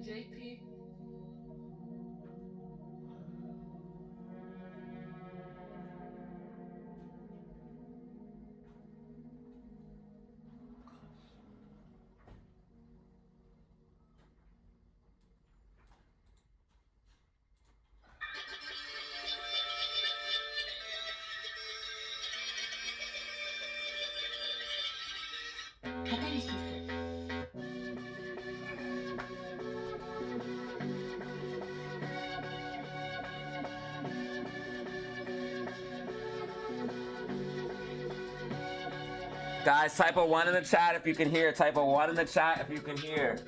JP. Guys, type a 1 in the chat if you can hear. Type a 1 in the chat if you can hear.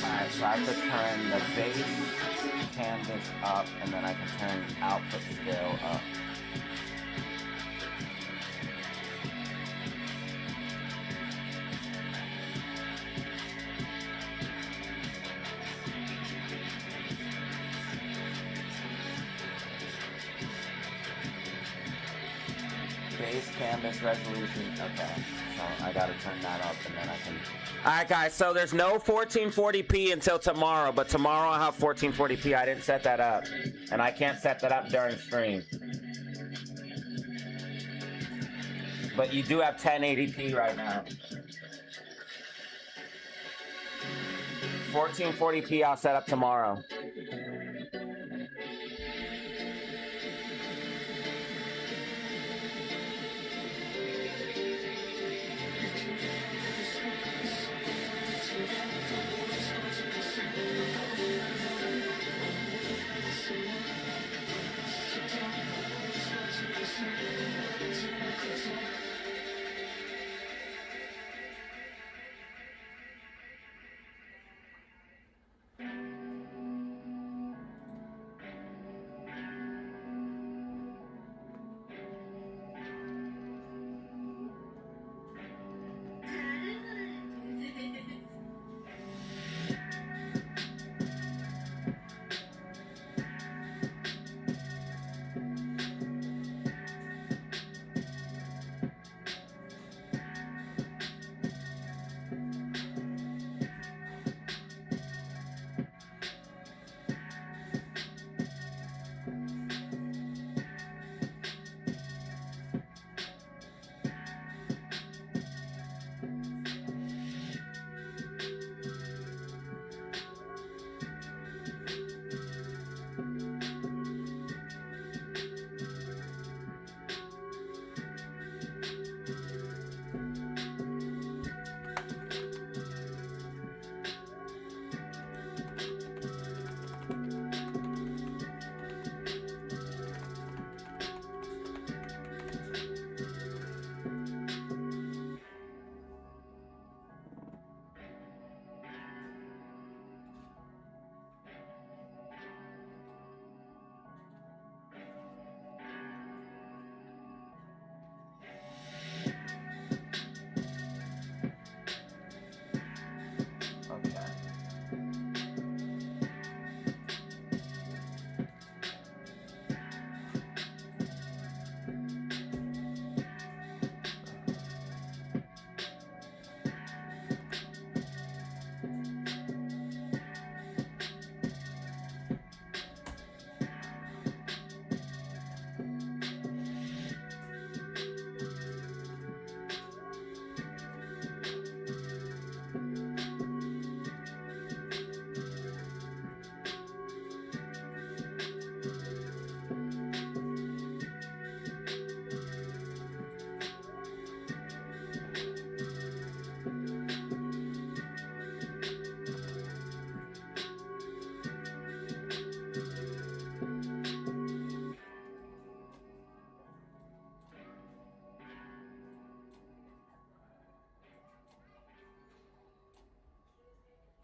Alright, so I have to turn the base canvas up, and then I can turn output scale up. Base canvas resolution, okay. So I gotta turn that up, and then I can... Alright guys, so there's no 1440p until tomorrow, but tomorrow I'll have 1440p. I didn't set that up, and I can't set that up during stream. But you do have 1080p right now. 1440p I'll set up tomorrow.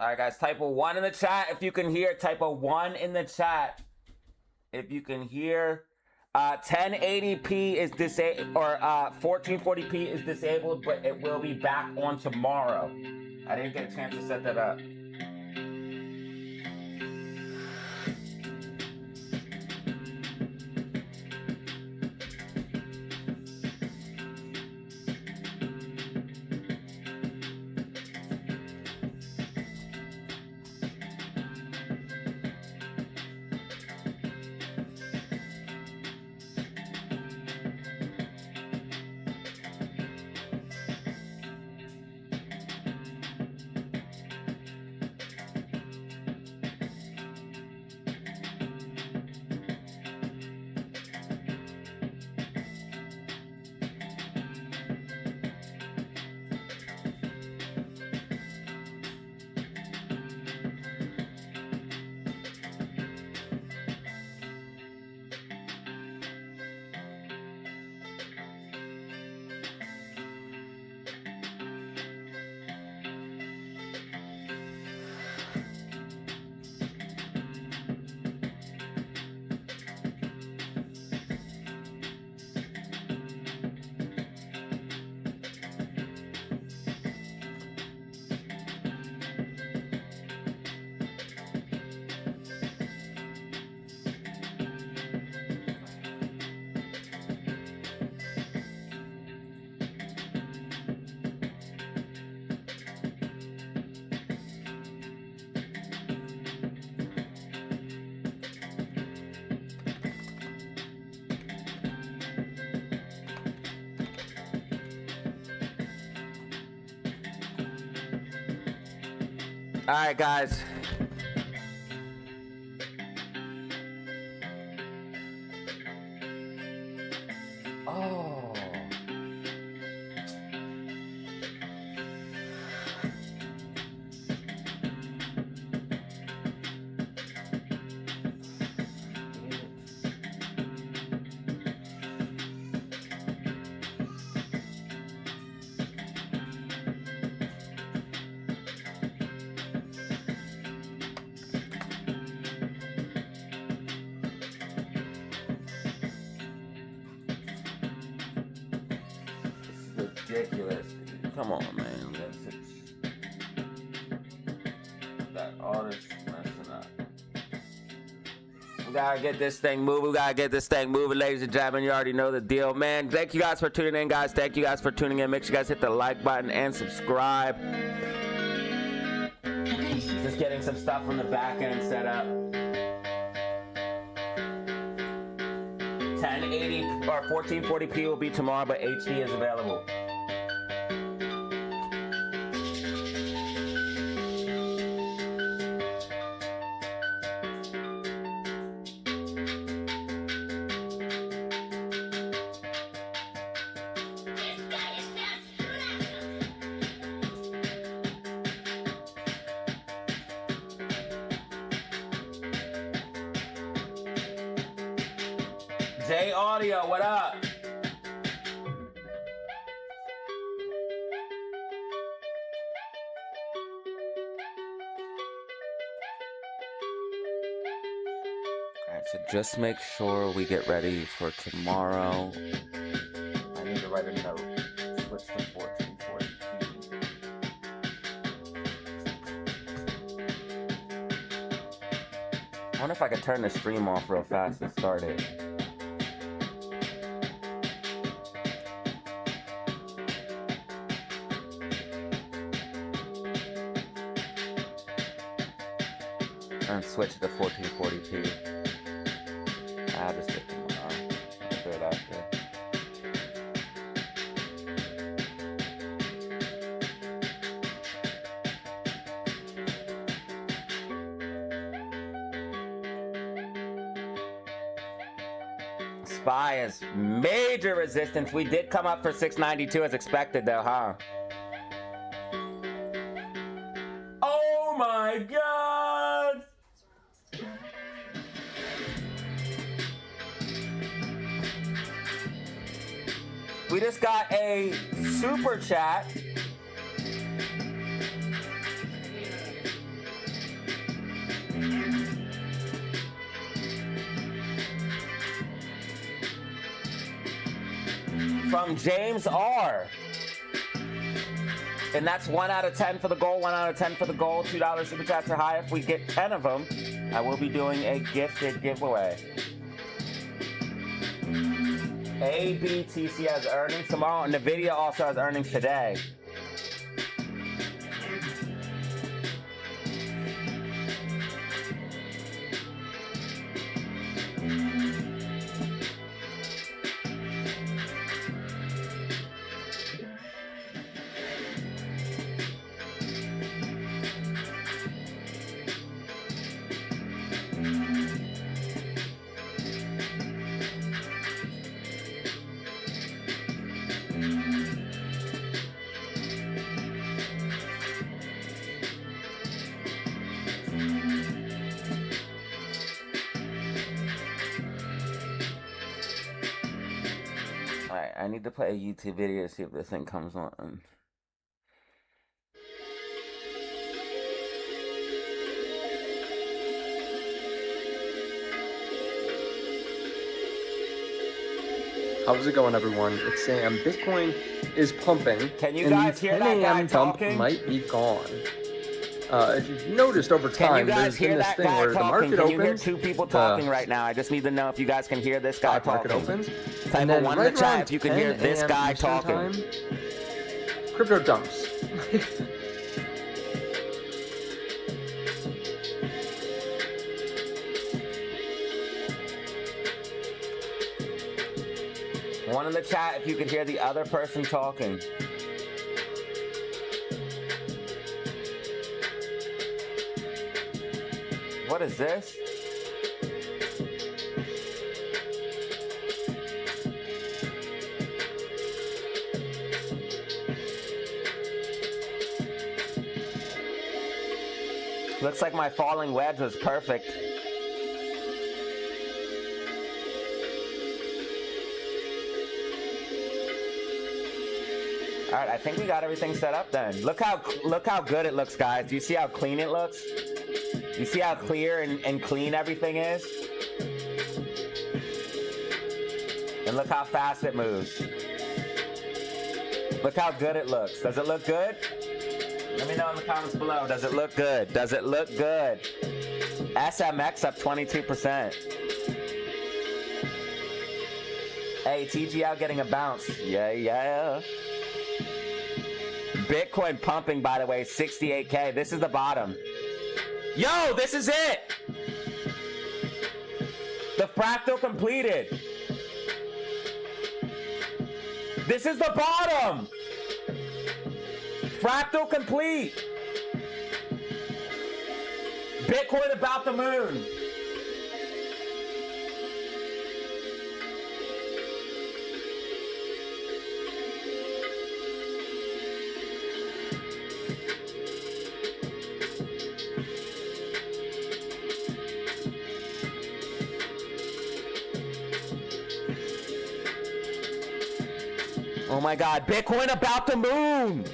All right, guys, type a 1 in the chat if you can hear. Type a 1 in the chat if you can hear. 1080p is disabled, or 1440p is disabled, but it will be back on tomorrow. I didn't get a chance to set that up. All right, guys. Oh. Ridiculous. Come on, man. Got all this messing up. We gotta get this thing moving. We gotta get this thing moving, ladies and gentlemen. You already know the deal, man. Thank you guys for tuning in, guys. Thank you guys for tuning in. Make sure you guys hit the like button and subscribe. Just getting some stuff from the back end set up. 1080 or 1440p will be tomorrow, but HD is available. J Audio, what up? Alright, so just make sure we get ready for tomorrow. I need to write a note. Switch to 1440p. I wonder if I could turn the stream off real fast and start it. And switch to 1440p. I'll just get tomorrow. I'll do it after. Spy is major resistance. We did come up for 692 as expected though, huh? Oh my god! We just got a super chat from James R. And that's 1 out of 10 for the goal, 1 out of 10 for the goal. $2 super chats or high. If we get 10 of them, I will be doing a gifted giveaway. ABTC has earnings tomorrow, and NVIDIA also has earnings today. Alright, I need to play a YouTube video to see if this thing comes on. How's it going, everyone? It's Sam. Bitcoin is pumping. Can you guys hear that guy dump talking? might be gone. If you've noticed over time, there's been this thing where the market opens. Can you hear two people talking right now? I just need to know if you guys can hear this guy talking. Market opens. Type a 1 in the chat if you can hear this guy talking. Crypto dumps. One in the chat if you can hear the other person talking. What is this? Looks like my falling wedge was perfect. All right, I think we got everything set up then. Look how good it looks, guys. Do you see how clean it looks? You see how clear and clean everything is? And look how fast it moves. Look how good it looks. Does it look good? Let me know in the comments below. Does it look good? Does it look good? SMX up 22%. Hey, TGL getting a bounce. Yeah. Bitcoin pumping, by the way, 68K. This is the bottom. Yo, this is it! The fractal completed. This is the bottom! Fractal complete. Bitcoin about the moon. Oh my God, Bitcoin about the moon!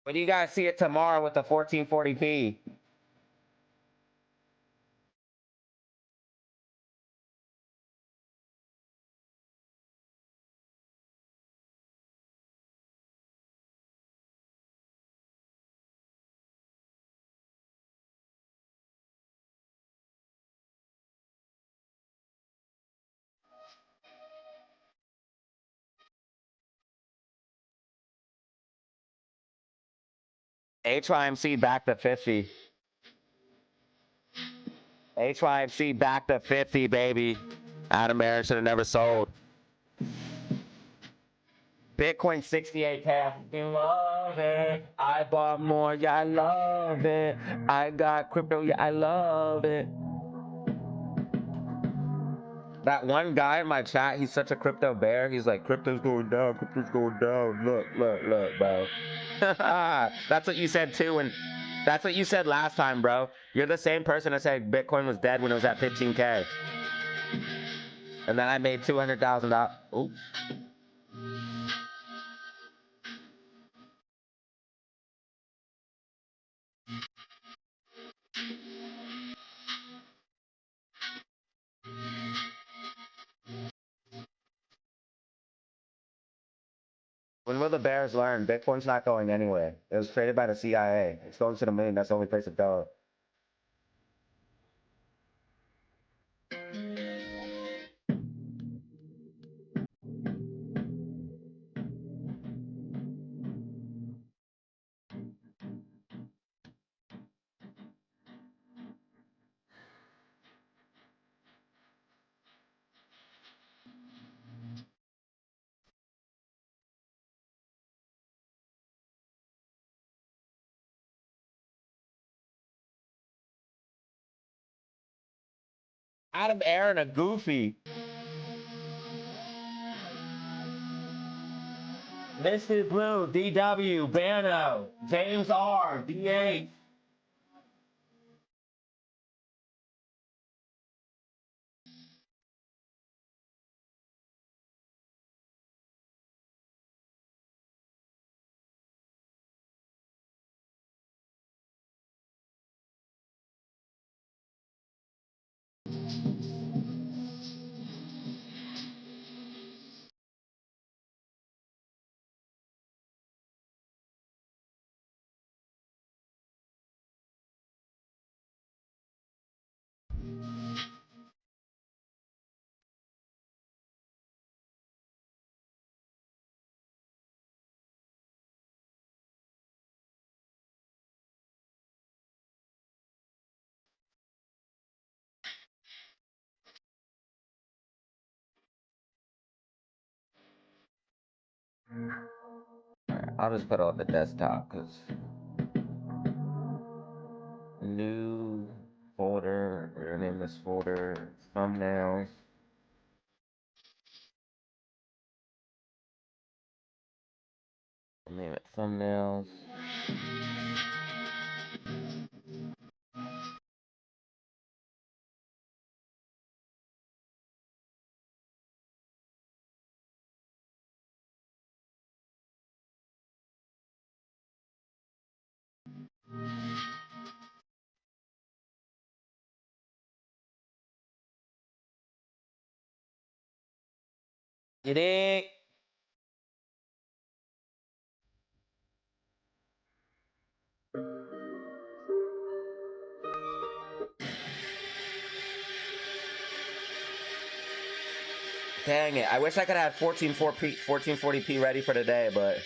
When do you guys see it tomorrow with the 1440p? HYMC back to 50. HYMC back to 50, baby. Adam Aaron should have never sold. Bitcoin 68K. I fucking love it. I bought more. Yeah, I love it. I got crypto. Yeah, I love it. That one guy in my chat, he's such a crypto bear. He's like, crypto's going down. Crypto's going down. Look, bro. That's what you said too, and that's what you said last time, bro. You're the same person that said Bitcoin was dead when it was at 15K. And then I made $200,000. Oops. When will the bears learn? Bitcoin's not going anywhere. It was traded by the CIA. It's going to the moon. That's the only place to go. Adam Aaron, a goofy. Mrs. Blue, DW, Bano, James R, DH. I'll just put it on the desktop because new folder, we're gonna name this folder thumbnails. I'll name it thumbnails. Get it? Dang it. I wish I could have 1440p ready for today, but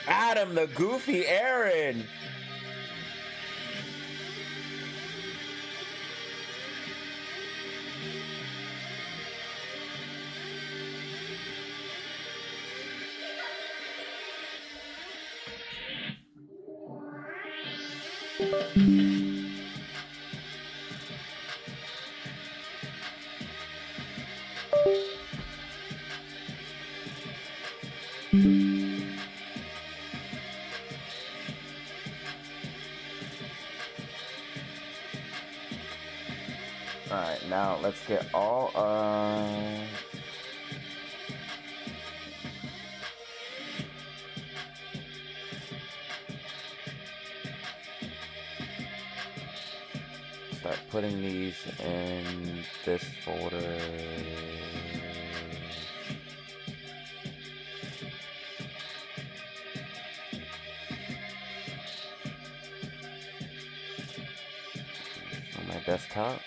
Adam the goofy Aaron. Alright, now let's get all start putting these in this folder. desktop.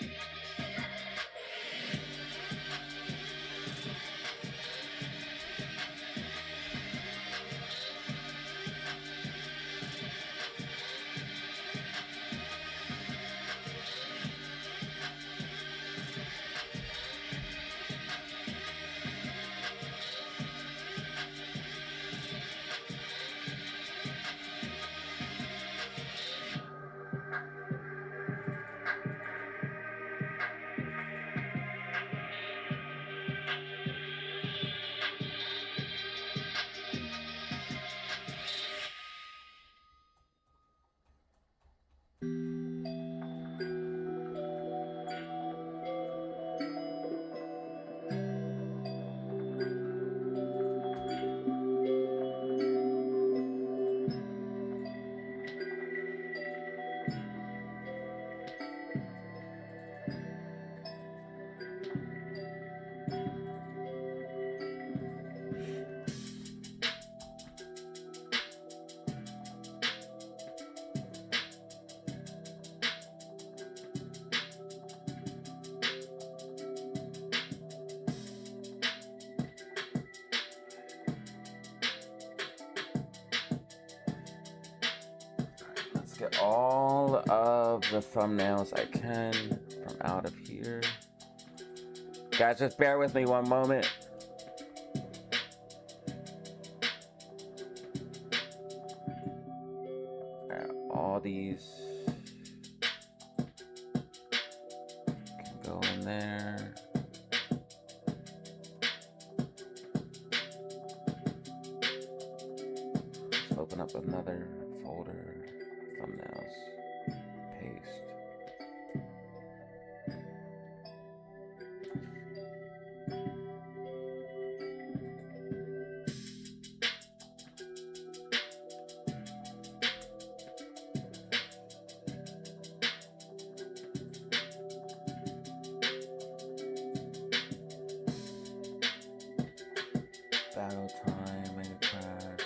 Get all of the thumbnails I can from out of here. Guys, just bear with me one moment. All these can go in there. Let's open up another folder. Thumbnails, paste. Battle time, mega crash.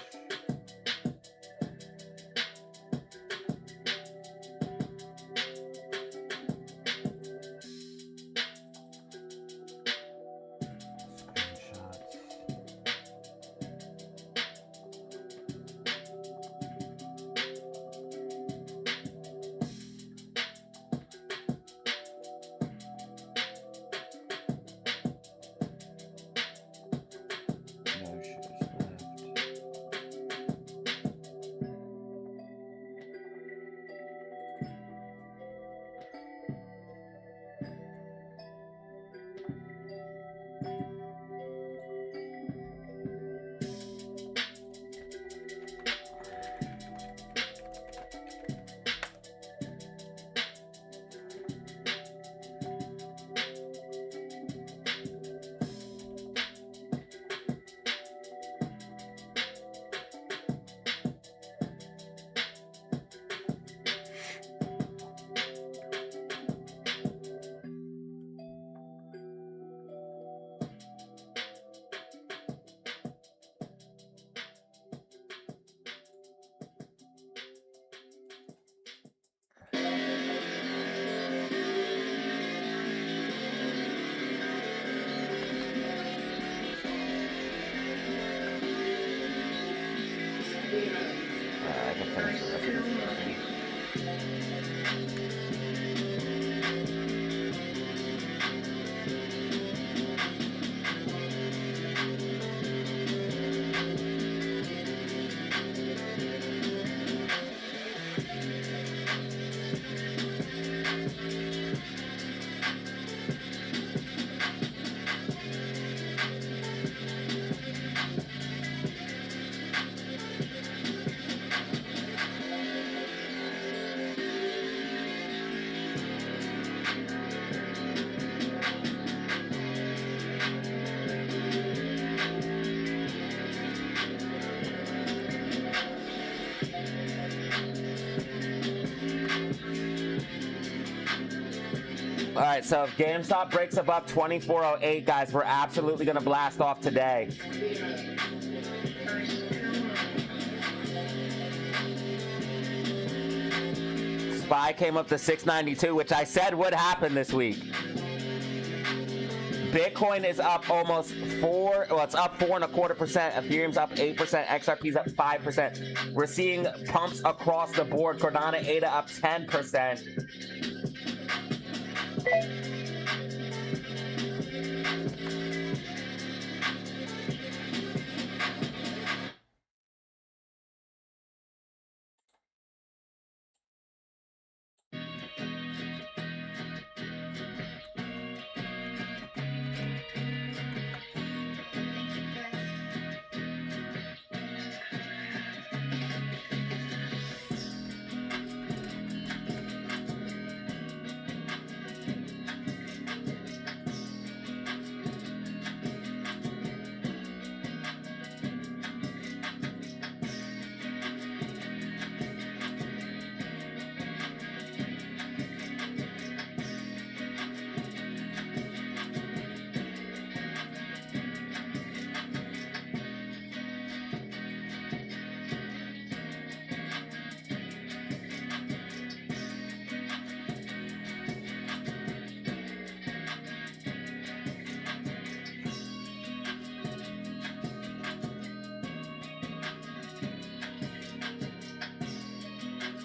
I can finish the rest of this. All right, so if GameStop breaks above 2408, guys, we're absolutely going to blast off today. SPY came up to 692, which I said would happen this week. Bitcoin is up almost it's up 4.25%. Ethereum's up 8%. XRP's up 5%. We're seeing pumps across the board. Cardano ADA up 10%.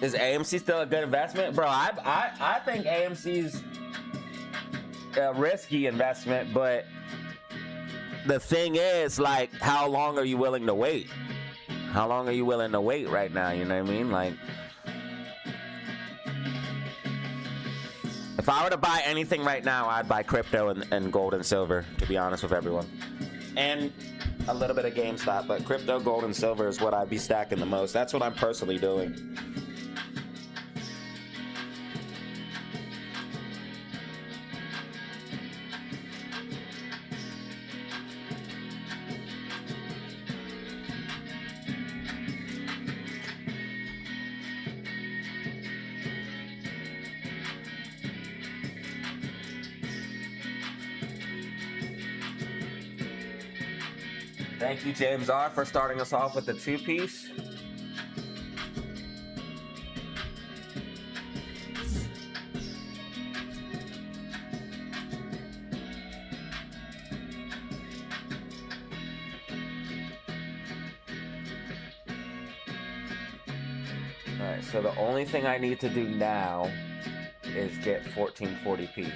Is AMC still a good investment? Bro, I think AMC's a risky investment, but the thing is, like, how long are you willing to wait? How long are you willing to wait right now? You know what I mean? Like, if I were to buy anything right now, I'd buy crypto and gold and silver, to be honest with everyone. And a little bit of GameStop, but crypto, gold, and silver is what I'd be stacking the most. That's what I'm personally doing. Thank you, James R., for starting us off with the two-piece. All right, so the only thing I need to do now is get 1440p.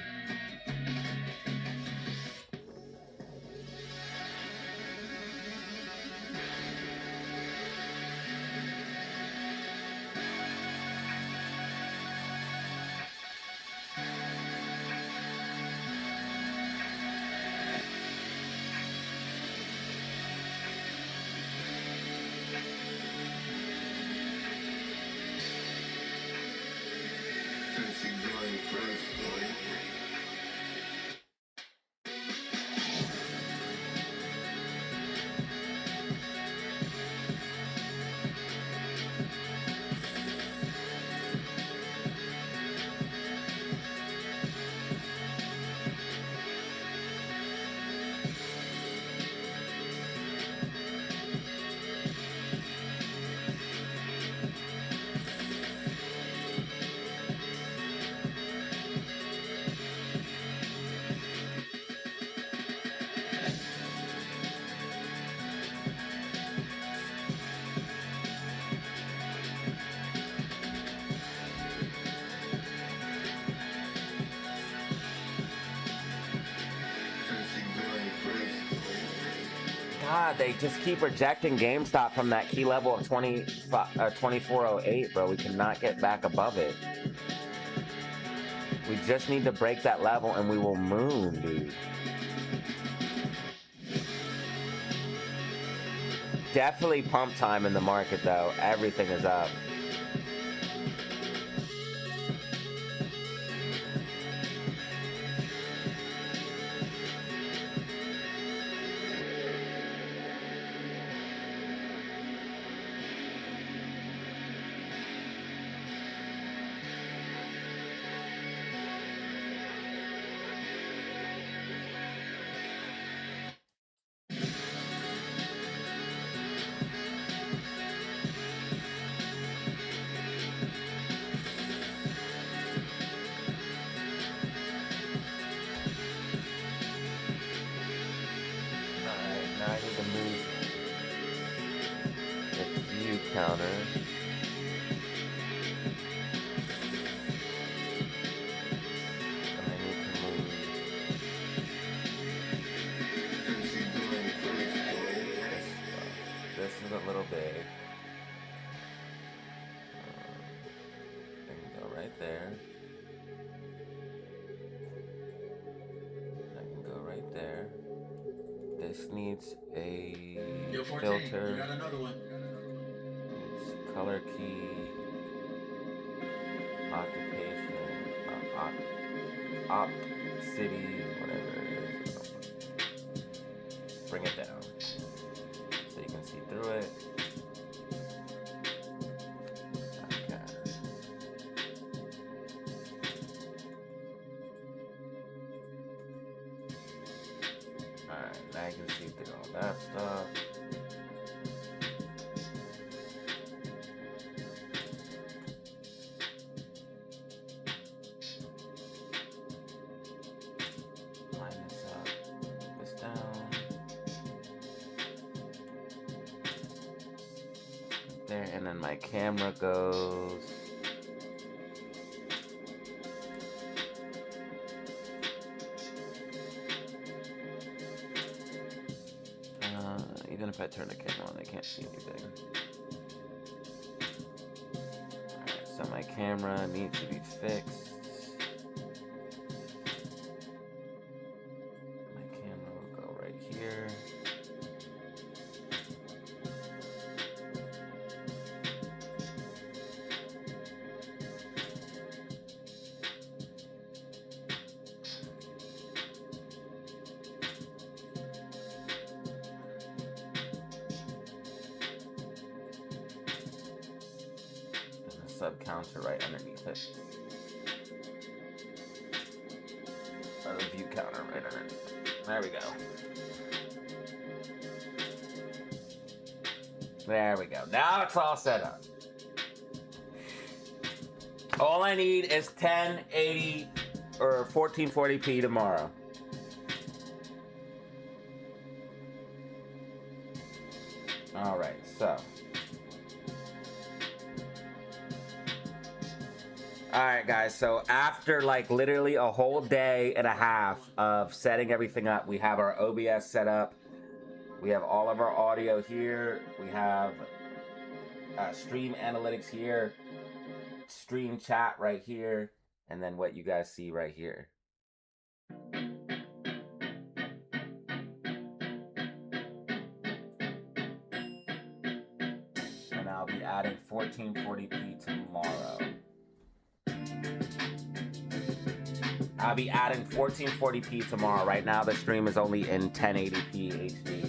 God, they just keep rejecting GameStop from that key level of 2408, bro. We cannot get back above it. We just need to break that level and we will moon, dude. Definitely pump time in the market, though. Everything is up. counter. And I need to move this stuff. This is a little big. I can go right there. I can go right there. This needs a filter. You got another one. Needs color key, occupation, op city, whatever it is. Bring it down so you can see through it. Okay. Alright, now you can see through all that stuff. Line this up, this down. There, and then my camera goes. Even if I turn the camera on, I can't see anything. Alright, so my camera needs to be fixed. My camera will go right here. Sub counter right underneath it. Or the view counter right underneath it. There we go. There we go. Now it's all set up. All I need is 1080 or 1440p tomorrow. Alright, so. Alright guys, so after like literally a whole day and a half of setting everything up, we have our OBS set up. We have all of our audio here. We have stream analytics here. Stream chat right here. And then what you guys see right here. And I'll be adding 1440p tomorrow. I'll be adding 1440p tomorrow. Right now the stream is only in 1080p HD.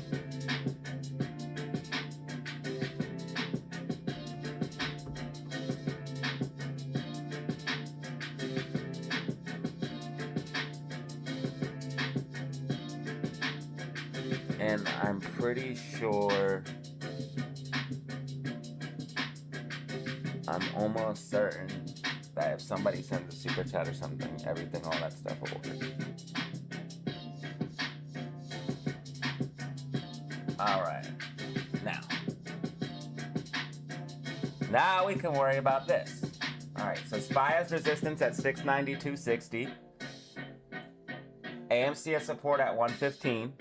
And I'm pretty sure, I'm almost certain that if somebody sends a super chat or something, everything, all that stuff will work. Alright. Now we can worry about this. Alright, so SPY has resistance at 692.60. AMC has support at 115.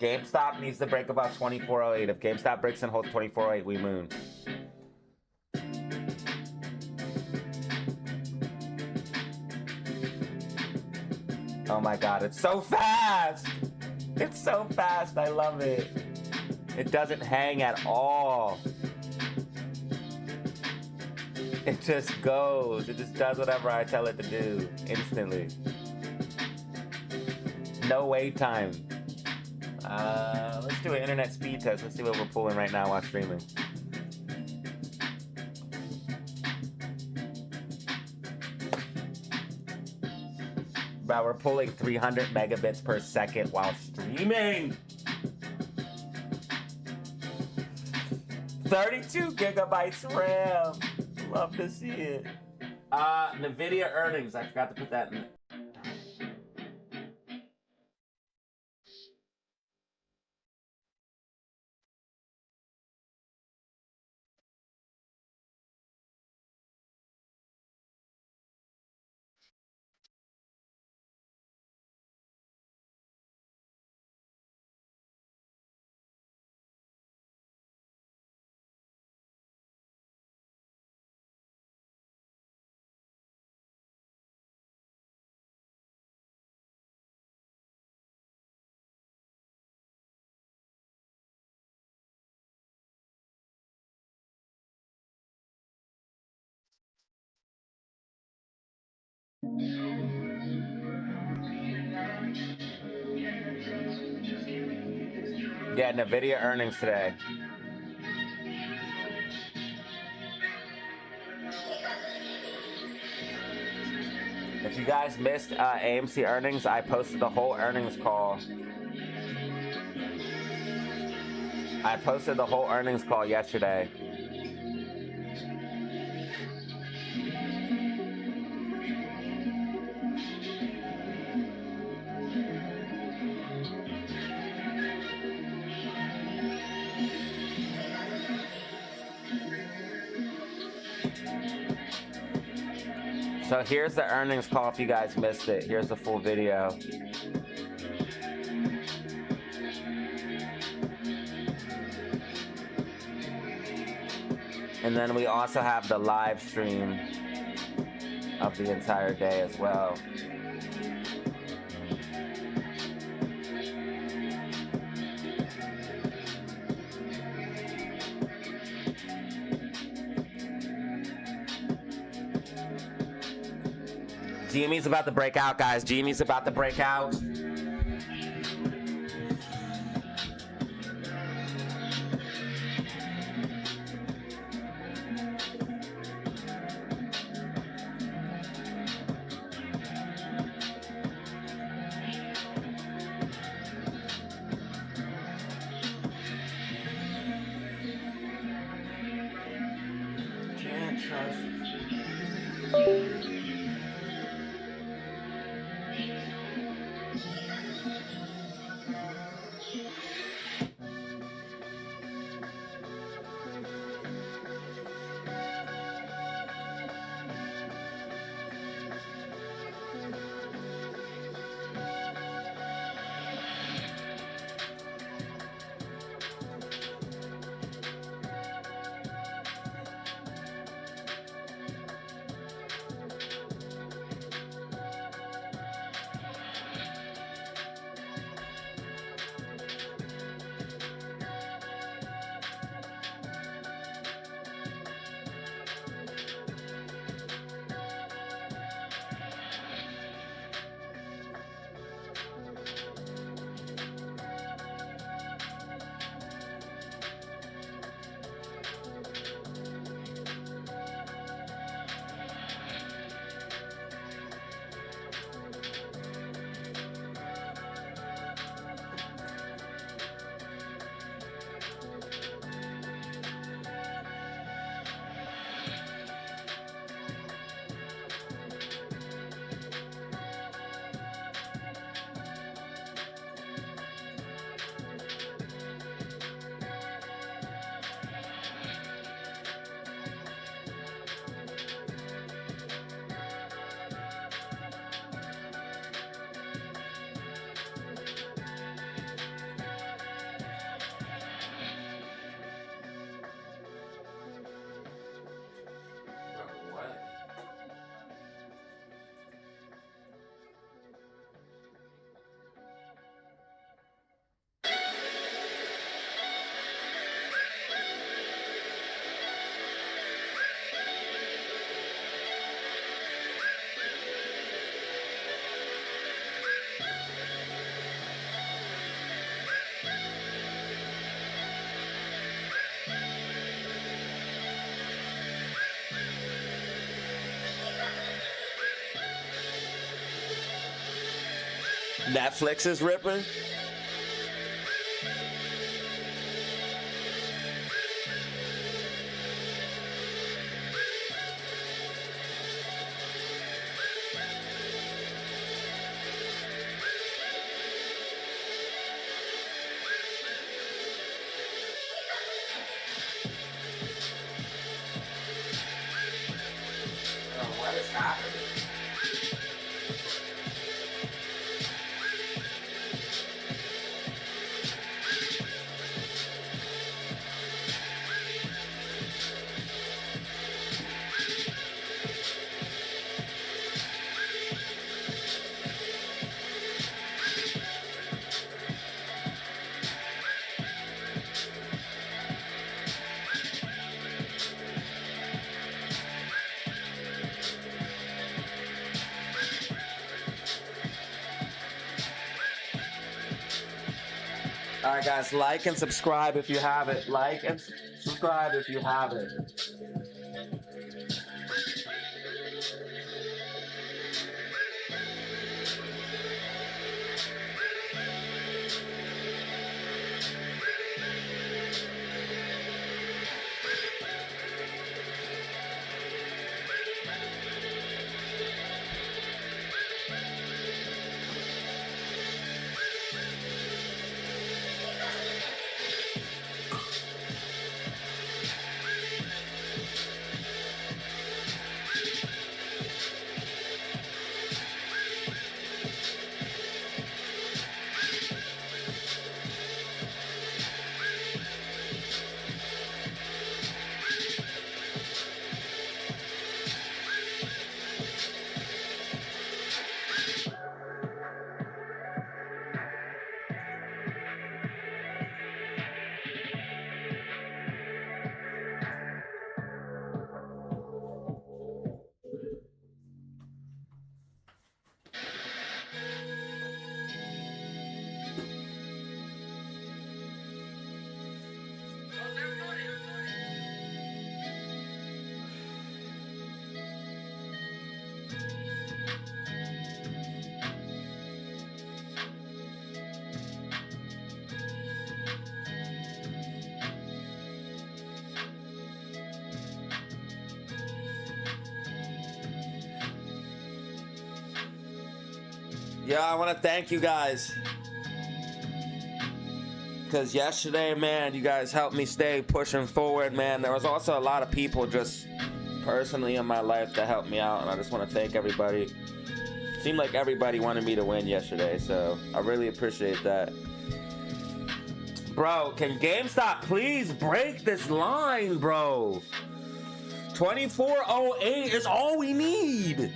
GameStop needs to break about 2408. If GameStop breaks and holds 2408, we moon. Oh my god, it's so fast! It's so fast, I love it. It doesn't hang at all. It just goes. It just does whatever I tell it to do instantly. No wait time. Let's do an internet speed test. Let's see what we're pulling right now while streaming. Bro, we're pulling 300 megabits per second while streaming. 32 gigabytes RAM. Love to see it. NVIDIA earnings. I forgot to put that in. Yeah, NVIDIA earnings today. If you guys missed AMC earnings, I posted the whole earnings call. I posted the whole earnings call yesterday. So here's the earnings call if you guys missed it. Here's the full video. And then we also have the live stream of the entire day as well. GME's about to break out, guys. GME's about to break out. Can't trust. Netflix is ripping. What is happening? right, guys, like and subscribe if you haven't. Like and subscribe if you haven't. Yeah, I want to thank you guys. Because yesterday, man, you guys helped me stay pushing forward, man. There was also a lot of people just personally in my life that helped me out, and I just want to thank everybody. It seemed like everybody wanted me to win yesterday, so I really appreciate that. Bro, can GameStop please break this line, bro? 2408 is all we need.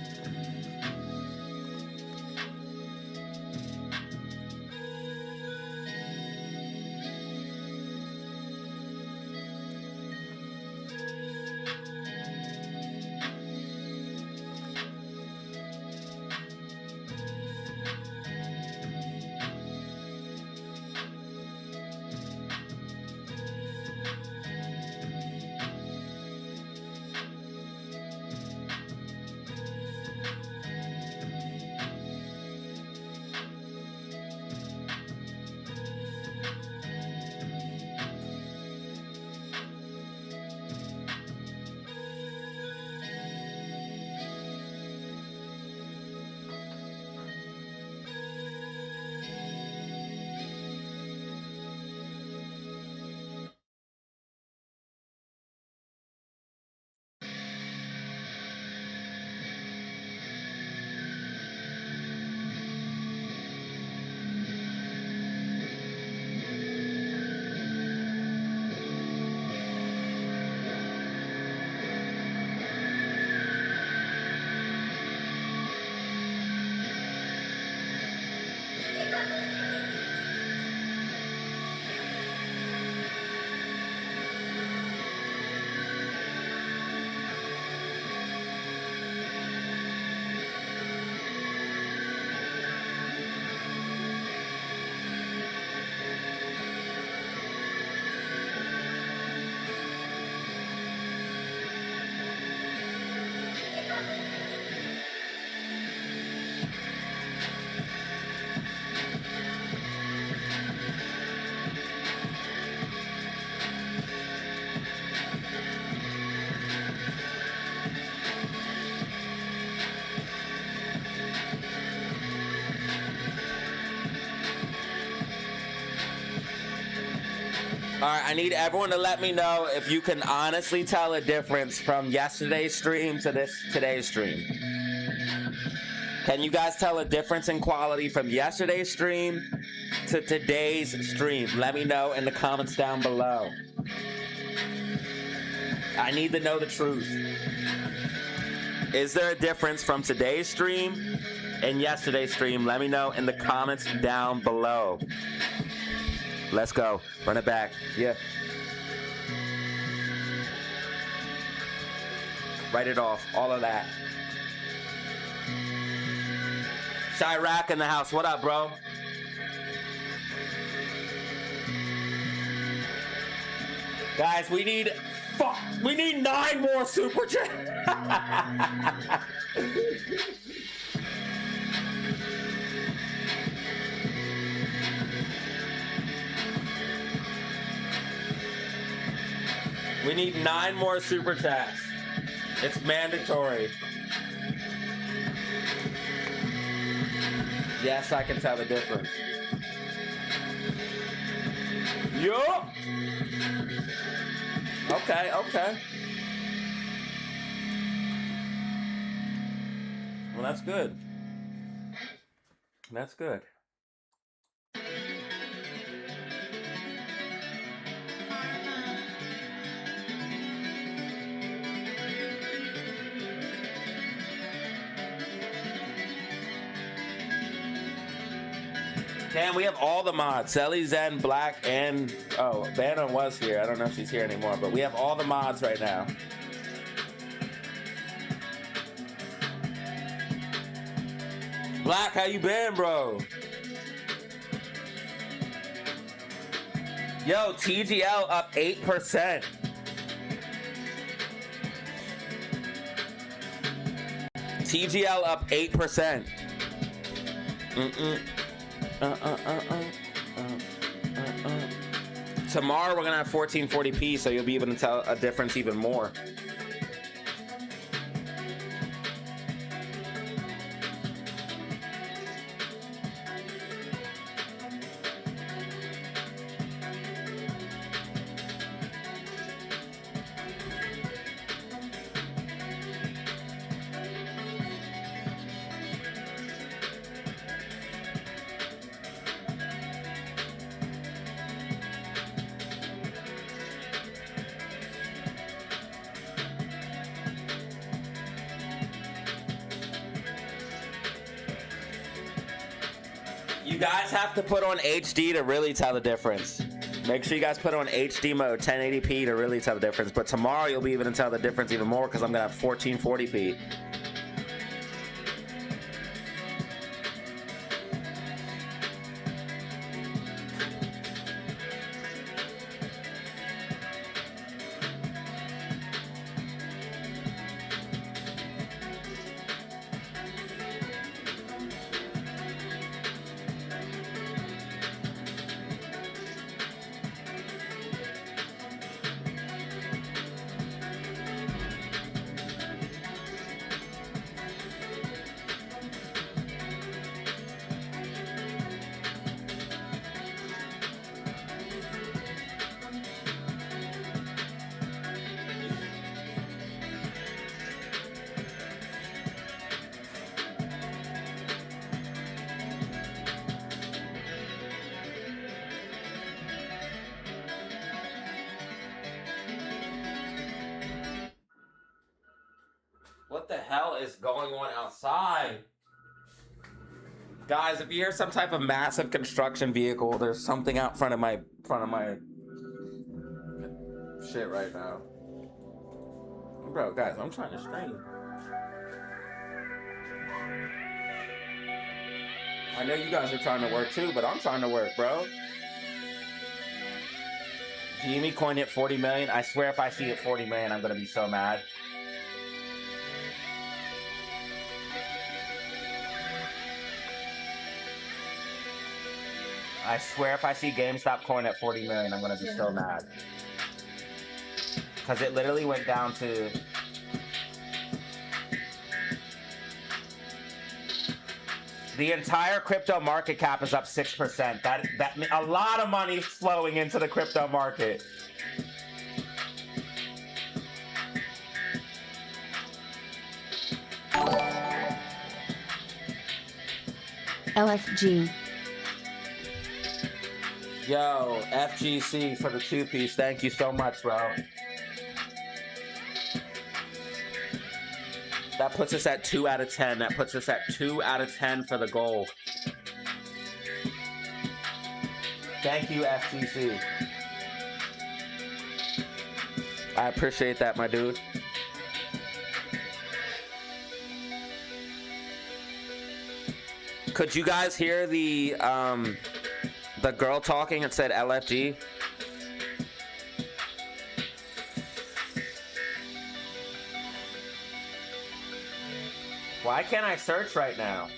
All right, I need everyone to let me know if you can honestly tell a difference from yesterday's stream to today's stream. Can you guys tell a difference in quality from yesterday's stream to today's stream? Let me know in the comments down below. I need to know the truth. Is there a difference from today's stream and yesterday's stream? Let me know in the comments down below. Let's go. Run it back. Yeah. Write it off. All of that. Chirac in the house. What up, bro? Guys, we need 9 more super chats. We need 9 more super chats. It's mandatory. Yes, I can tell the difference. Yup. Okay. Well, that's good. That's good. Damn, we have all the mods. Selly, Zen, Black, and... Oh, Banner was here. I don't know if she's here anymore, but we have all the mods right now. Black, how you been, bro? Yo, TGL up 8%. TGL up 8%. Tomorrow we're gonna have 1440p, so you'll be able to tell a difference even more. You guys have to put on HD to really tell the difference. Make sure you guys put on HD mode, 1080p to really tell the difference. But tomorrow you'll be able to tell the difference even more because I'm gonna have 1440p. What the hell is going on outside? Guys, if you hear some type of massive construction vehicle, there's something out front of my shit right now. Bro, guys, I'm trying to stream. I know you guys are trying to work too, but I'm trying to work, bro. GME coin hit 40 million. I swear if I see it 40 million, I'm gonna be so mad. I swear if I see GameStop coin at 40 million, I'm gonna be so mad. Because it literally went down to... The entire crypto market cap is up 6%. That a lot of money is flowing into the crypto market. LFG. Yo, FGC for the 2-piece. Thank you so much, bro. That puts us at 2 out of 10. That puts us at 2 out of 10 for the goal. Thank you, FGC. I appreciate that, my dude. Could you guys hear the girl talking? It said LFG. Why can't I search right now?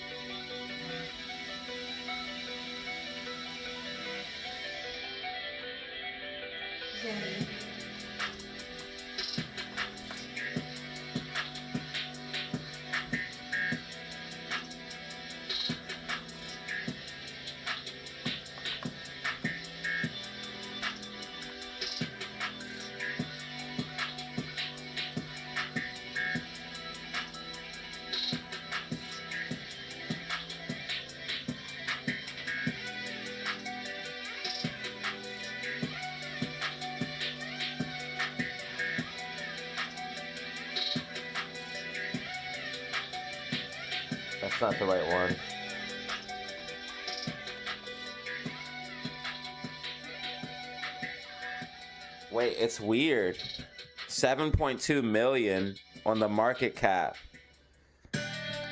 That's not the right one. Wait, it's weird. 7.2 million on the market cap.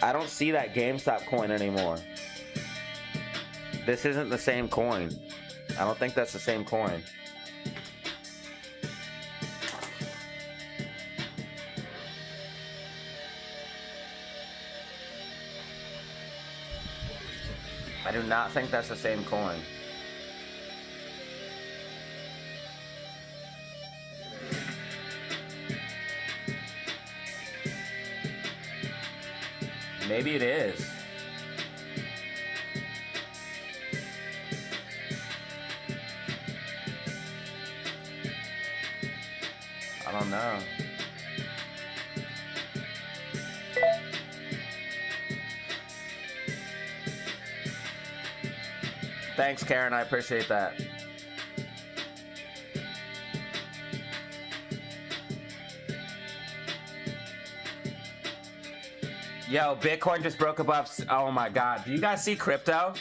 I don't see that GameStop coin anymore. This isn't the same coin. I don't think that's the same coin. I do not think that's the same coin. Maybe it is. I don't know. Thanks, Karen. I appreciate that. Yo, Bitcoin just broke above. Oh my God. Do you guys see crypto?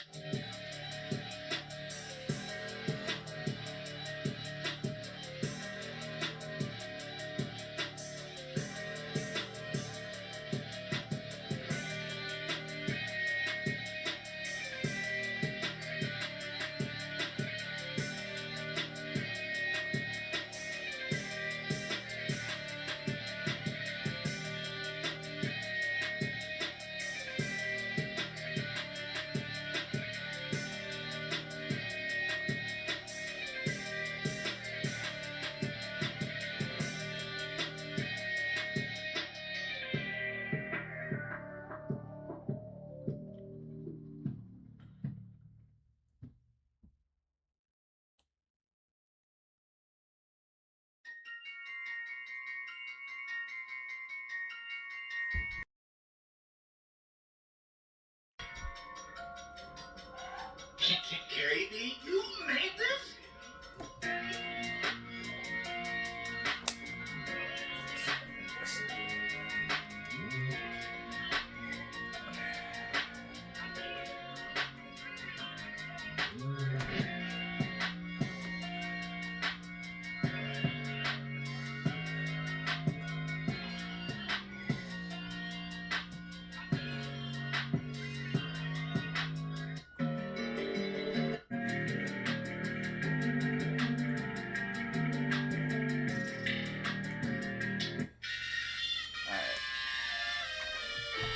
Gary B, you made this?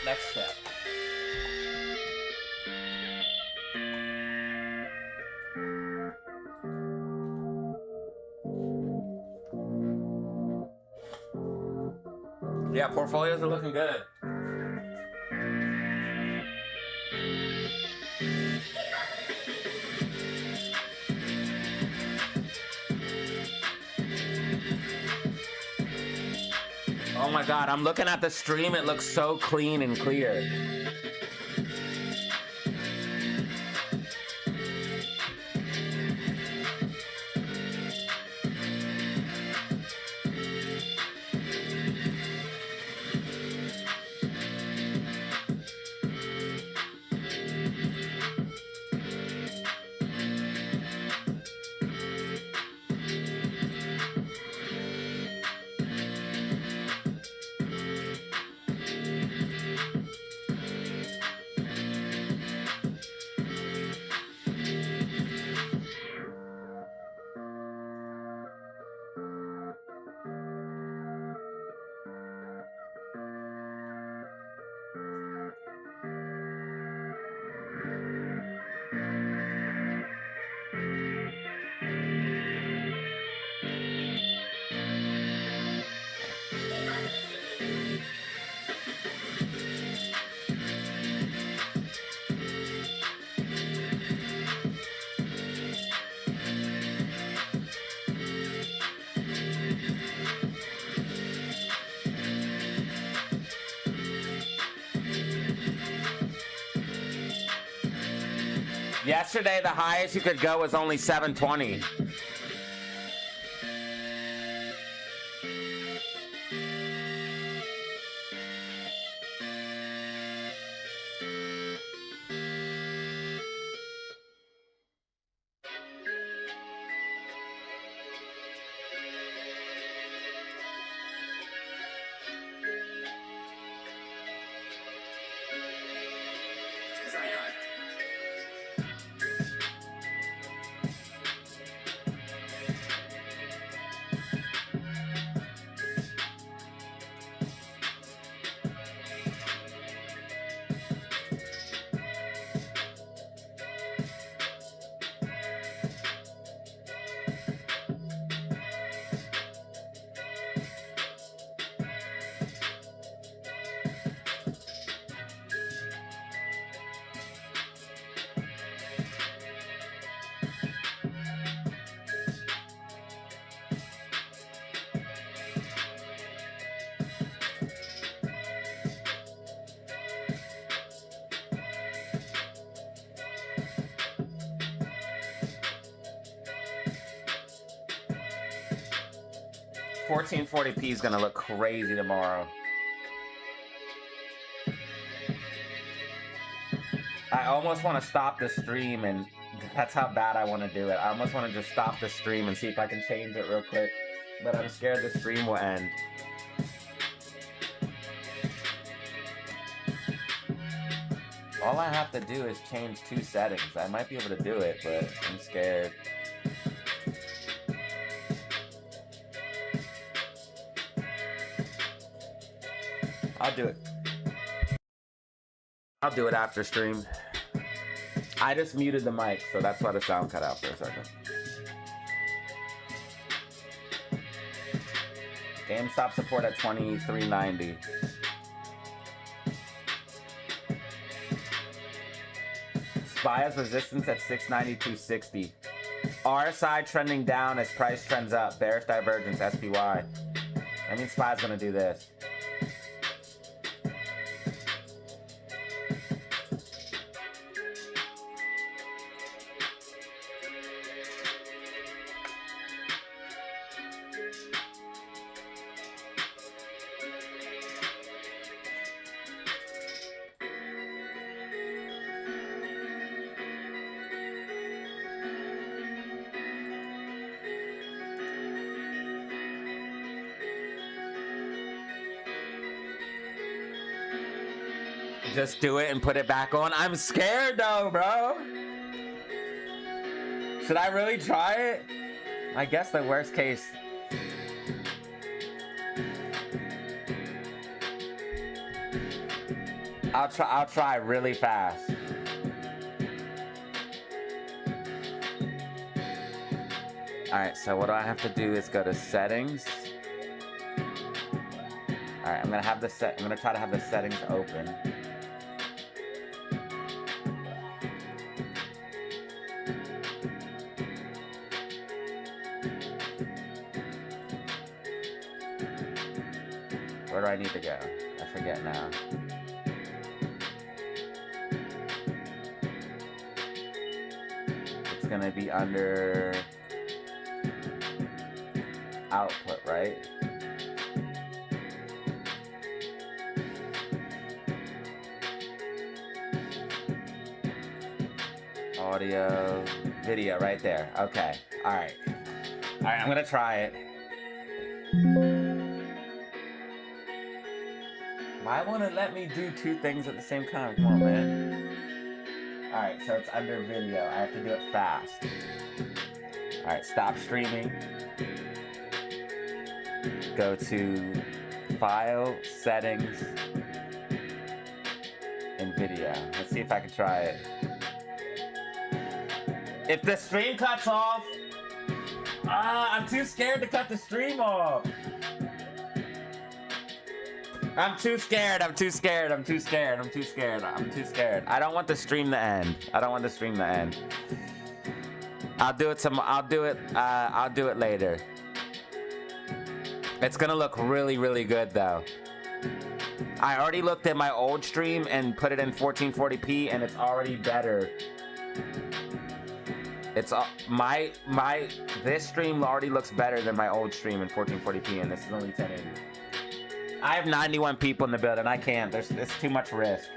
Next step. Yeah, portfolios are looking good. Oh my God, I'm looking at the stream. It looks so clean and clear. Yesterday, the highest you could go was only 720. $1440p is gonna look crazy tomorrow. I almost want to stop the stream, and that's how bad I want to do it. I almost want to just stop the stream and see if I can change it real quick, but I'm scared the stream will end. All I have to do is change 2 settings. I might be able to do it, but I'm scared. I'll do it. I'll do it after stream. I just muted the mic, so that's why the sound cut out for a second. GameStop support at 2390. SPY's resistance at 692.60. RSI trending down as price trends up. Bearish divergence, SPY. I mean, SPY's gonna do this. Just do it and put it back on. I'm scared though, bro. Should I really try it? I guess the worst case. I'll try really fast. Alright, so what do I have to do is go to settings. Alright, I'm gonna try to have the settings open. Where do I need to go? I forget now. It's gonna be under output, right? Audio, video, right there. Okay, all right. All right, I'm gonna try it. Why won't it let me do 2 things at the same time? Come on, man. Alright, so it's under video. I have to do it fast. Alright, stop streaming. Go to File, Settings, and Video. Let's see if I can try it. If the stream cuts off... I'm too scared to cut the stream off. I'm too scared. I don't want the stream to end. I'll do it later. It's gonna look really, really good though. I already looked at my old stream and put it in 1440p and it's already better It's this stream already looks better than my old stream in 1440p, and this is only 1080. I have 91 people in the building. I can't. It's too much risk.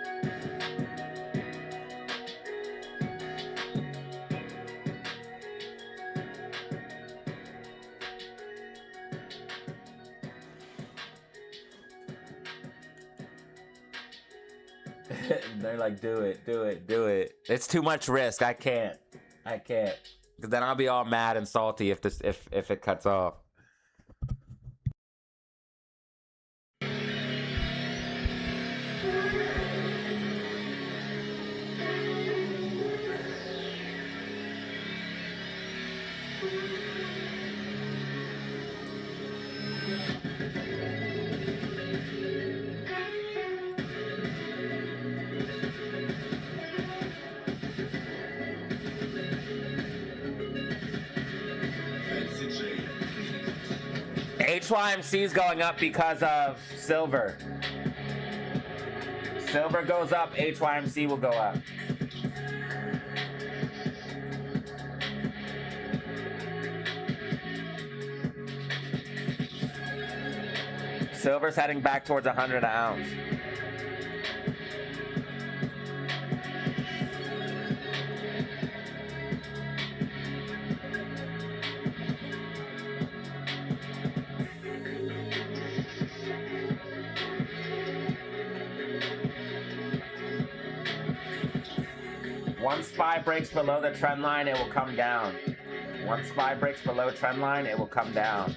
They're like, do it, do it, do it. It's too much risk. I can't. Because then I'll be all mad and salty if it cuts off. HYMC is going up because of silver. Silver goes up, HYMC will go up. Silver's heading back towards 100 an ounce. Once SPY breaks below the trend line, it will come down. Once SPY breaks below trend line, it will come down.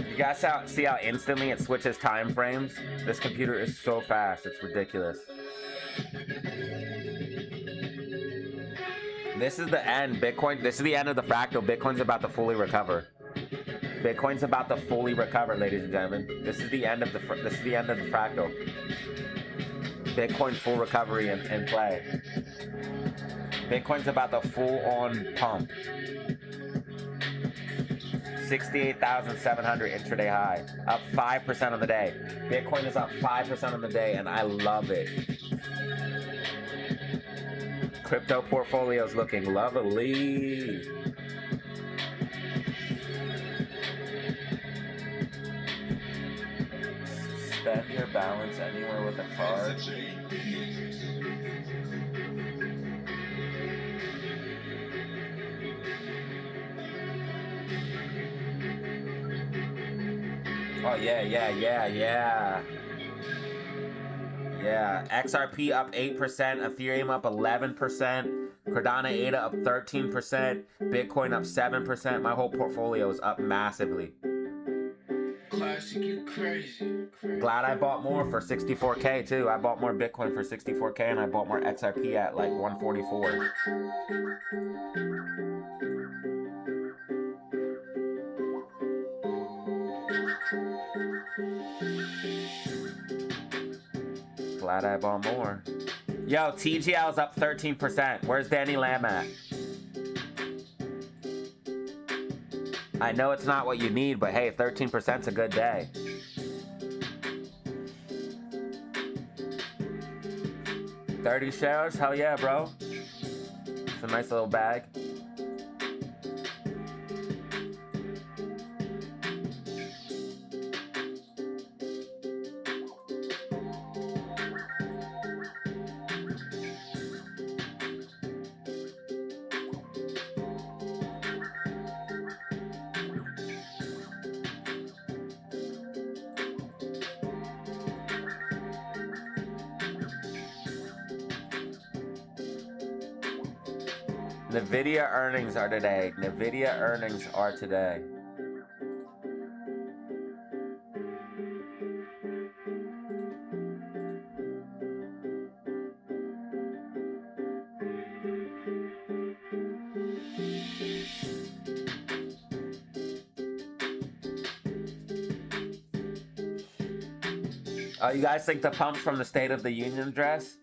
You guys see how instantly it switches time frames? This computer is so fast, it's ridiculous. This is the end, Bitcoin. This is the end of the fractal. Bitcoin's about to fully recover. Bitcoin's about to fully recover, ladies and gentlemen. This is the end of the fractal. Bitcoin full recovery in play. Bitcoin's about to full-on pump. 68,700 intraday high, up 5% on the day. Bitcoin is up 5% on the day, and I love it. Crypto portfolio's looking lovely. Spend your balance anywhere with a card. Oh yeah. Yeah, XRP up 8%, Ethereum up 11%, Cardano ADA up 13%, Bitcoin up 7%. My whole portfolio is up massively. Classic, you crazy. Glad I bought more for 64K too. I bought more Bitcoin for 64K and I bought more XRP at like 144. Glad I bought more. Yo, TGL's up 13%. Where's Danny Lamb at? I know it's not what you need, but hey, 13%'s a good day. $30 shares? Hell yeah, bro. It's a nice little bag. Nvidia earnings are today. Nvidia earnings are today. Oh, you guys think the pump's from the State of the Union address?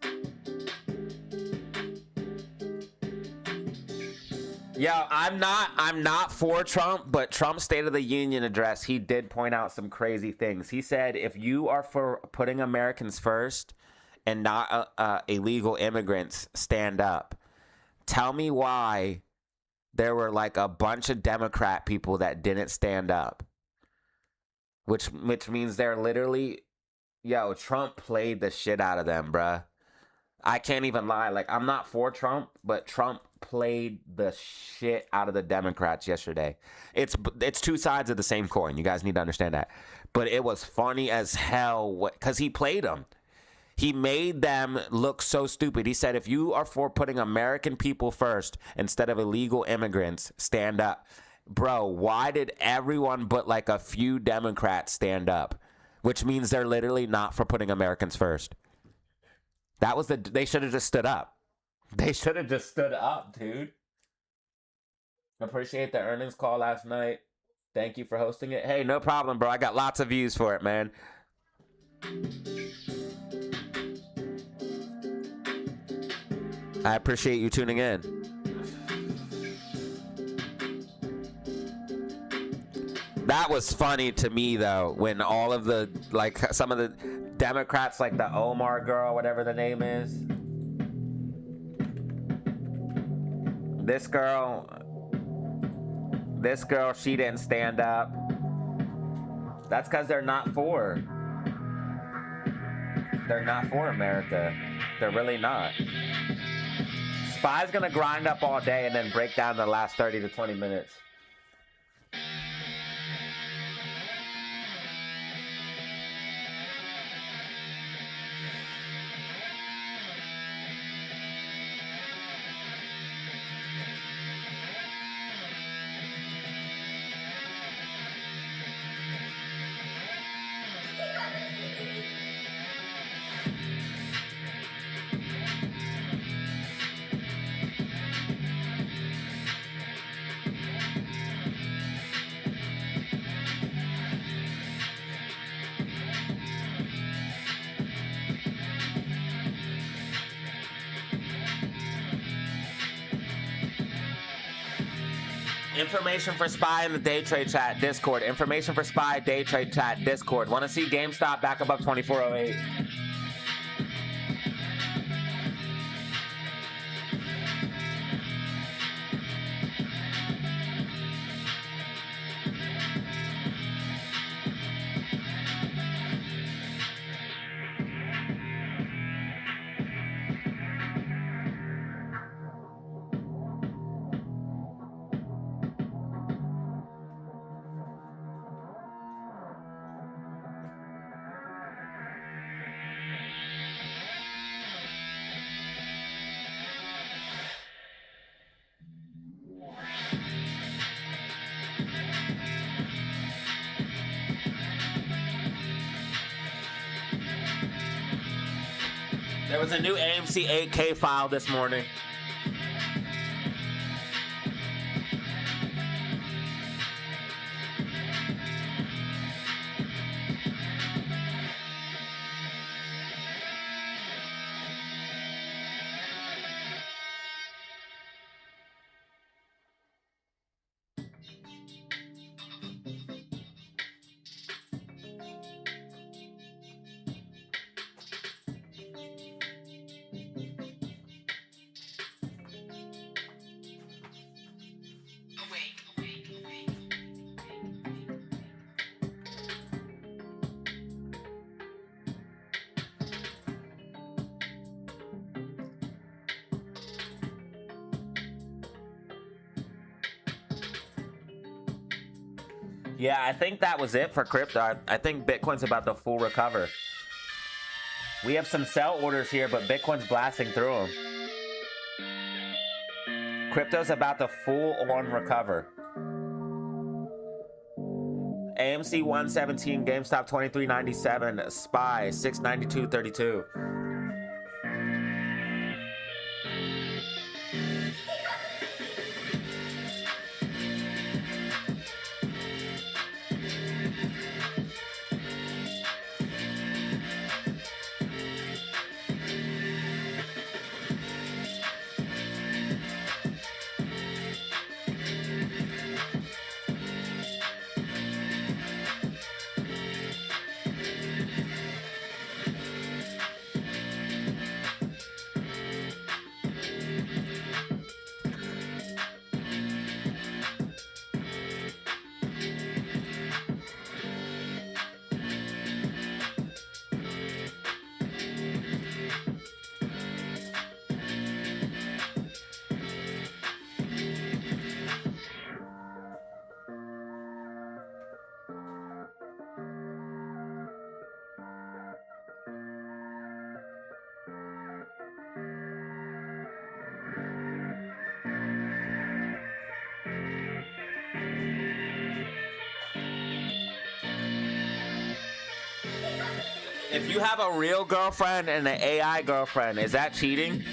Yo, I'm not for Trump, but Trump's State of the Union address, he did point out some crazy things. He said, if you are for putting Americans first and not illegal immigrants, stand up. Tell me why there were like a bunch of Democrat people that didn't stand up. Which means they're literally, yo, Trump played the shit out of them, bruh. I can't even lie. Like, I'm not for Trump, but Trump played the shit out of the Democrats yesterday. It's two sides of the same coin. You guys need to understand that. But it was funny as hell because he played them. He made them look so stupid. He said, if you are for putting American people first instead of illegal immigrants, stand up. Bro, why did everyone but like a few Democrats stand up? Which means they're literally not for putting Americans first. They should have just stood up. They should have just stood up, dude. Appreciate the earnings call last night. Thank you for hosting it. Hey, no problem, bro. I got lots of views for it, man. I appreciate you tuning in. That was funny to me, though, when all of the, like, some of the Democrats, like the Omar girl, whatever the name is. This girl, she didn't stand up. That's because they're not for America. They're really not. Spy's gonna grind up all day and then break down the last 30 to 20 minutes. Information for Spy in the day trade chat Discord. Information for Spy day trade chat Discord. Want to see GameStop back above 2408? There was a new AMC 8K file this morning. Yeah, I think that was it for crypto. I think Bitcoin's about to full recover. We have some sell orders here, but Bitcoin's blasting through them. Crypto's about to full on recover. AMC 117, GameStop 2397, SPY 692.32. If you have a real girlfriend and an AI girlfriend, is that cheating?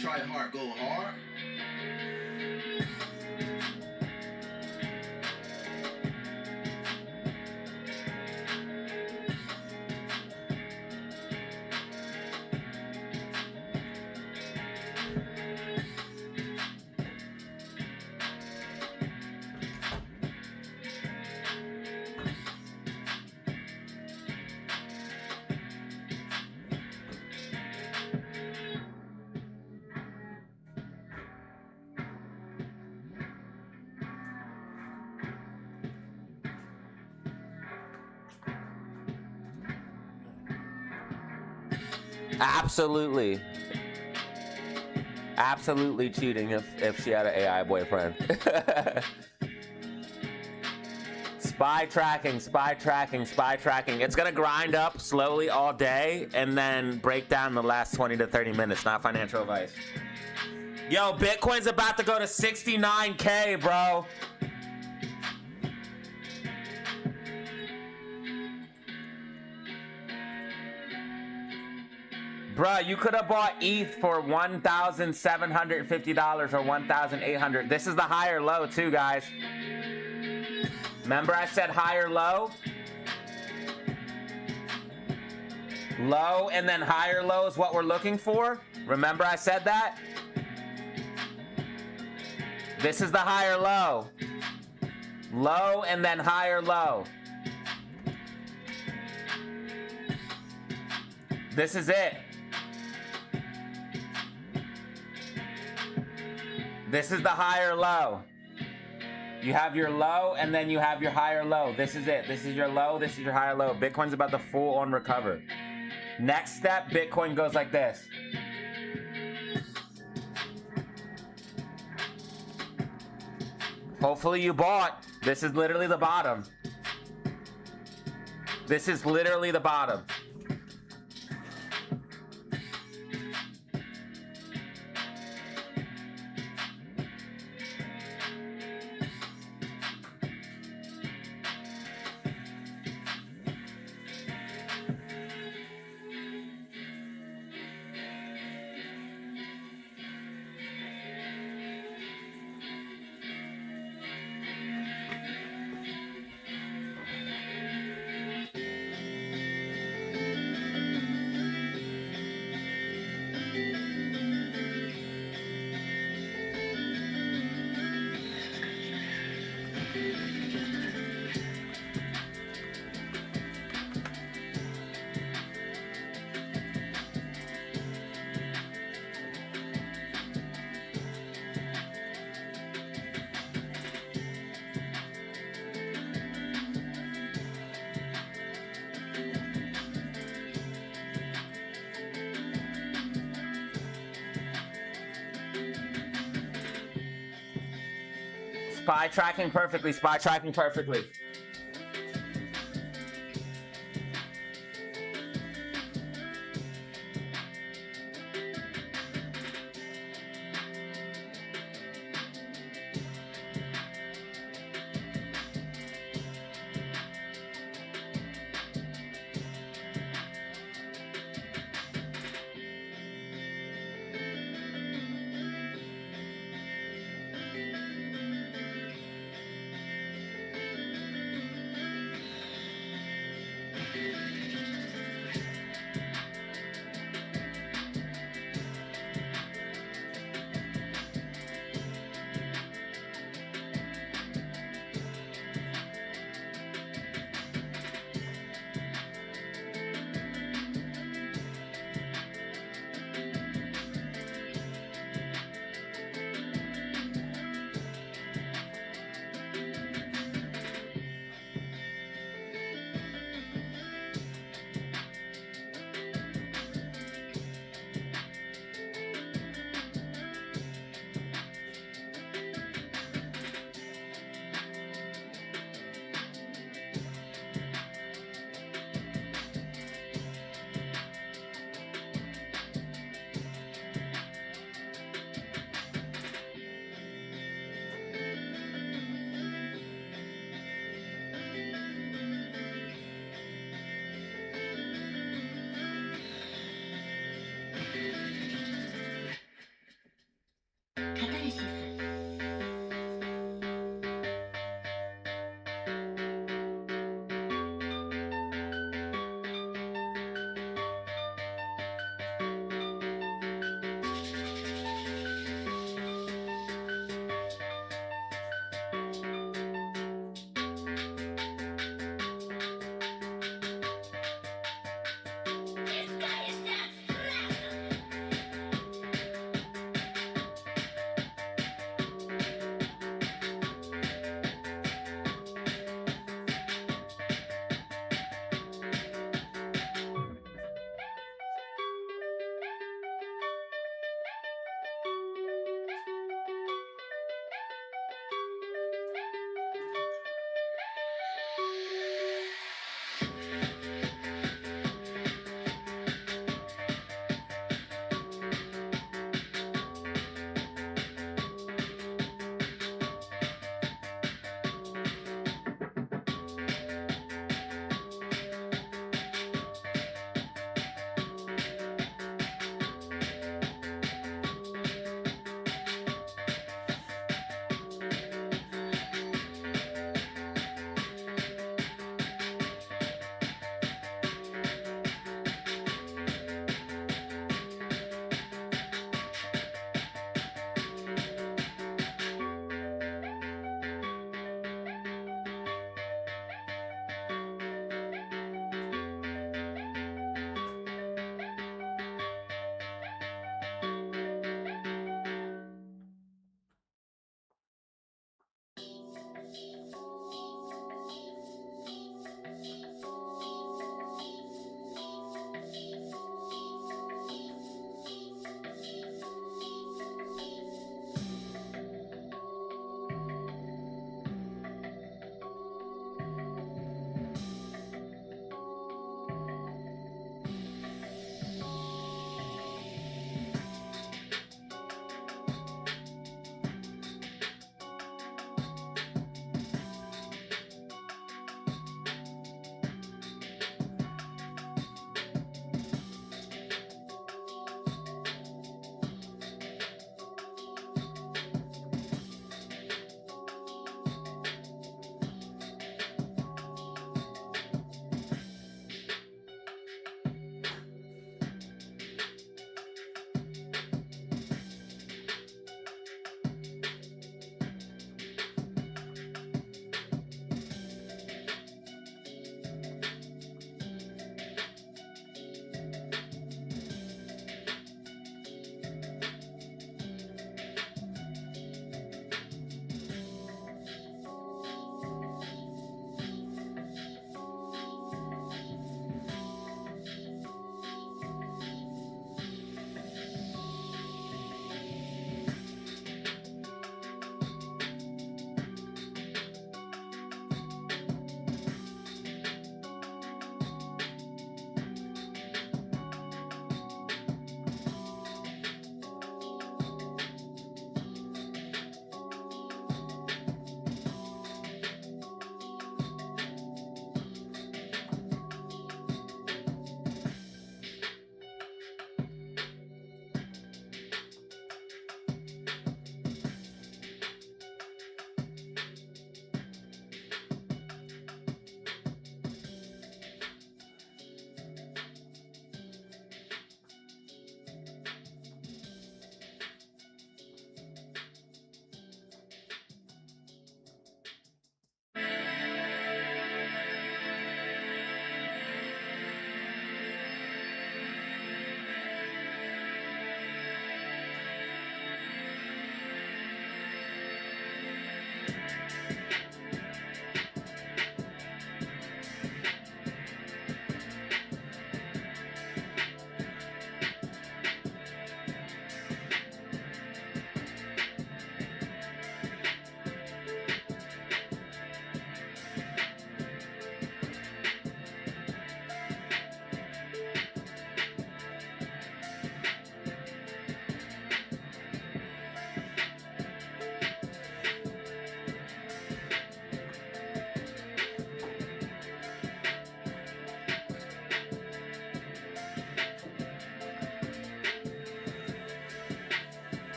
Try hard, go hard. Absolutely. Absolutely cheating if she had an AI boyfriend. Spy tracking, spy tracking, spy tracking. It's gonna grind up slowly all day and then break down the last 20 to 30 minutes, not financial advice. Yo, Bitcoin's about to go to 69K, bro. Bruh, you could have bought ETH for $1,750 or $1,800. This is the higher low too, guys. Remember I said higher low? Low and then higher low is what we're looking for. Remember I said that? This is the higher low. Low and then higher low. This is it. This is the higher low. You have your low and then you have your higher low. This is it. This is your low. This is your higher low. Bitcoin's about to full on recover. Next step, Bitcoin goes like this. Hopefully you bought. This is literally the bottom. This is literally the bottom. Spy tracking perfectly, spy tracking perfectly.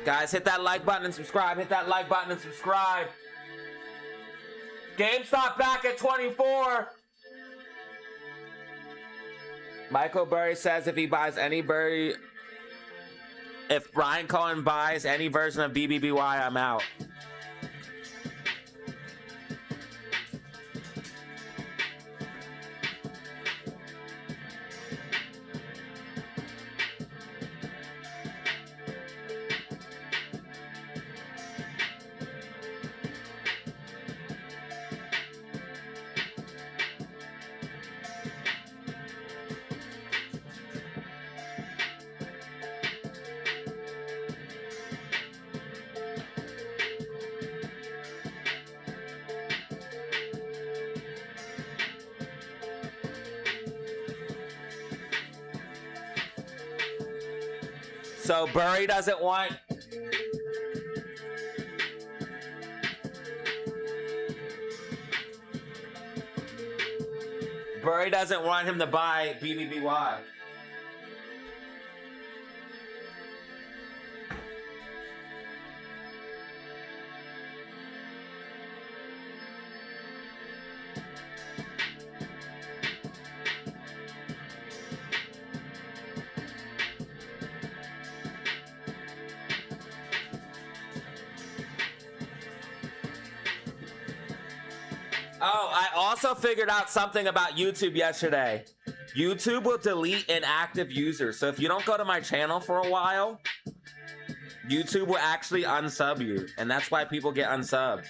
Guys, hit that like button and subscribe. Hit that like button and subscribe. GameStop back at 24. Michael Burry says if he buys any Burry, if Ryan Cohen buys any version of BBBY, I'm out. So Burry doesn't want... Burry doesn't want him to buy BBBY. Oh, I also figured out something about YouTube yesterday. YouTube will delete inactive users. So if you don't go to my channel for a while, YouTube will actually unsub you. And that's why people get unsubbed.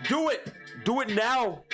Do it! Do it now!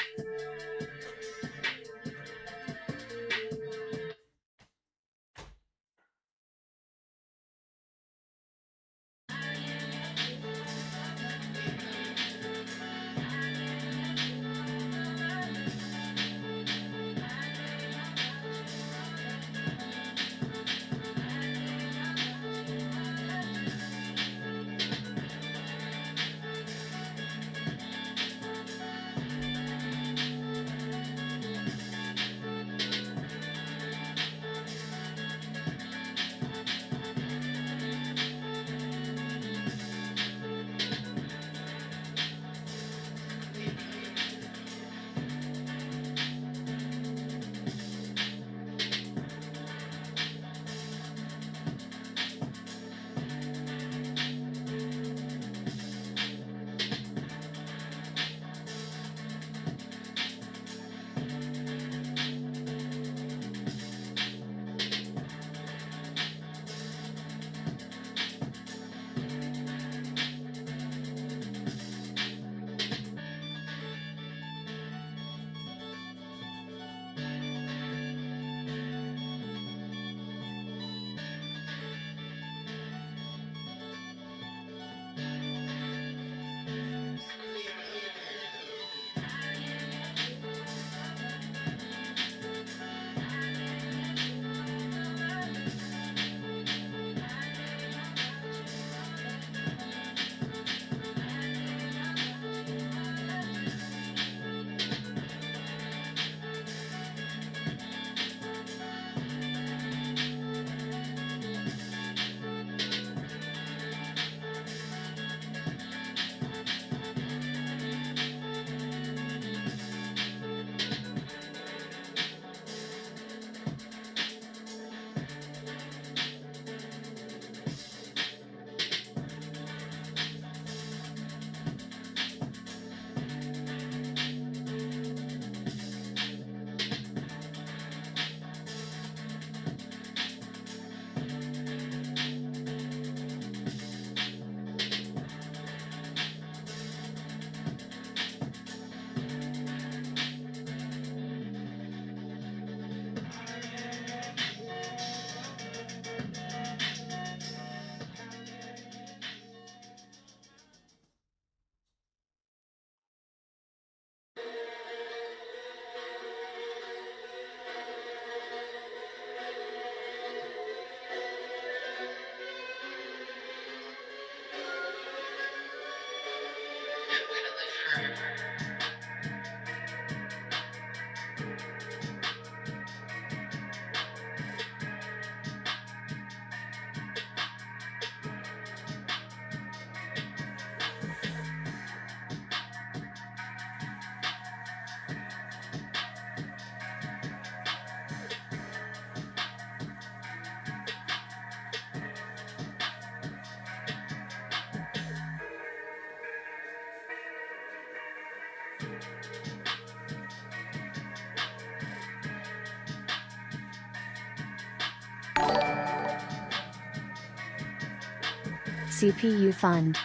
CPU fund.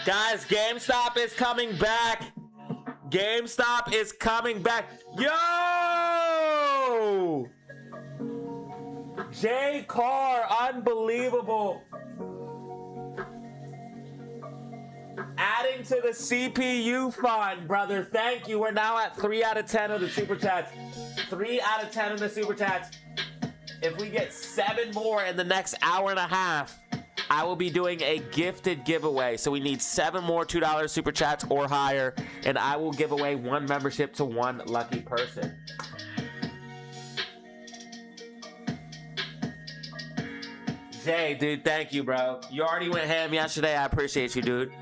Guys, GameStop is coming back. GameStop is coming back. Yo! J. Carr, unbelievable. Adding to the CPU fund, brother. Thank you. We're now at 3 out of 10 of the Super Chats. 3 out of 10 of the Super Chats. If we get 7 more in the next hour and a half, I will be doing a gifted giveaway. So we need 7 more $2 Super Chats or higher, and I will give away 1 membership to 1 lucky person. Jay, dude, thank you, bro. You already went ham yesterday. I appreciate you, dude.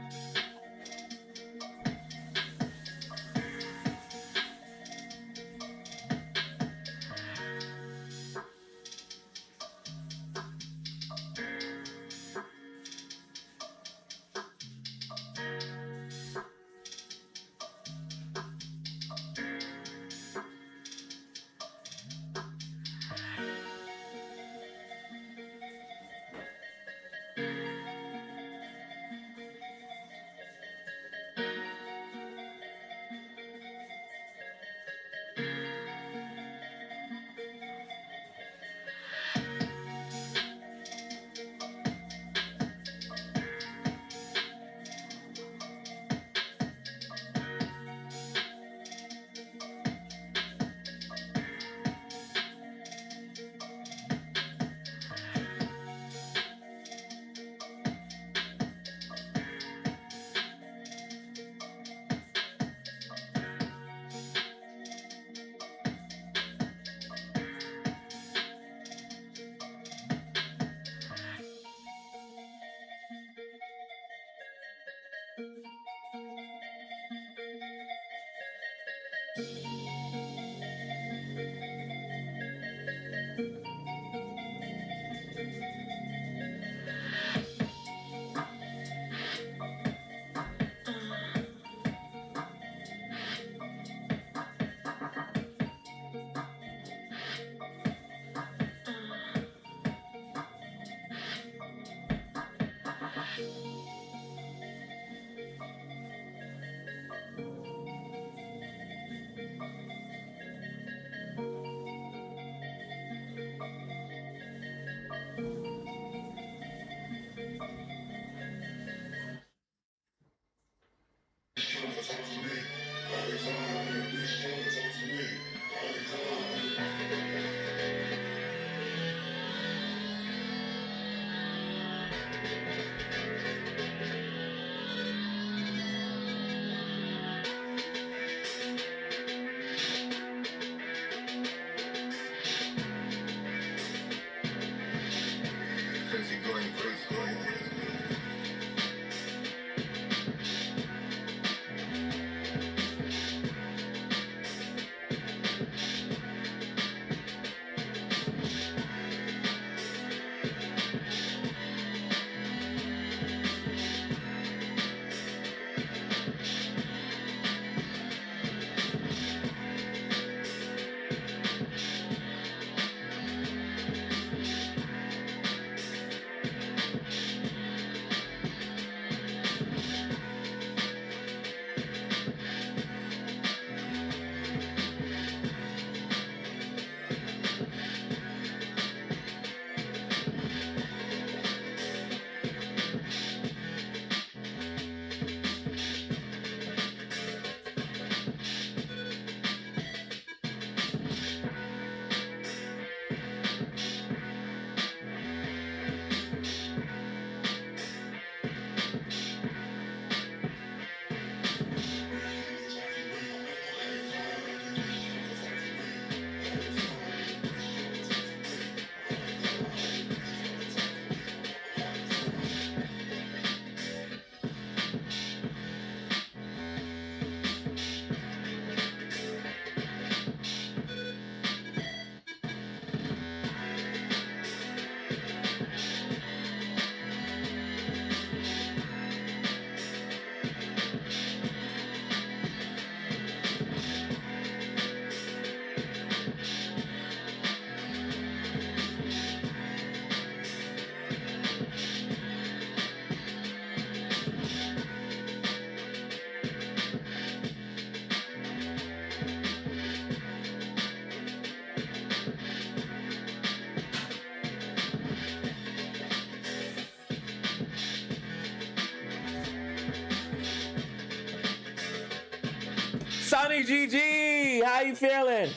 Sonny GG. How you feeling?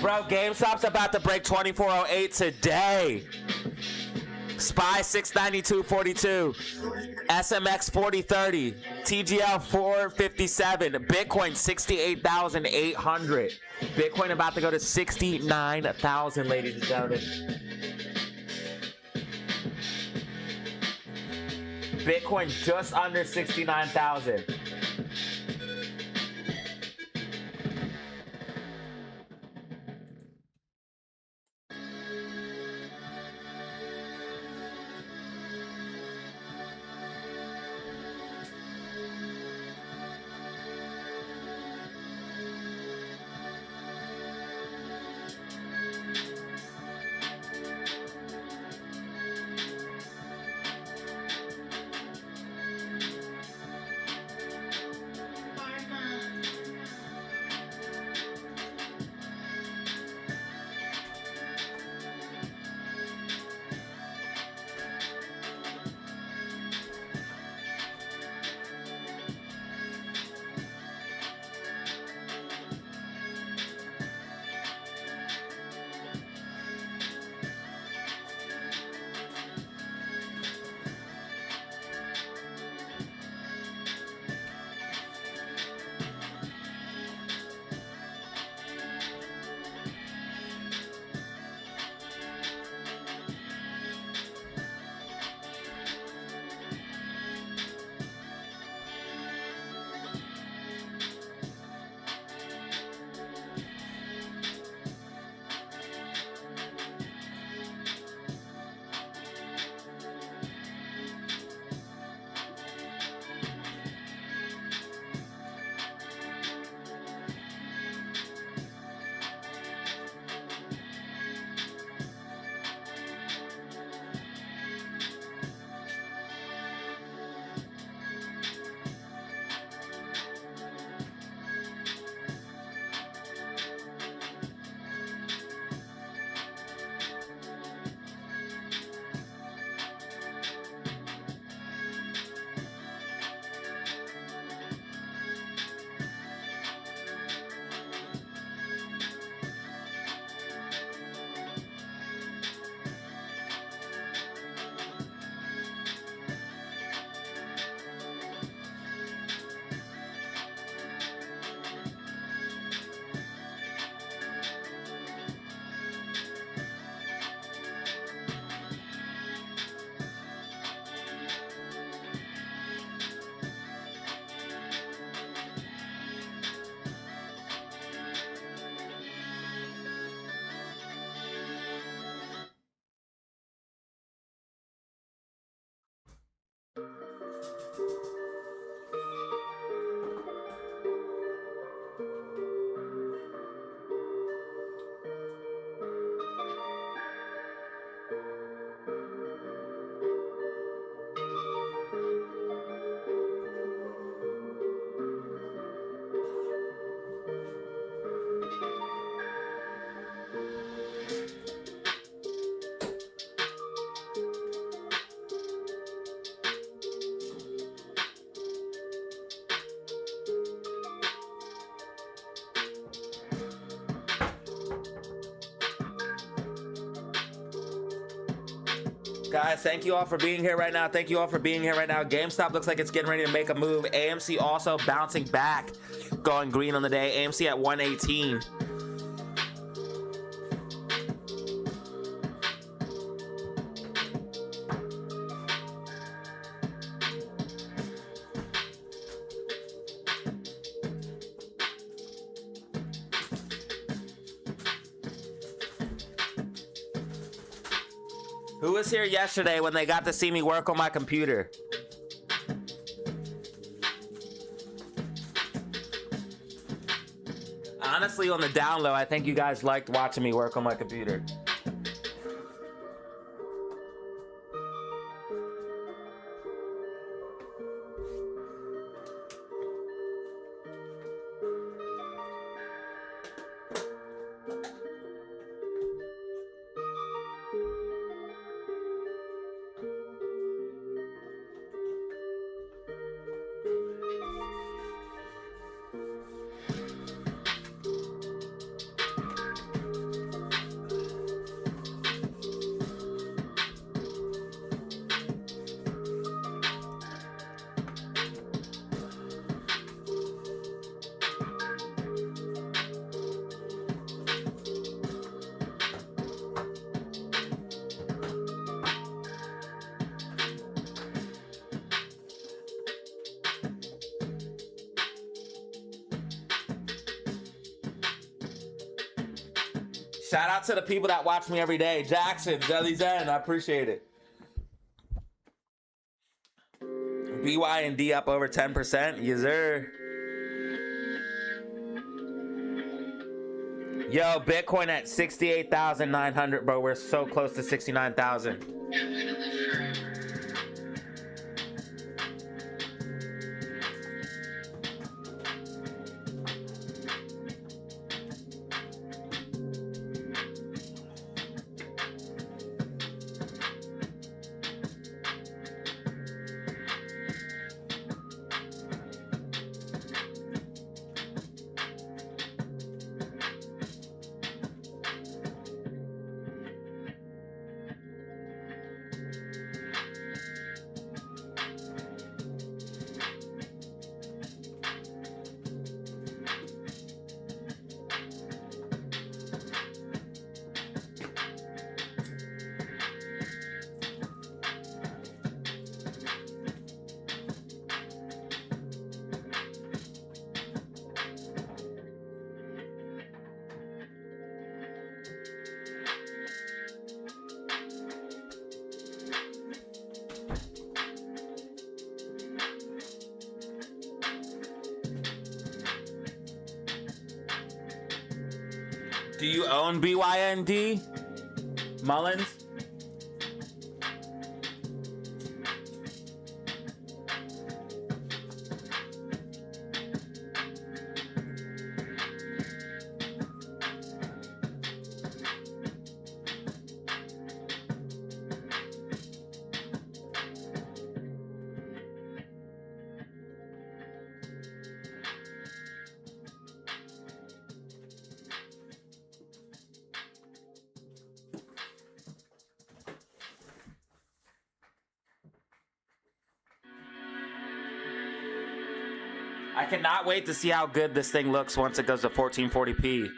Bro, GameStop's about to break 2408 today. SPY 692.42, SMX 4030, TGL 457, Bitcoin 68,800. Bitcoin about to go to 69,000, ladies and gentlemen. Bitcoin just under 69,000. Guys, thank you all for being here right now. Thank you all for being here right now. GameStop looks like it's getting ready to make a move. AMC also bouncing back, going green on the day. AMC at 118. Who was here yesterday when they got to see me work on my computer? Honestly, on the down low, I think you guys liked watching me work on my computer. shout out to the people that watch me every day. Jackson, Jelly Zen, I appreciate it. BYND up over 10%. Yes, sir. Yo, Bitcoin at 68,900, bro. We're so close to 69,000. Do you own BYND? Mullins? I cannot wait to see how good this thing looks once it goes to 1440p.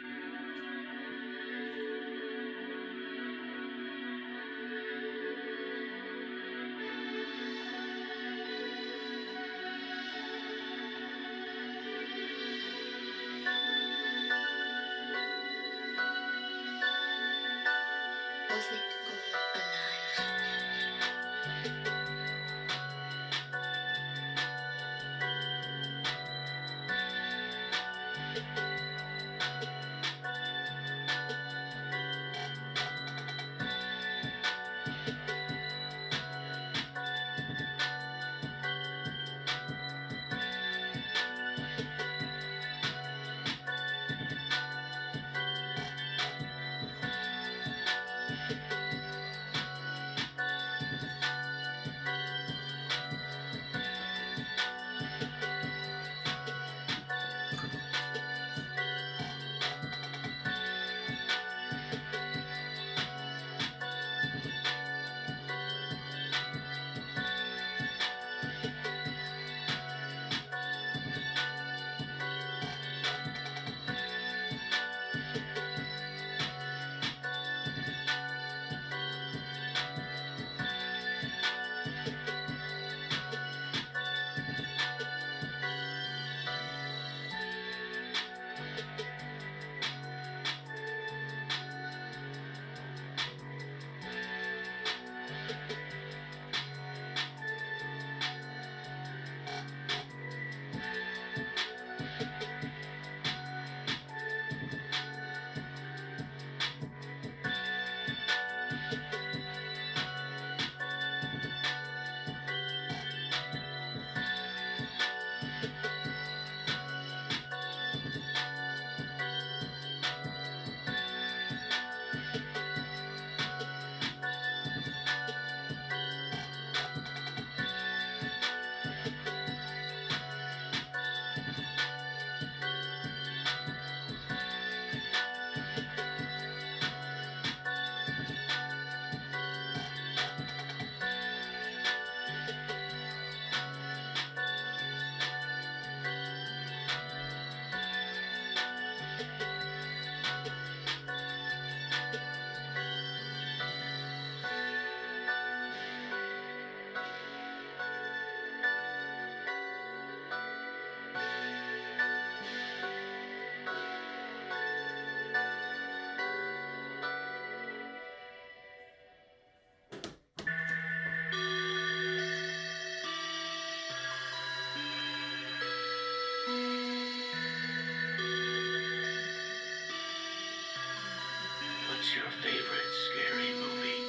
What's your favorite scary movie?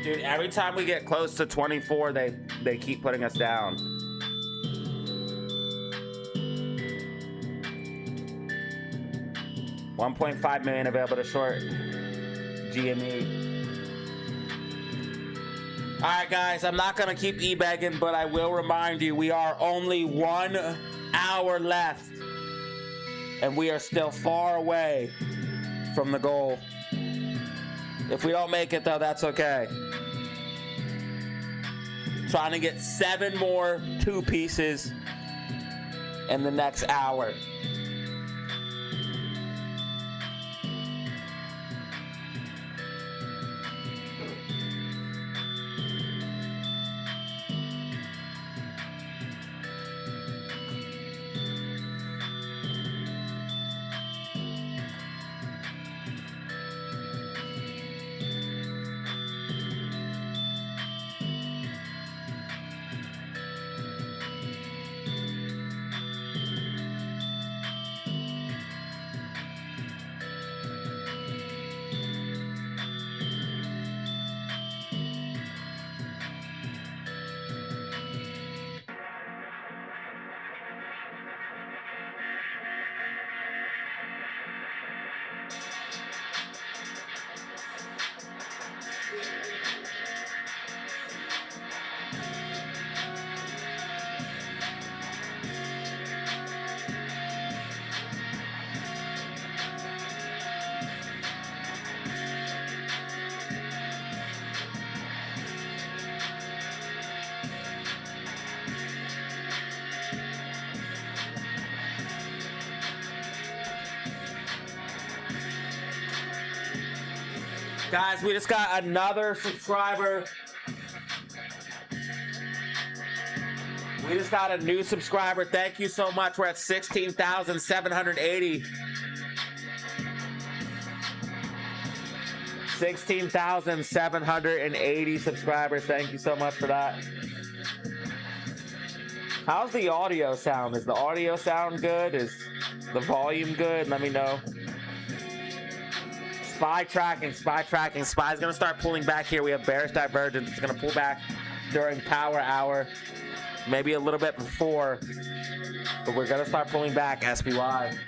Dude, every time we get close to 24, they keep putting us down. $1.5 million available to short GME. All right, guys, I'm not gonna keep e-begging, but I will remind you, we are only 1 hour left, and we are still far away from the goal. If we don't make it, though, that's okay. Trying to get 7 more 2 pieces in the next hour. Guys, we just got another subscriber. We just got a new subscriber. Thank you so much. We're at 16,780. 16,780 subscribers. Thank you so much for that. How's the audio sound? Is the audio sound good? Is the volume good? Let me know. Spy tracking. Spy's gonna start pulling back here. We have bearish divergence. It's gonna pull back during power hour, maybe a little bit before, but we're gonna start pulling back, SPY.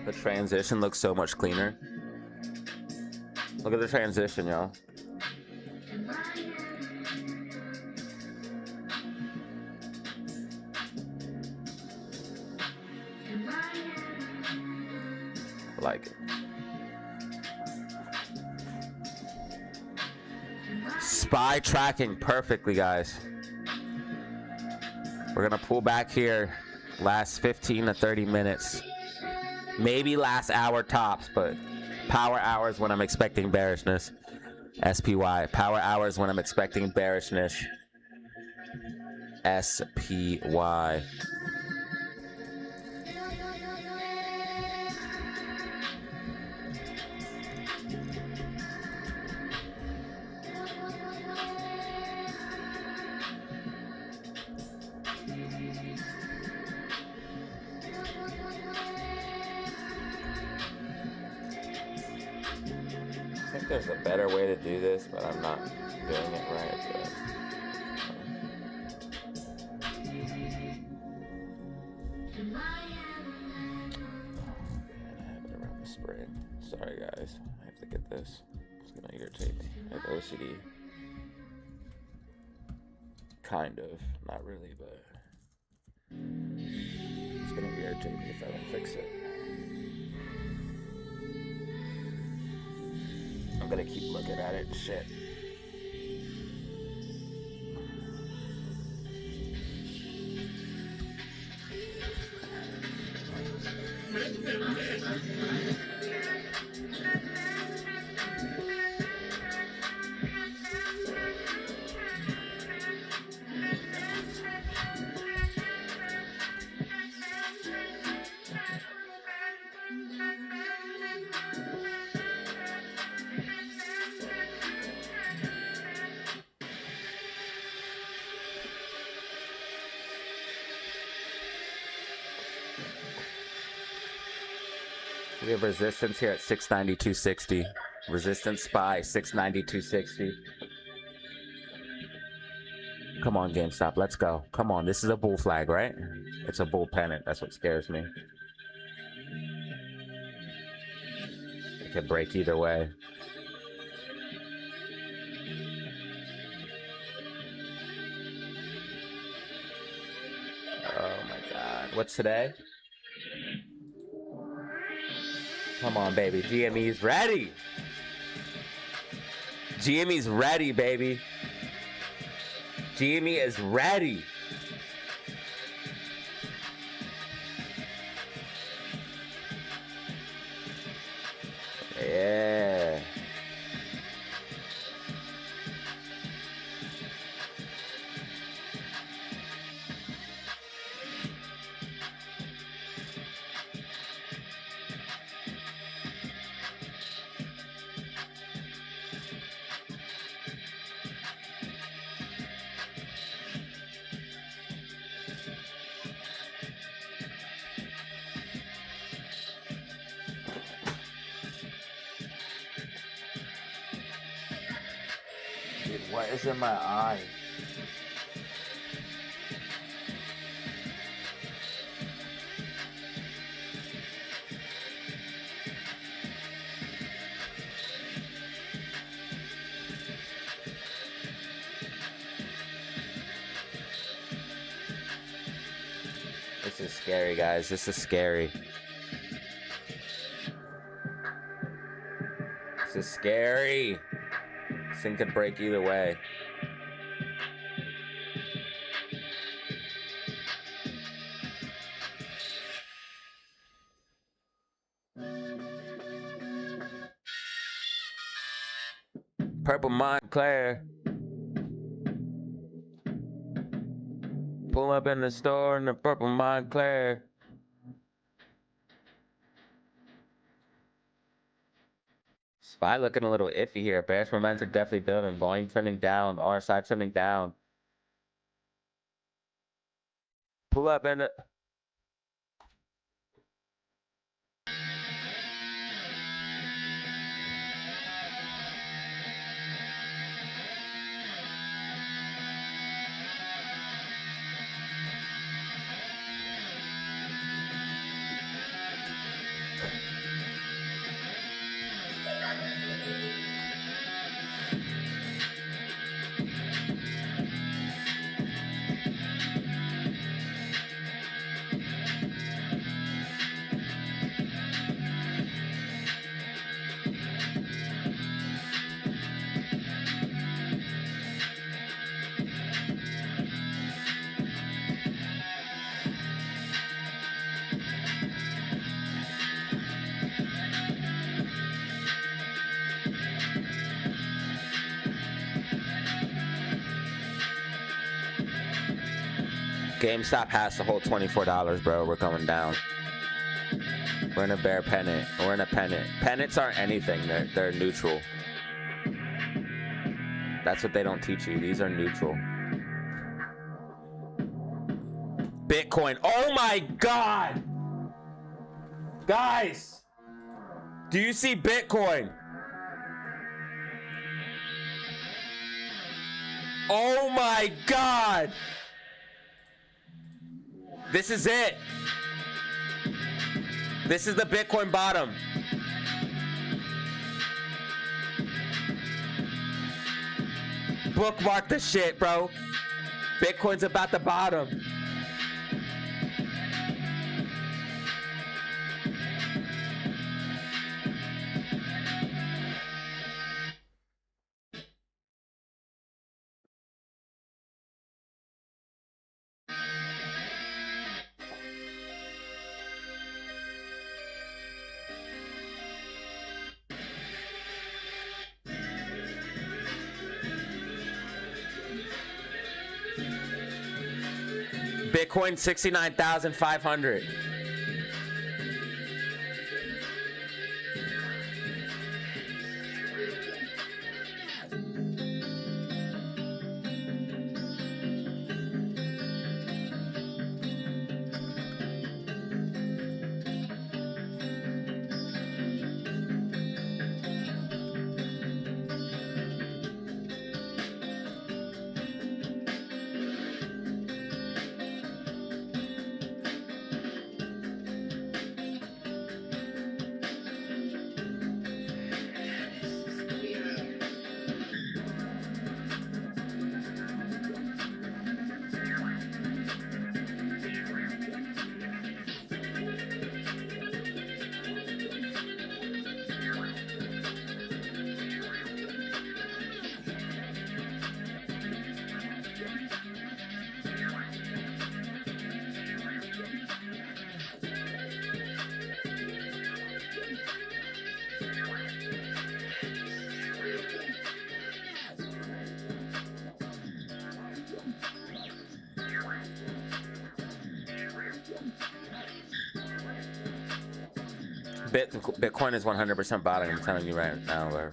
The transition looks so much cleaner. Look at the transition, y'all. I like it. Spy tracking perfectly, guys. We're gonna pull back here. Last 15 to 30 minutes. Maybe last hour tops, but power hours when I'm expecting bearishness. SPY. Power hours when I'm expecting bearishness. SPY. I think there's a better way to do this, but I'm not doing it right. But... I have it around the spring. Sorry, guys. I have to get this. It's gonna irritate me. I have OCD. Kind of. Not really, but it's gonna irritate me if I don't fix it. I'm gonna keep looking at it and shit. We have resistance here at 692.60. Resistance SPY 692.60. Come on, GameStop, let's go. Come on, this is a bull flag, right? It's a bull pennant. That's what scares me. It could break either way. Oh my God. What's today? Come on, baby. GME's ready. GME's ready, baby. GME is ready. Yeah. What is in my eye? This is scary, guys. This is scary. This is scary. This thing could break either way. Purple Montclair. Pull up in the store in the purple Montclair. Spy looking a little iffy here. Bearish momentum are definitely building. Volume trending down. RSI trending down. Pull up in the... GameStop has to hold $24, bro. We're coming down. We're in a bear pennant. We're in a pennant. Pennants aren't anything. They're neutral. That's what they don't teach you. These are neutral. Bitcoin. Oh my God! Guys! Do you see Bitcoin? Oh my God! This is it. This is the Bitcoin bottom. Bookmark the shit, bro. Bitcoin's about the bottom. Bitcoin 69,500. Bitcoin is 100% bottom. I'm telling you right now, bro.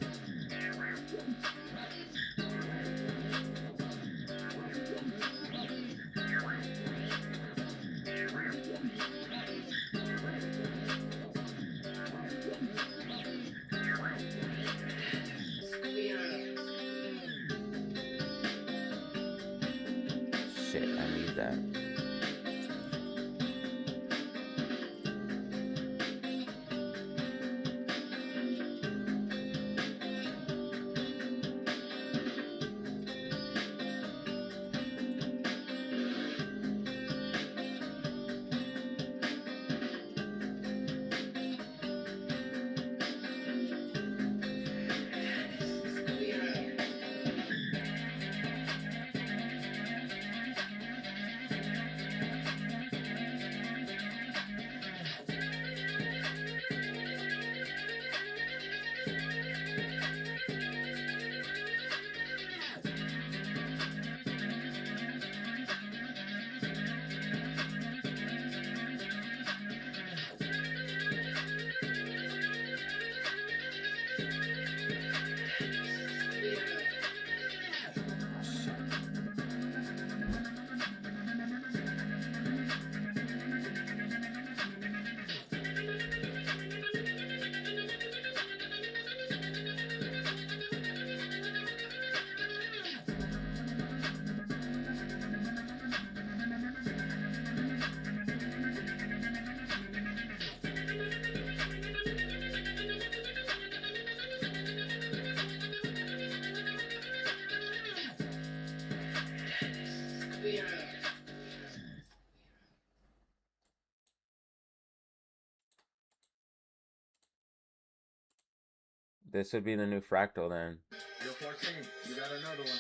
This would be the new fractal then. Yo, 14, you got another one.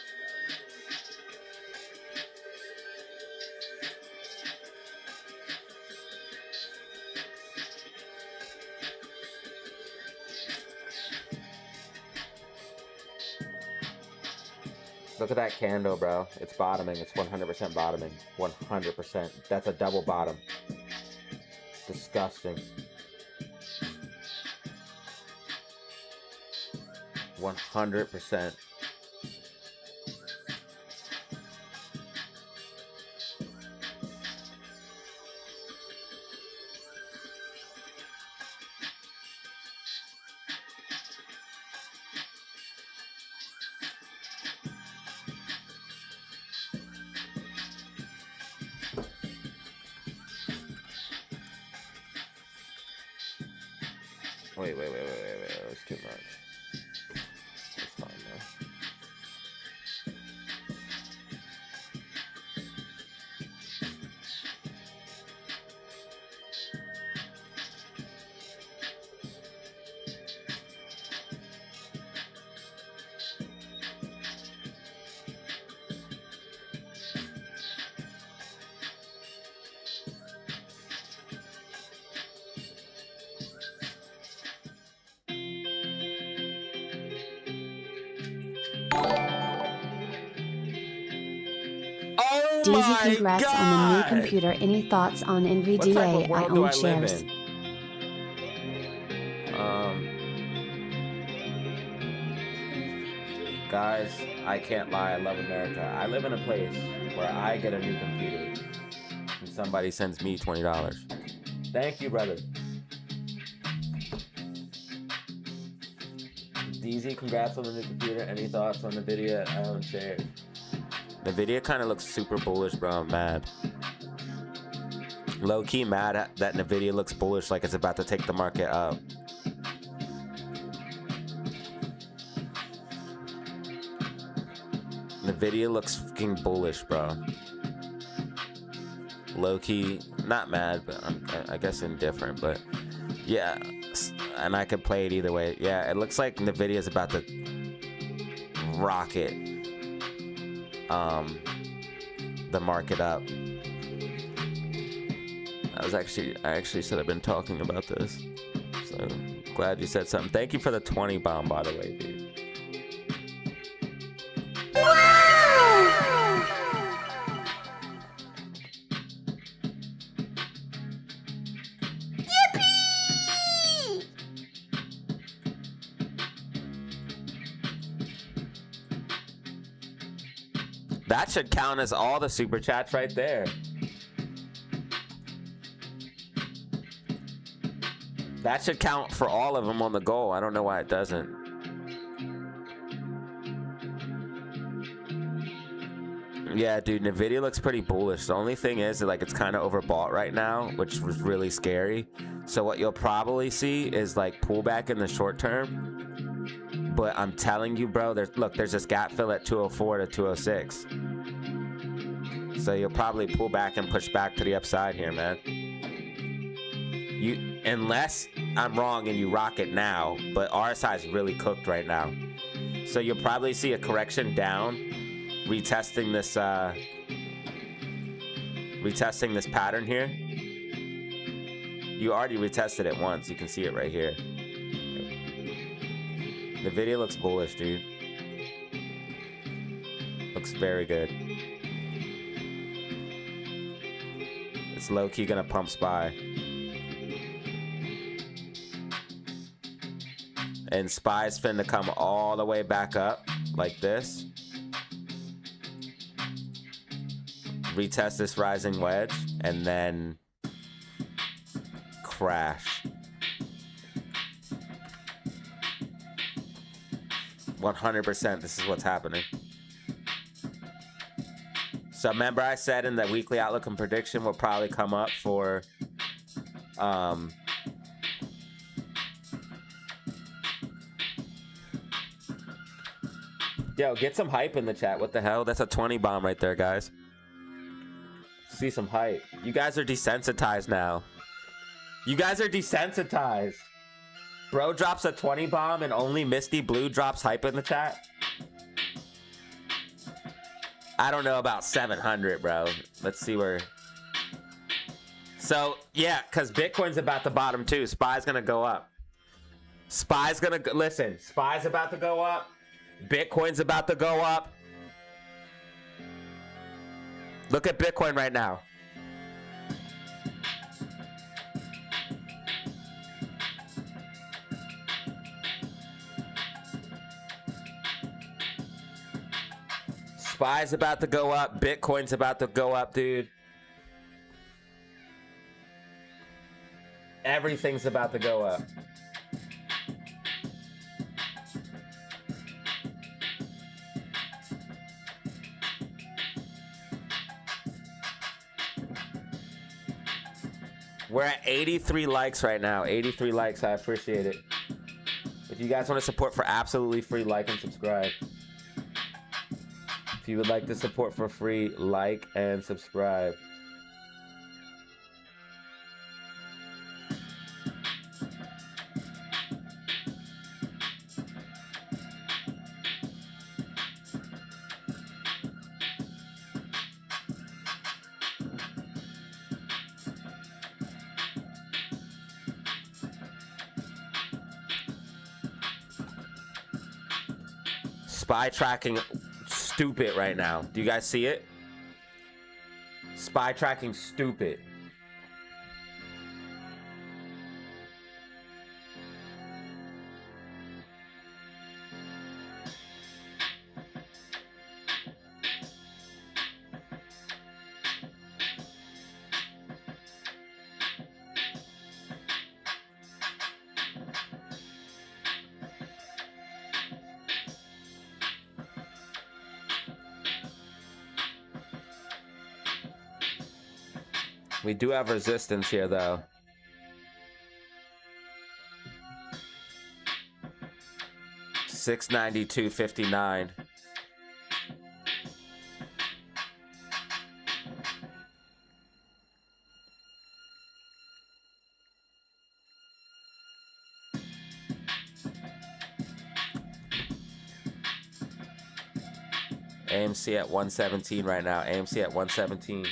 Look at that candle, bro. It's bottoming. It's 100% bottoming. 100%. That's a double bottom. Disgusting. 100%. Wait. That was too much. It's fine though. Daisy, congrats on the new computer. Any thoughts on NVDA? I own shares. Guys, I can't lie. I love America. I live in a place where I get a new computer and somebody sends me $20. Thank you, brother. DZ, congrats on the new computer. Any thoughts on the video? I own shares. The video kind of looks super bullish, bro. I'm mad. Low-key mad that Nvidia looks bullish, like it's about to take the market up. Nvidia looks fucking bullish, bro. Low-key, not mad, but I guess indifferent, but yeah. And I could play it either way. Yeah, it looks like Nvidia's about to rocket the market up. I actually said I've been talking about this, so glad you said something. Thank you for the 20 bomb, by the way, dude. That should count as all the super chats right there. That should count for all of them on the goal. I don't know why it doesn't. Yeah, dude, Nvidia looks pretty bullish. The only thing is that, like, it's kind of overbought right now, which was really scary. So what you'll probably see is like pullback in the short term. But I'm telling you, bro, there's this gap fill at 204 to 206. So you'll probably pull back and push back to the upside here, man. Unless I'm wrong and you rock it now, but RSI is really cooked right now. So you'll probably see a correction down, retesting this pattern here. You already retested it once. You can see it right here. The video looks bullish, dude. Looks very good. It's low-key gonna pump SPY. And SPY's finna come all the way back up like this. Retest this rising wedge and then crash. 100%, this is what's happening. So remember I said in the weekly outlook and prediction will probably come up for yo, get some hype in the chat. What the hell? That's a 20 bomb right there, guys. See some hype. You guys are desensitized now. You guys are desensitized. Bro drops a 20 bomb and only Misty Blue drops hype in the chat. I don't know about 700, bro. Let's see where. So, yeah, because Bitcoin's about to bottom too. SPY's going to go up. SPY's going to, listen, SPY's about to go up. Bitcoin's about to go up. Look at Bitcoin right now. SPY's about to go up. Bitcoin's about to go up, dude. Everything's about to go up. We're at 83 likes right now. 83 likes. I appreciate it. If you guys want to support for absolutely free, like and subscribe. If you would like to support for free, like and subscribe. SPY tracking stupid right now. Do you guys see it? SPY tracking stupid. We do have resistance here, though. $692.59. AMC at 117 right now. AMC at 117.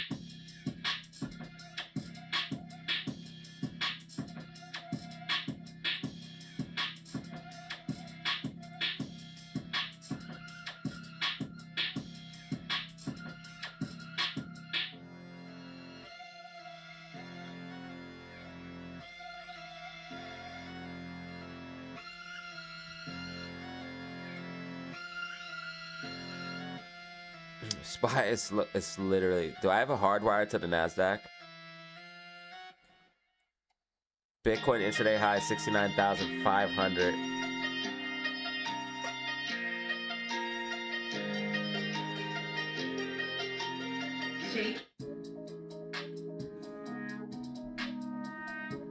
SPY is literally. Do I have a hardwire to the NASDAQ? Bitcoin intraday high 69,500.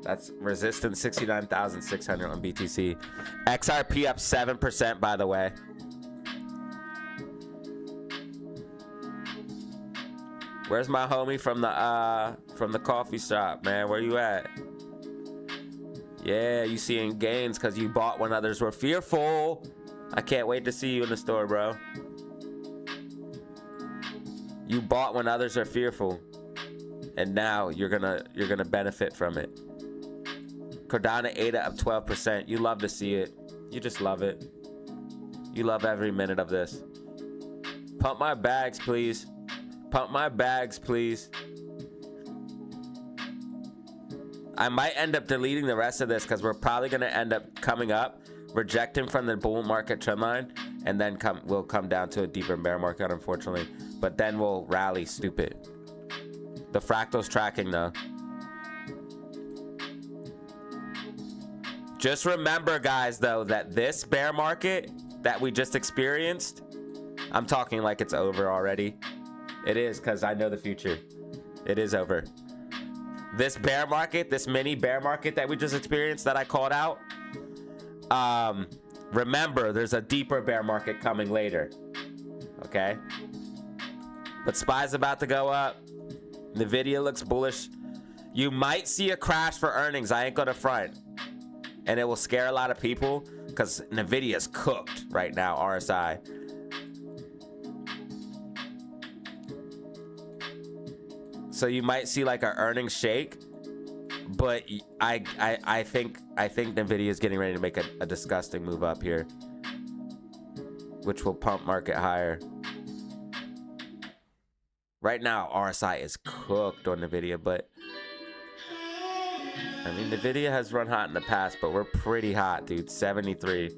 That's resistance 69,600 on BTC. XRP up 7%, by the way. Where's my homie from the coffee shop, man? Where you at? Yeah, you seeing gains because you bought when others were fearful. I can't wait to see you in the store, bro. You bought when others are fearful, and now you're gonna benefit from it. Cardano ADA up 12%. You love to see it. You just love it. You love every minute of this. Pump my bags, please. Pump my bags, please. I might end up deleting the rest of this because we're probably going to end up coming up, rejecting from the bull market trend line, and then we'll come down to a deeper bear market, unfortunately. But then we'll rally stupid. The fractal's tracking, though. Just remember, guys, though, that this bear market that we just experienced, I'm talking like it's over already. It is, because I know the future. It is over. This bear market, this mini bear market that we just experienced that I called out, remember, there's a deeper bear market coming later. Okay? But SPY's about to go up. NVIDIA looks bullish. You might see a crash for earnings. I ain't gonna front. and it will scare a lot of people because Nvidia's cooked right now, RSI. So you might see like an earnings shake, but I think Nvidia is getting ready to make a disgusting move up here, which will pump market higher. Right now, RSI is cooked on Nvidia, but I mean, Nvidia has run hot in the past, but we're pretty hot, dude. 73.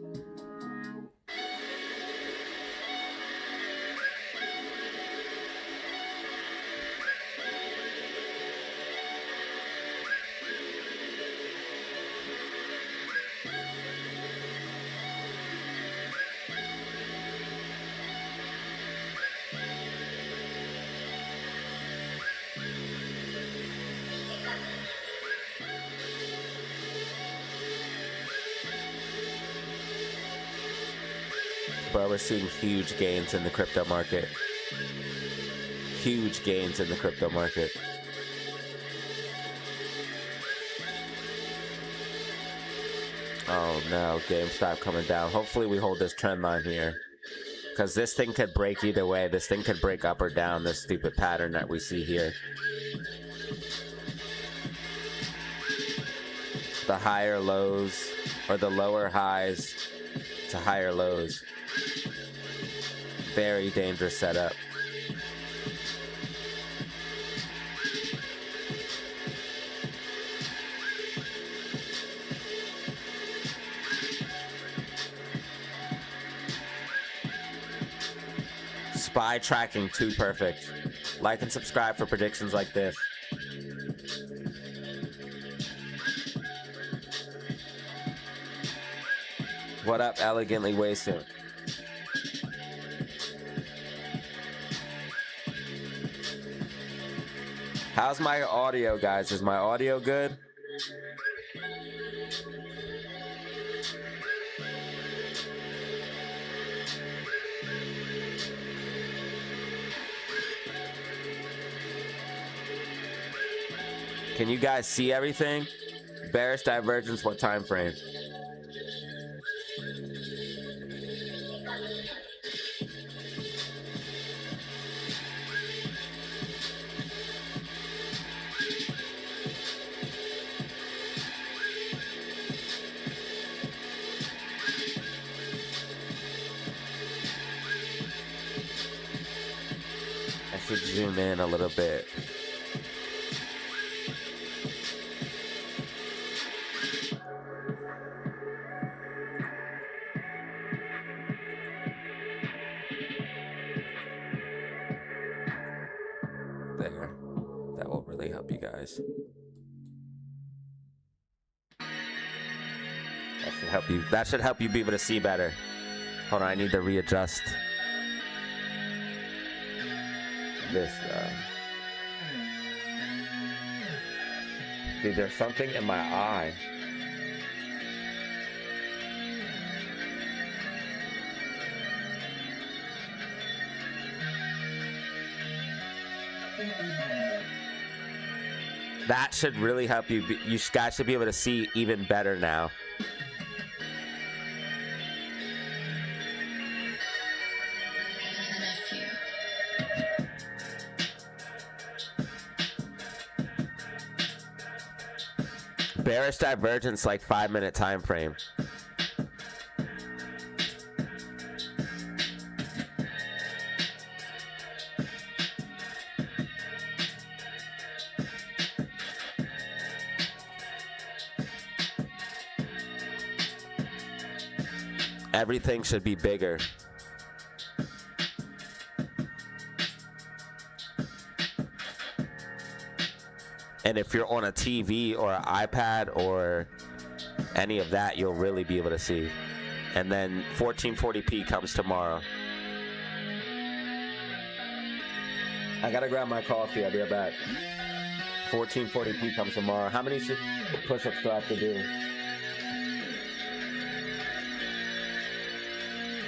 Bro, we're seeing huge gains in the crypto market. Huge gains in the crypto market. Oh no, GameStop coming down. Hopefully we hold this trend line here, because this thing could break either way. This thing could break up or down, this stupid pattern that we see here. The higher lows, or the lower highs to higher lows. Very dangerous setup. Spy tracking too perfect. Like and subscribe for predictions like this. What up, elegantly wasted? How's my audio, guys? Is my audio good? Can you guys see everything? Bearish divergence, what time frame? I should zoom in a little bit. There. That will really help you guys. That should help you be able to see better. Hold on, I need to readjust this. Dude, there's something in my eye. That should really help you. You guys should be able to see even better now. Bearish divergence, like 5-minute time frame. Everything should be bigger. And if you're on a TV or an iPad or any of that, you'll really be able to see. And then 1440p comes tomorrow. I gotta grab my coffee. I'll be right back. 1440p comes tomorrow. How many push-ups do I have to do?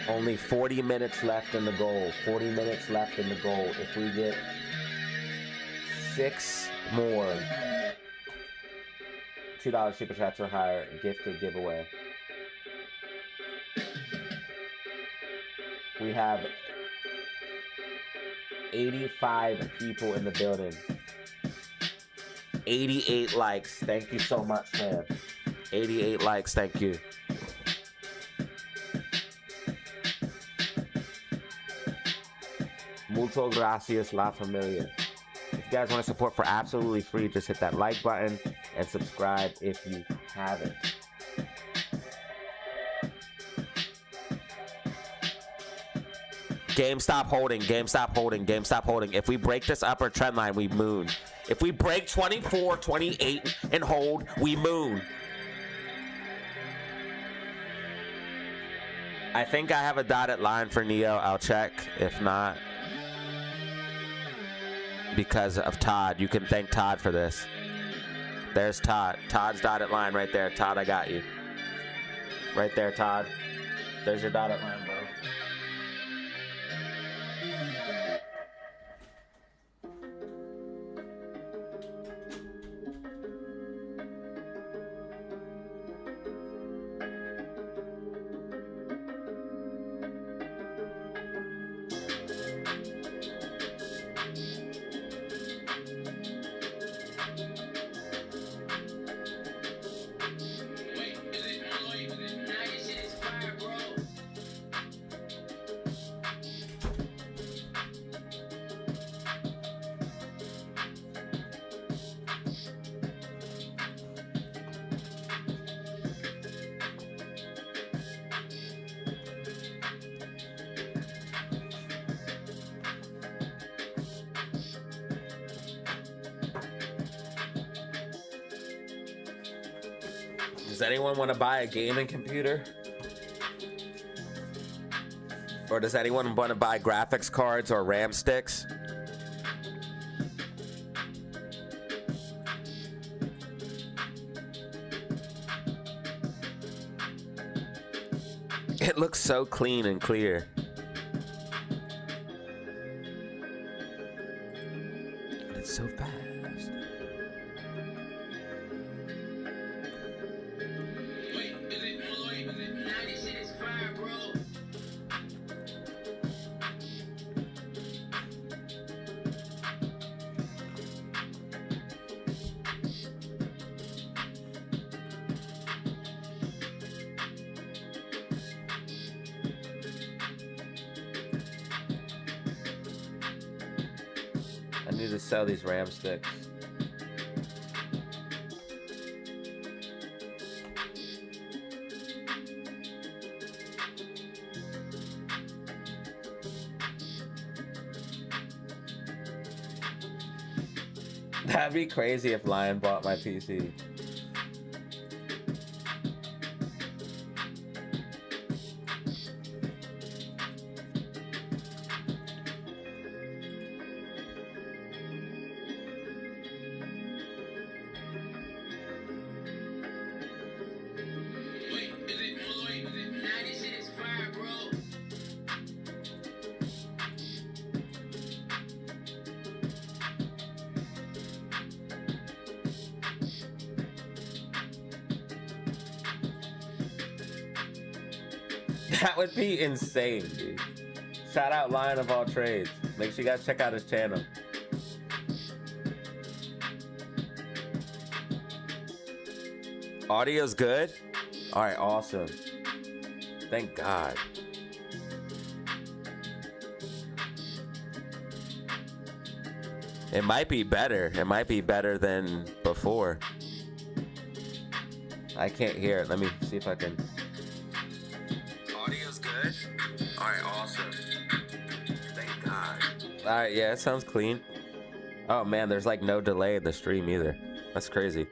Only 40 minutes left in the goal. 40 minutes left in the goal. If we get 6 more, $2 super chats or higher. Gifted giveaway. We have 85 people in the building. 88 likes. Thank you so much, man. 88 likes. Thank you. Mucho gracias, la familia. If you guys want to support for absolutely free, just hit that like button and subscribe if you haven't. GameStop holding, GameStop holding, GameStop holding. If we break this upper trend line, we moon. If we break 24, 28 and hold, we moon. I think I have a dotted line for Neo. I'll check. If not, because of Todd. You can thank Todd for this. There's Todd. Todd's dotted line right there. Todd, I got you. Right there, Todd. There's your dotted line, bro. Does anyone want to buy a gaming computer? Or does anyone want to buy graphics cards or RAM sticks? It looks so clean and clear. It's so fast. I need to sell these RAM sticks. That'd be crazy if Lion bought my PC. That would be insane, dude. Shout out Lion of All Trades. Make sure you guys check out his channel. Audio's good? Alright, awesome. Thank God. It might be better. It might be better than before. I can't hear it. Let me see if I can. Audio's good? Alright, awesome. Thank God. Alright, yeah, it sounds clean. Oh man, there's like no delay in the stream either. That's crazy.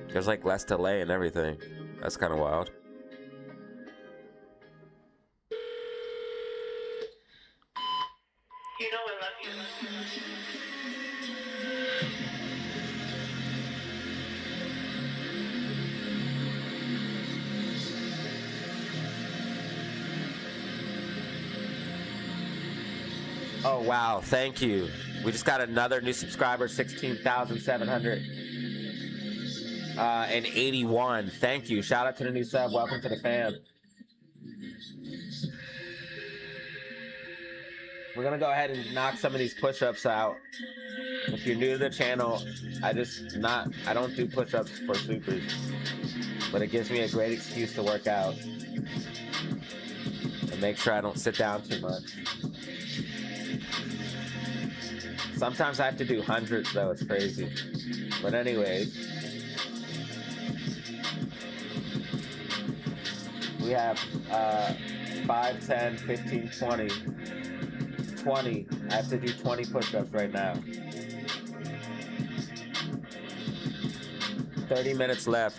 There's like less delay and everything. That's kind of wild. You know I love you. Oh wow, thank you. We just got another new subscriber, 16,700. and 81. Thank you. Shout out to the new sub. Welcome to the fam. We're gonna go ahead and knock some of these push-ups out. If you're new to the channel, I don't do push-ups for supers, but it gives me a great excuse to work out and make sure I don't sit down too much. Sometimes I have to do hundreds though, it's crazy. But anyways, we have 5, 10, 15, 20. 20. I have to do 20 push-ups right now. 30 minutes left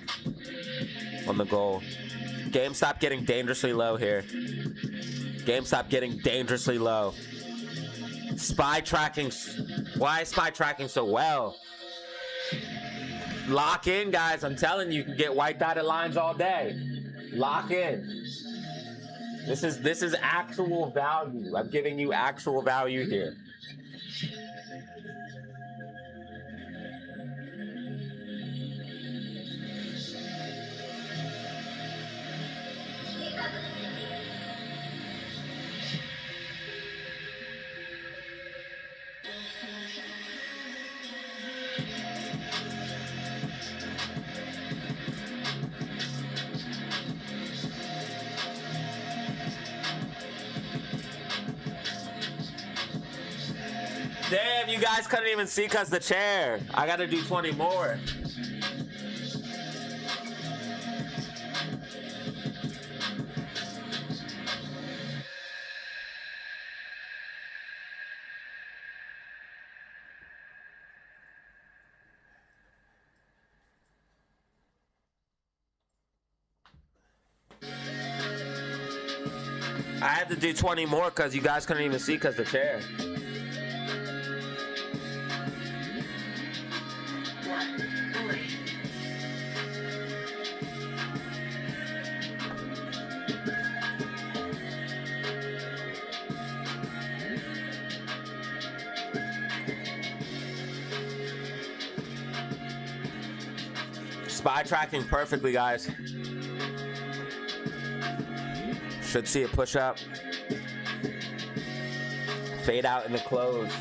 on the goal. GameStop getting dangerously low here. GameStop getting dangerously low. Spy tracking. Why is spy tracking so well? Lock in, guys. I'm telling you, you can get white dotted lines all day. Lock in. This is actual value. I'm giving you actual value here. Damn, you guys couldn't even see because the chair. I gotta do 20 more. I had to do 20 more because you guys couldn't even see because the chair. Spy tracking perfectly, guys. Should see a push up. Fade out in the close.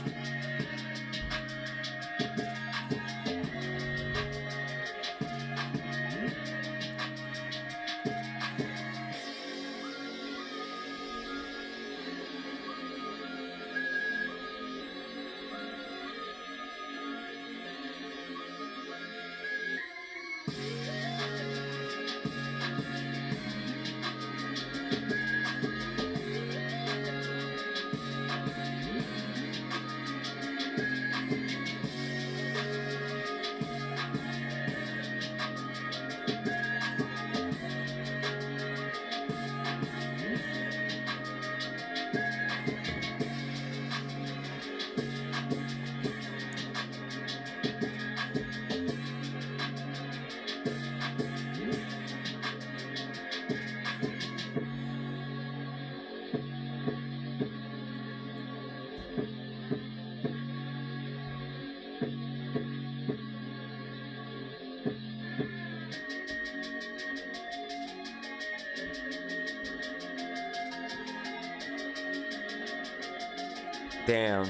Damn.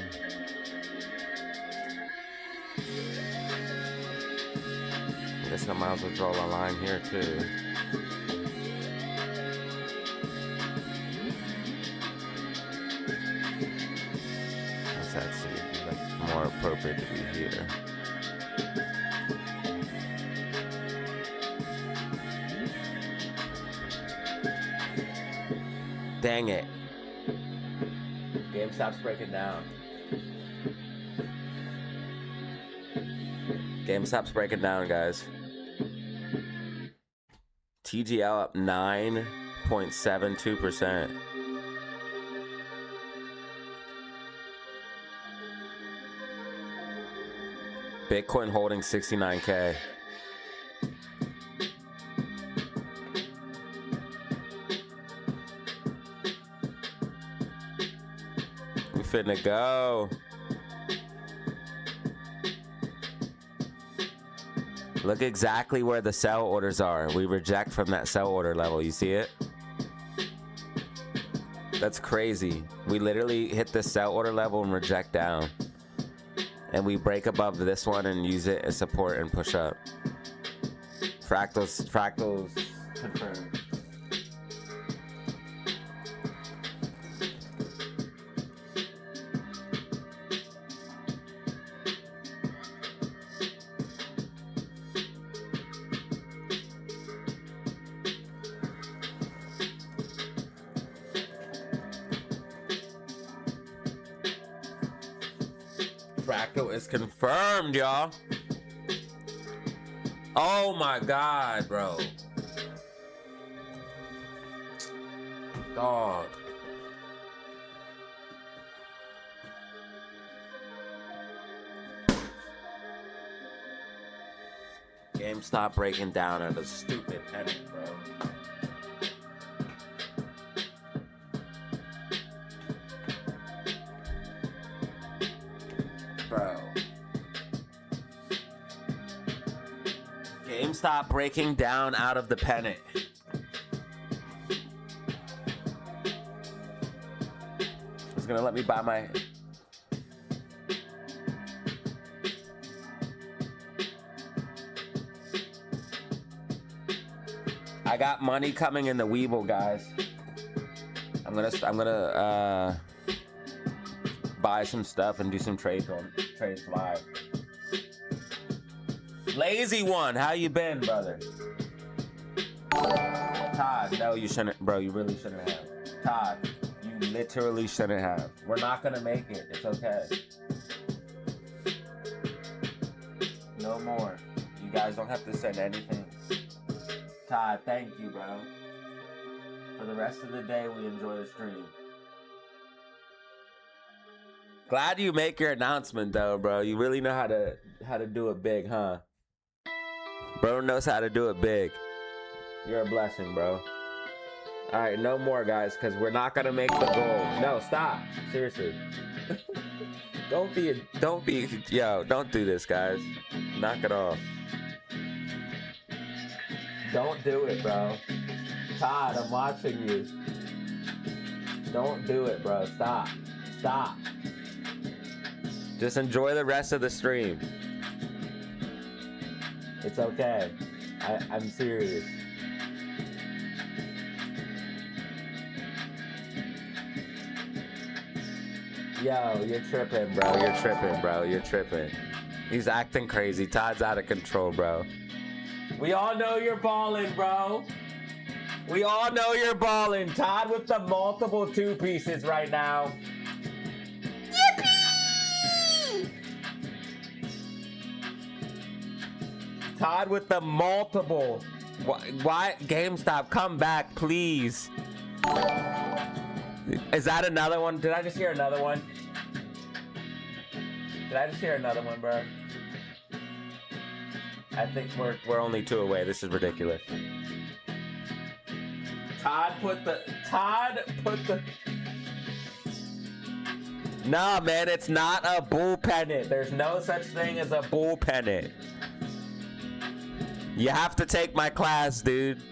I guess I might as well draw a line here too. That's actually like more appropriate to be here. Dang it. GameStop's breaking down. GameStop's breaking down, guys. TGL up 9.72%. Bitcoin holding 69K. We finna go. Look exactly where the sell orders are. We reject from that sell order level. You see it? That's crazy. We literally hit the sell order level and reject down. And we break above this one and use it as support and push up. Fractals confirmed. Fractal is confirmed, y'all. Oh my god, bro. Dog. GameStop breaking down at a stupid penny, bro. GameStop breaking down out of the pennant. It's gonna let me buy my... I got money coming in the Weeble, guys. I'm gonna buy some stuff and do some trades live. Lazy one, how you been, brother? Todd, no, you shouldn't, bro. You really shouldn't have. Todd, you literally shouldn't have. We're not gonna make it. It's okay. No more. You guys don't have to send anything. Todd, thank you, bro. For the rest of the day, we enjoy the stream. Glad you make your announcement, though, bro. You really know how to do it big, huh? Bro knows how to do it big. You're a blessing, bro. All right, no more, guys, because we're not gonna make the goal. No, stop. Seriously. Don't be, yo, don't do this, guys. Knock it off. Don't do it, bro. Todd, I'm watching you. Don't do it, bro. Stop. Stop. Just enjoy the rest of the stream. It's okay. I'm serious. Yo, you're tripping, bro. You're tripping, bro. You're tripping. He's acting crazy. Todd's out of control, bro. We all know you're balling, bro. We all know you're balling. Todd with the multiple two pieces right now. Todd with the multiple. Why? GameStop, come back, please. Is that another one? Did I just hear another one? Did I just hear another one, bro? I think we're only 2 away. This is ridiculous. Todd put the... Nah, man, it's not a bull pennant. There's no such thing as a bull pennant. You have to take my class, dude.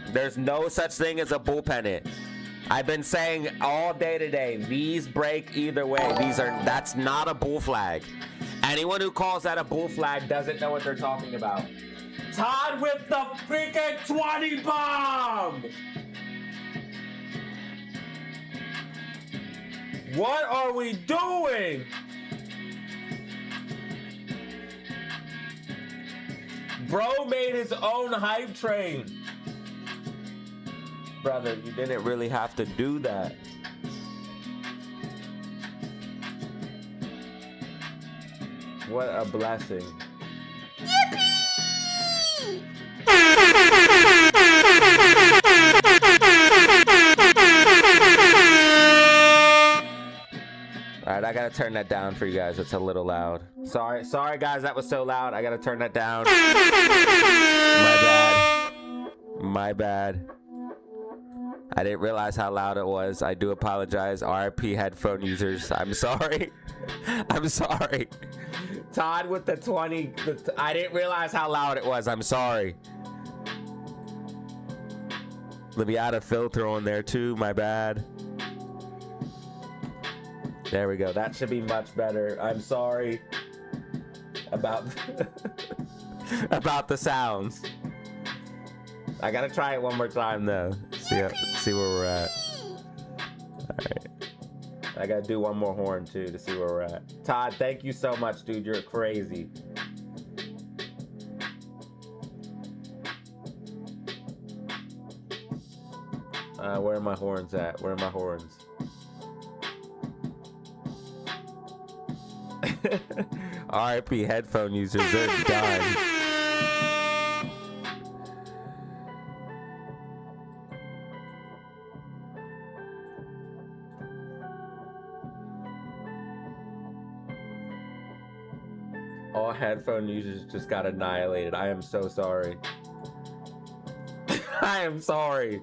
There's no such thing as a bull pennant. I've been saying all day today, these break either way. That's not a bull flag. Anyone who calls that a bull flag doesn't know what they're talking about. Todd with the freaking 20 bomb! What are we doing? Bro made his own hype train. Brother, you didn't really have to do that. What a blessing. Yippee! Alright, I gotta turn that down for you guys. It's a little loud. Sorry guys, that was so loud. I gotta turn that down. My bad. I didn't realize how loud it was. I do apologize. RIP headphone users. I'm sorry. I'm sorry. Todd with the 20. I didn't realize how loud it was. I'm sorry. Let me add a filter on there too. My bad. There we go. That should be much better. I'm sorry about about the sounds. I gotta try it one more time though. See where we're at. All right. I gotta do one more horn too to see where we're at. Todd, thank you so much, dude. You're crazy. Where are my horns at? Where are my horns? RIP headphone users, they're done. All headphone users just got annihilated. I am so sorry. I am sorry.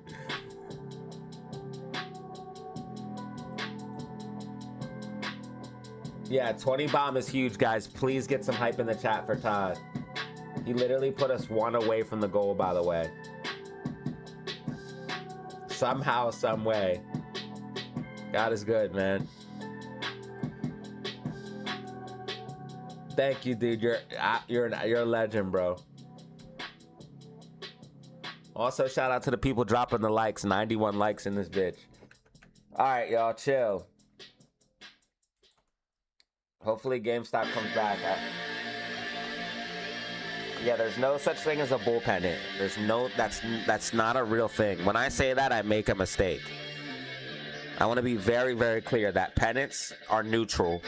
Yeah, 20 bomb is huge, guys. Please get some hype in the chat for Todd. He literally put us one away from the goal, by the way. Somehow, some way. God is good, man. Thank you, dude. You're a legend, bro. Also, shout out to the people dropping the likes. 91 likes in this bitch. All right, y'all, chill. Hopefully GameStop comes back. Yeah, there's no such thing as a bull pennant. There's no, that's not a real thing. When I say that, I make a mistake. I want to be very, very clear that pennants are neutral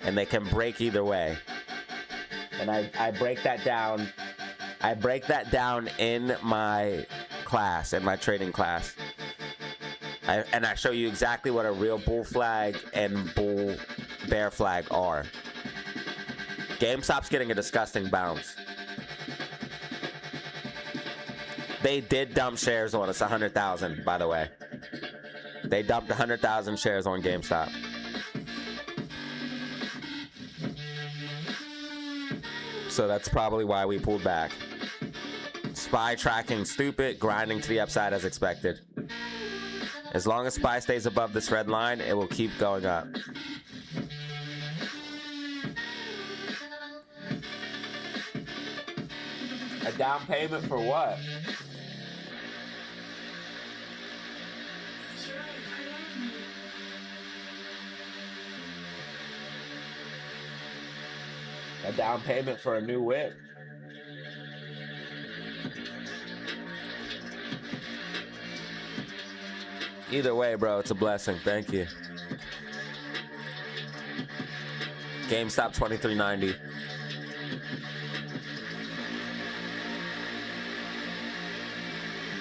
and they can break either way. And I break that down. I break that down in my class, in my trading class. And I show you exactly what a real bull flag and bull bear flag are. GameStop's getting a disgusting bounce. They did dump shares on us, 100,000, by the way. They dumped 100,000 shares on GameStop. So that's probably why we pulled back. SPY tracking stupid, grinding to the upside as expected. As long as SPY stays above this red line, it will keep going up. A down payment for what? A down payment for a new whip. Either way, bro, it's a blessing. Thank you. GameStop 2390.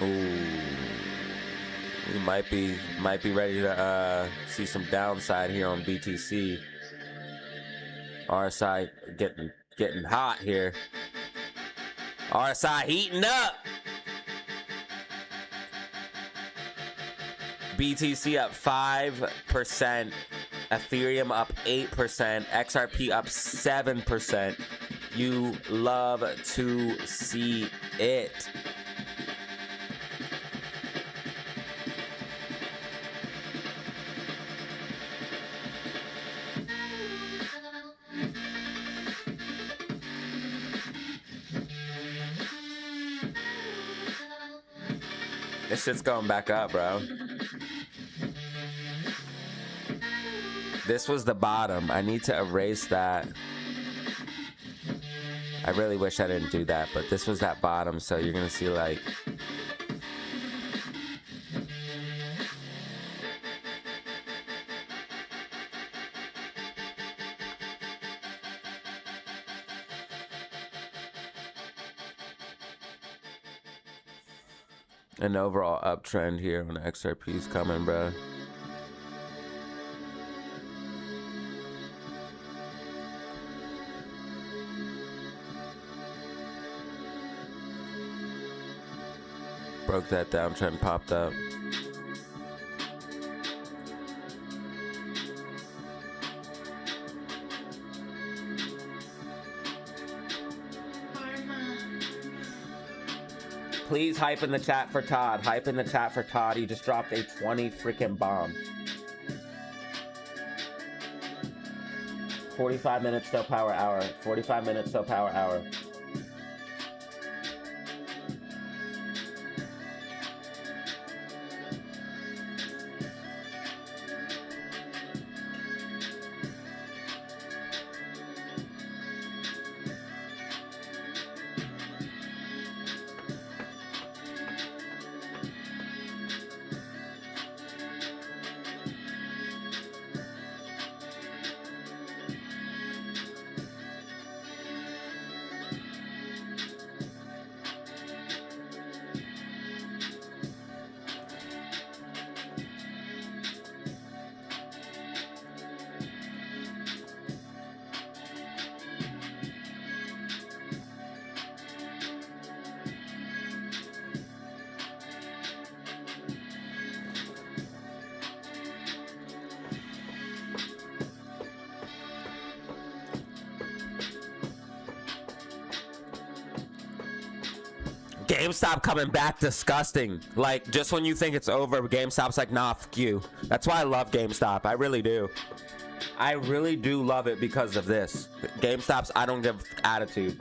Ooh, we might be ready to see some downside here on BTC. RSI getting hot here. RSI heating up. BTC up 5%, Ethereum up 8%, XRP up 7%. You love to see it. This shit's going back up, bro. This was the bottom. I need to erase that. I really wish I didn't do that, but this was that bottom, so you're gonna see like an overall uptrend here when XRP's coming, bro. Broke that downtrend, popped up. Please hype in the chat for Todd. Hype in the chat for Todd. He just dropped a 20 freaking bomb. 45 minutes till power hour. 45 minutes till power hour. GameStop coming back disgusting. Like, just when you think it's over, GameStop's like, nah, fuck you. That's why I love GameStop. I really do. I really do love it because of this. GameStop's I don't give attitude.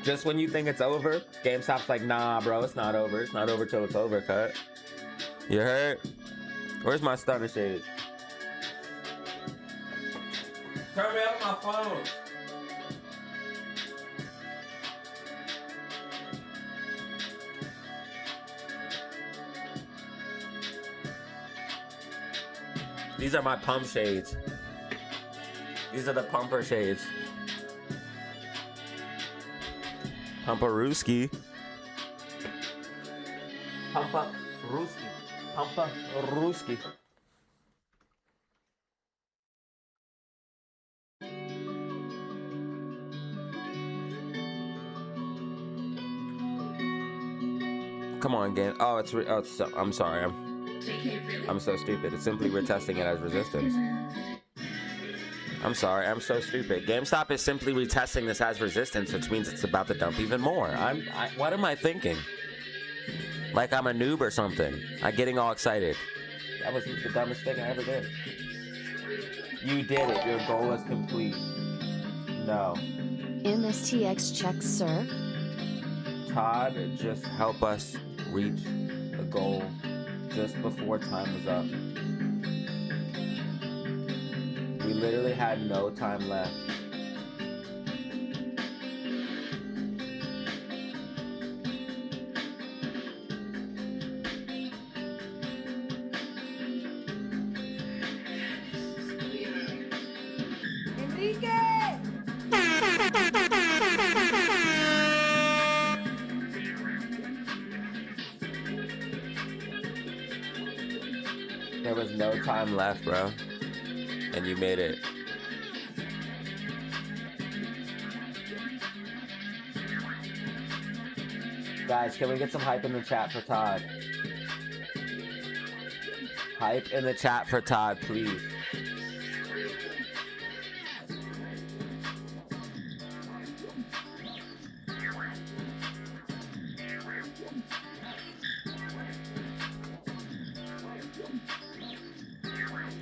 Just when you think it's over, GameStop's like, nah, bro, it's not over. It's not over till it's over, cut. You heard? Where's my stunner shade? Turn me up my phone. These are my pump shades. These are the pumper shades. Pumperooski. Pumperooski. Pumperooski. Come on, game. Oh, it's so, I'm sorry. I'm so stupid. It's simply we're testing it as resistance. I'm sorry. I'm so stupid. GameStop is simply retesting this as resistance, which means it's about to dump even more. What am I thinking? Like I'm a noob or something. I'm getting all excited. That was the dumbest thing I ever did. You did it. Your goal is complete. No. MSTX checks, sir. Todd, just help us reach the goal just before time was up. We literally had no time left. There was no time left, bro. And you made it. Guys, can we get some hype in the chat for Todd? Hype in the chat for Todd, please.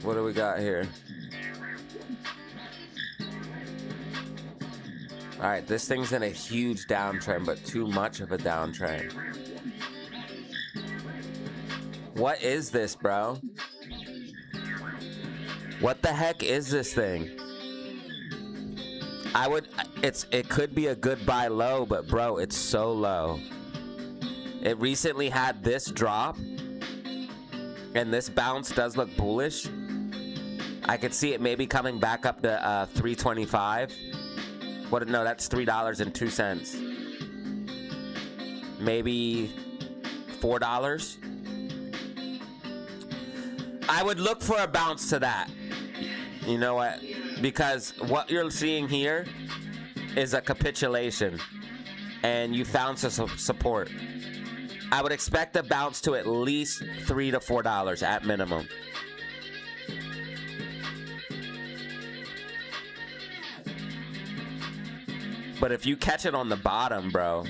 What do we got here? All right, this thing's in a huge downtrend, but too much of a downtrend. What is this, bro? What the heck is this thing? It could be a good buy low, but bro, it's so low. It recently had this drop, and this bounce does look bullish. I could see it maybe coming back up to 325. What? No, that's $3.02. Maybe $4. I would look for a bounce to that. You know what? Because what you're seeing here is a capitulation, and you found some support. I would expect a bounce to at least $3 to $4 at minimum. But if you catch it on the bottom, bro,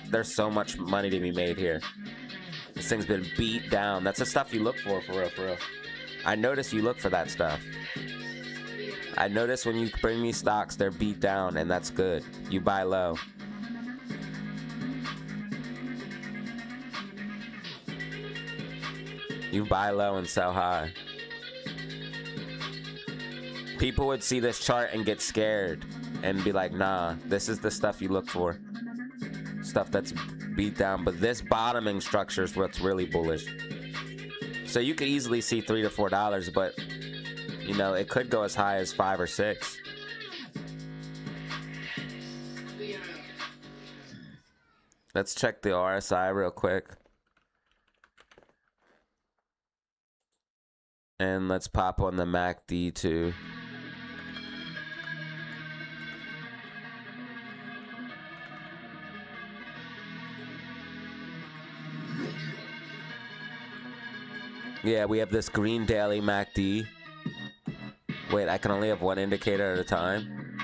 There's so much money to be made here. This thing's been beat down. That's the stuff you look for real, for real. I notice you look for that stuff. I notice when you bring me stocks, they're beat down, and that's good. You buy low. You buy low and sell high. People would see this chart and get scared and be like, nah, this is the stuff you look for. Stuff that's beat down, but this bottoming structure is what's really bullish. So you could easily see $3 to $4, but you know, it could go as high as 5 or 6. Let's check the RSI real quick. And let's pop on the MACD too. Yeah, we have this green daily MACD. Wait, I can only have one indicator at a time?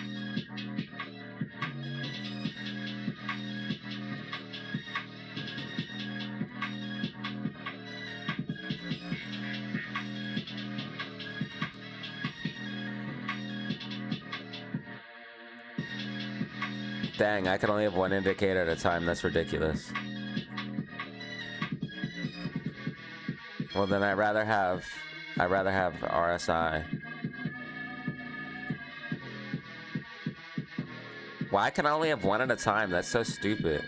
Dang, I can only have one indicator at a time. That's ridiculous. Well, then I'd rather have RSI. Why can I only have one at a time? That's so stupid.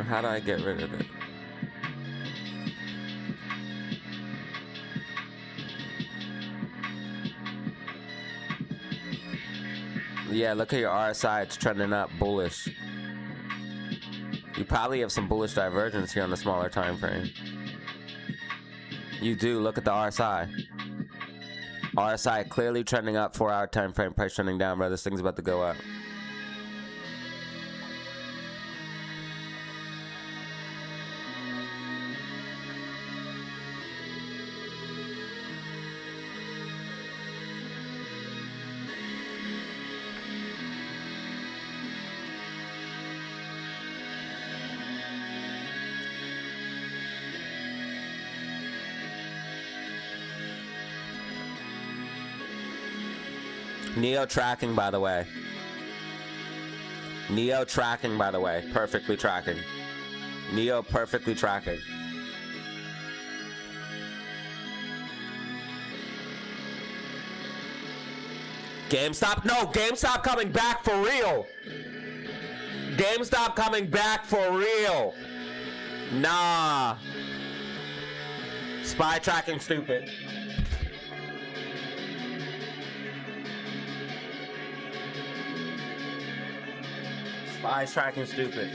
How do I get rid of it? Yeah, look at your RSI. It's trending up, bullish. You probably have some bullish divergence here on the smaller time frame. You do. Look at the RSI. RSI clearly trending up, 4-hour time frame. Price trending down, bro. This thing's about to go up. Neo tracking, by the way. Neo tracking, by the way. Perfectly tracking. Neo perfectly tracking. GameStop? No, GameStop coming back for real. GameStop coming back for real. Nah. Spy tracking stupid. Spy tracking stupid.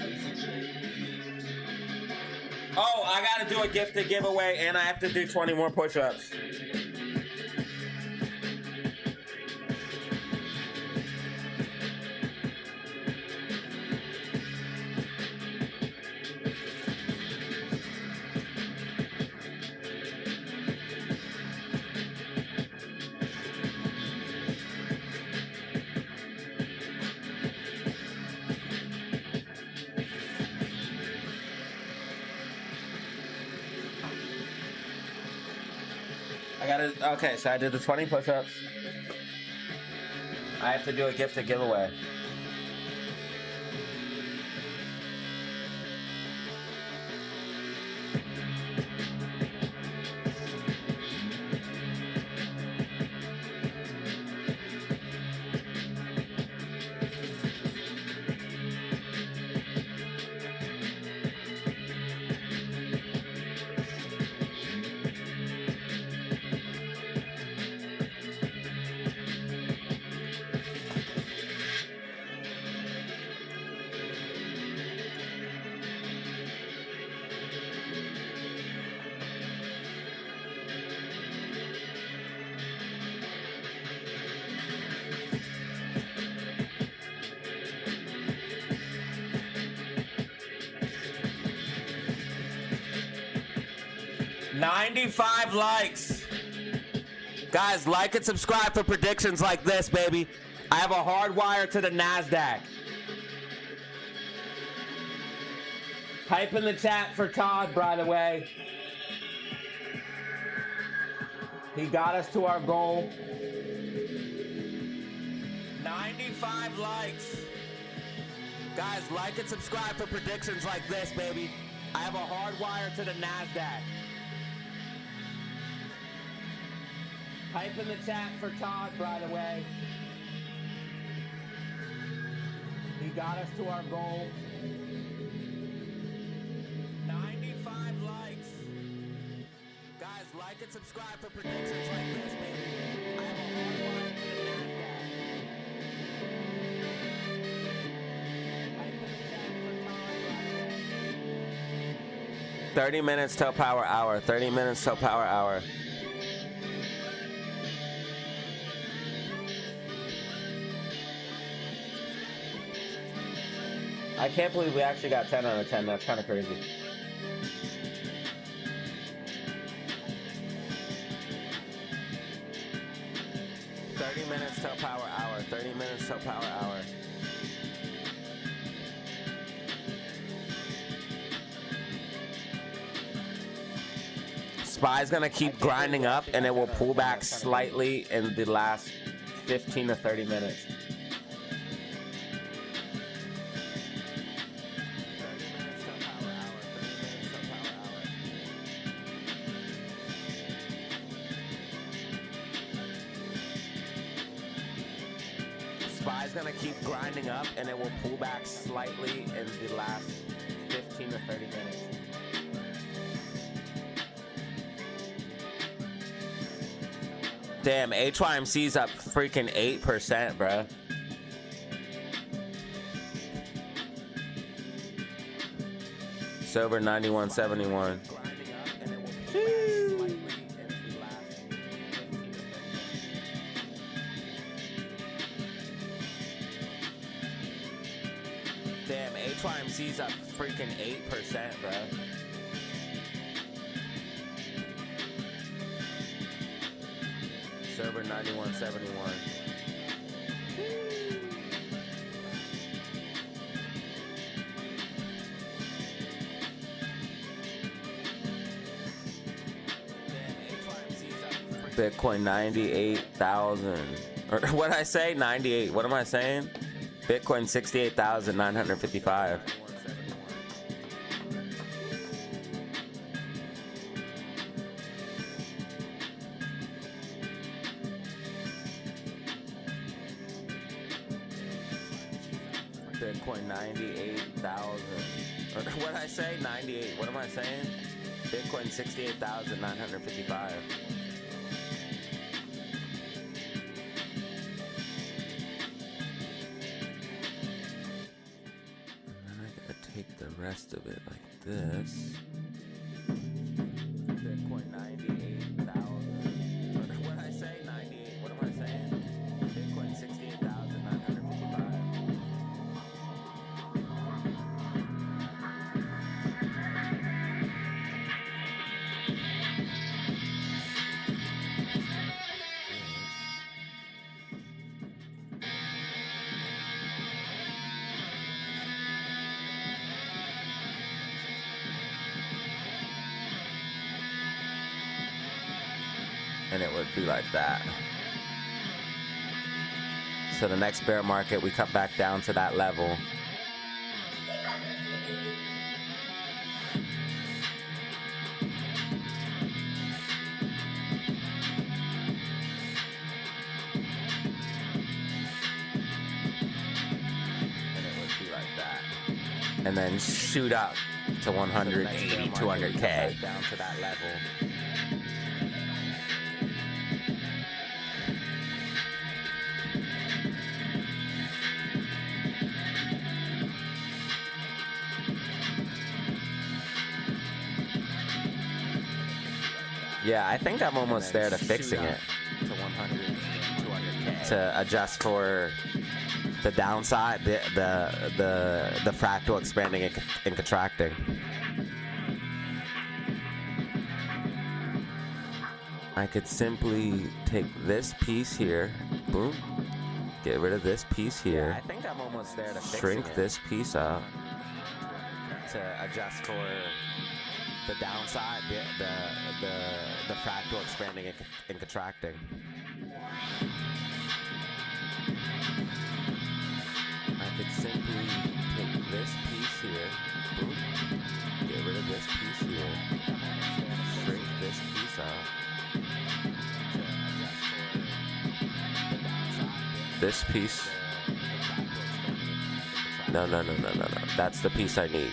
Oh, I gotta do a gifted giveaway and I have to do 20 more push-ups. Okay, so I did the 20 push-ups. I have to do a gifted giveaway. 95 likes. Guys, like and subscribe for predictions like this, baby. I have a hard wire to the NASDAQ. Type in the chat for Todd, by the way. He got us to our goal. 95 likes. Guys, like and subscribe for predictions like this, baby. I have a hard wire to the NASDAQ. Type in the chat for Todd, by the way. He got us to our goal. 95 likes. Guys, like and subscribe for predictions like this, baby. I have a hard wire to the NASDAQ. Type in the chat for Todd, by the way. 30 minutes till power hour. 30 minutes till power hour. I can't believe we actually got 10 out of 10. That's kind of crazy. Minutes till power hour. 30 minutes till power hour. SPY's gonna keep grinding up and it will pull back slightly in the last 15 to 30 minutes. SPY's gonna keep grinding up and it will pull back slightly in the last 15 to 30 minutes. Damn, HYMC's up freaking 8%, bruh. Sober 91.71. Damn, HYMC's up freaking 8%, bro. Server 91.71. Bitcoin 98,000. Or what I say? 98. What am I saying? Bitcoin 68,955. Bitcoin 98,000. Or what I say? 98. What am I saying? Bitcoin 68,955. Rest of it like this. Bitcoin 98,000. What I say? 98. What am I saying? Bitcoin 68,955. And it would be like that. So the next bear market, we come back down to that level. And it would be like that. And then shoot up to 180, 200K. Down to that level. Yeah, I think I'm almost there to fixing it. To 100, 200K. To adjust for the downside, the fractal expanding and contracting. I could simply take this piece here, boom, get rid of this piece here. I think I'm almost there to shrink this piece up to adjust for the downside, the fractal expanding and contracting. I could simply take this piece here, boom, get rid of this piece here, shrink this piece up. This piece. No. That's the piece I need.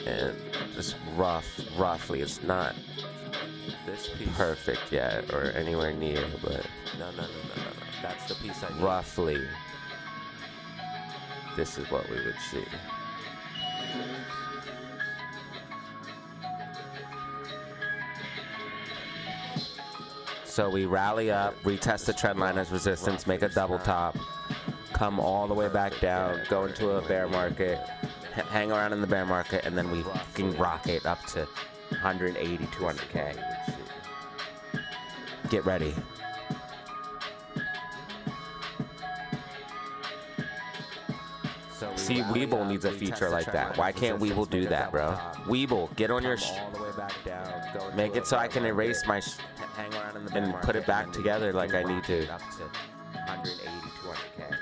And just roughly, it's not this piece perfect yet or anywhere near, but no. That's the piece I need. Roughly, this is what we would see. So we rally up, retest the trend line as resistance, make a double top, come all the way back down, go into a bear market, hang around in the bear market, and then we fucking rocket up to 180, 200K. Get ready. See, Weeble needs a feature like that. Why can't Weeble do that, bro? Weeble, get on your make it so I can erase my and put it back together like I need to. 180, 200K.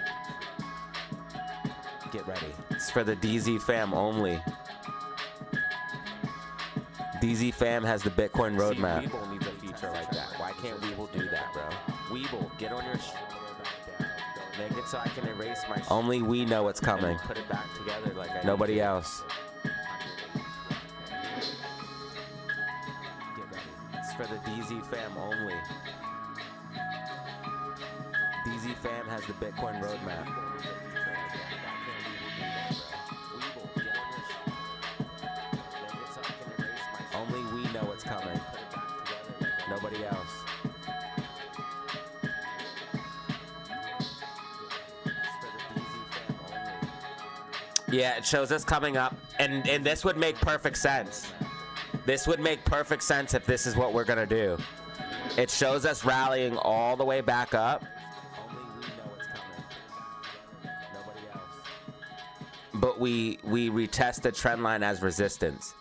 Get ready. It's for the DZ fam only. DZ fam has the Bitcoin roadmap. See, Weeble needs a feature like that. Why can't Weeble do that, bro? Weeble, get on your make it so I can erase my only we know what's coming. Put it back together like I nobody else. It's for the DZ fam only. DZ fam has the Bitcoin roadmap. Only we know what's coming. Nobody else. Yeah, it shows us coming up, and this would make perfect sense. This would make perfect sense if this is what we're gonna do. It shows us rallying all the way back up. Only we know it's coming. Nobody else. But we retest the trend line as resistance.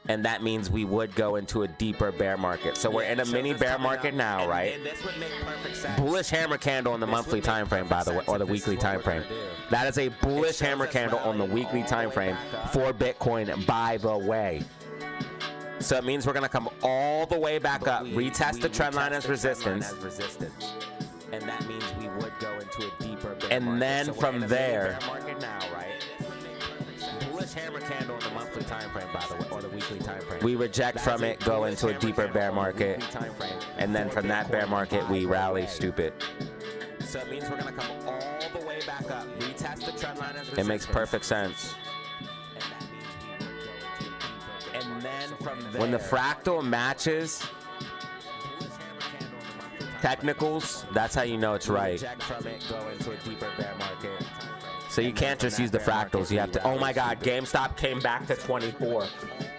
And that means we would go into a deeper bear market. So we're in a mini bear market now, right? And this would make perfect sense. Bullish hammer candle on the monthly time frame, by the way, or the weekly time frame. That is a bullish hammer candle on the weekly time frame for Bitcoin, by the way. So it means we're gonna come all the way back up, retest the trend line as resistance. And that means we would go into a deeper bear market. And then from there, hammer candle on the monthly time frame, by the way, or the weekly time frame. We reject from it, go into a deeper bear market, and then from that bear market we rally stupid. So it means we're gonna come all the way back up, retest the trend line as resistance. It makes perfect sense. And then from there, when the fractal matches technicals, that's how you know it's right. Reject from it, go into a deeper bear market. So you can't just use the fractals. You have to. Oh my God! GameStop came back to 24.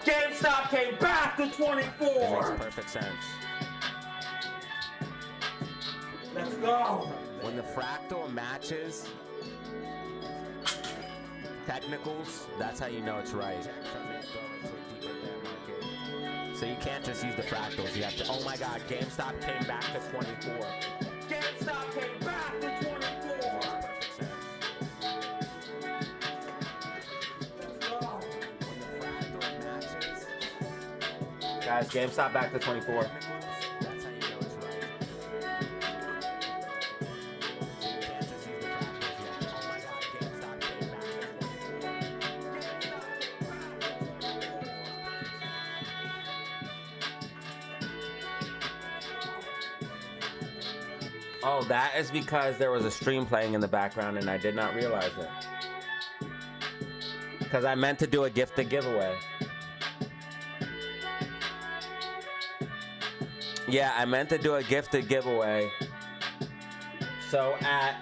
GameStop came back to 24. It makes perfect sense. Let's go. When the fractal matches technicals, that's how you know it's right. So you can't just use the fractals. You have to. Oh my God! GameStop came back to 24. GameStop came back to 24. Guys, GameStop back to 24. That's how you know it's right. Oh my God, GameStop came back to 24. Oh, that is because there was a stream playing in the background and I did not realize it. Because I meant to do a gifted giveaway. Yeah, I meant to do a gifted giveaway. So at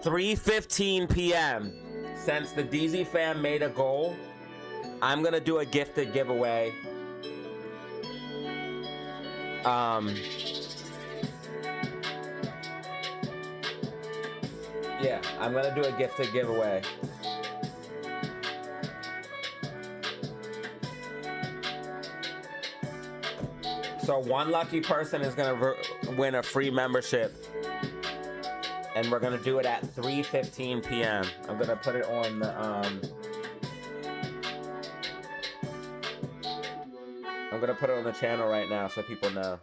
3:15 p.m., since the DZ fam made a goal, I'm gonna do a gifted giveaway. Yeah, I'm gonna do a gifted giveaway. So one lucky person is gonna win a free membership, and we're gonna do it at 3:15 p.m. I'm gonna put it on the I'm gonna put it on the channel right now so people know.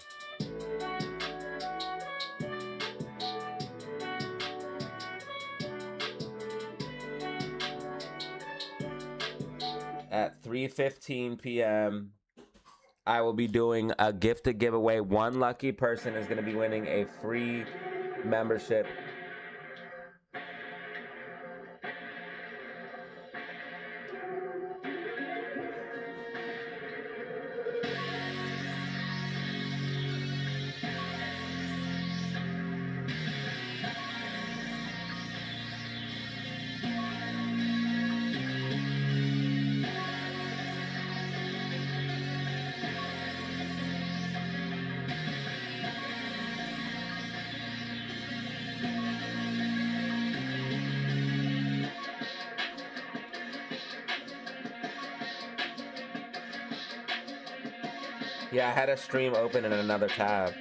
At 3:15 p.m. I will be doing a gifted giveaway. One lucky person is going to be winning a free membership. Yeah, I had a stream open in another tab.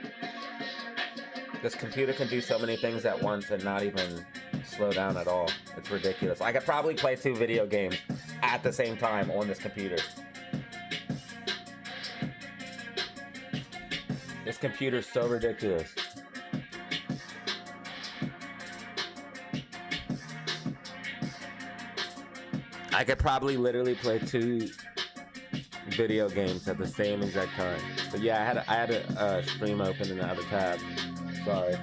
This computer can do so many things at once and not even slow down at all. It's ridiculous. I could probably play 2 video games at the same time on this computer. This computer's so ridiculous. I could probably literally play 2 video games at the same exact time. But yeah, I had a stream open in the other tab. Sorry.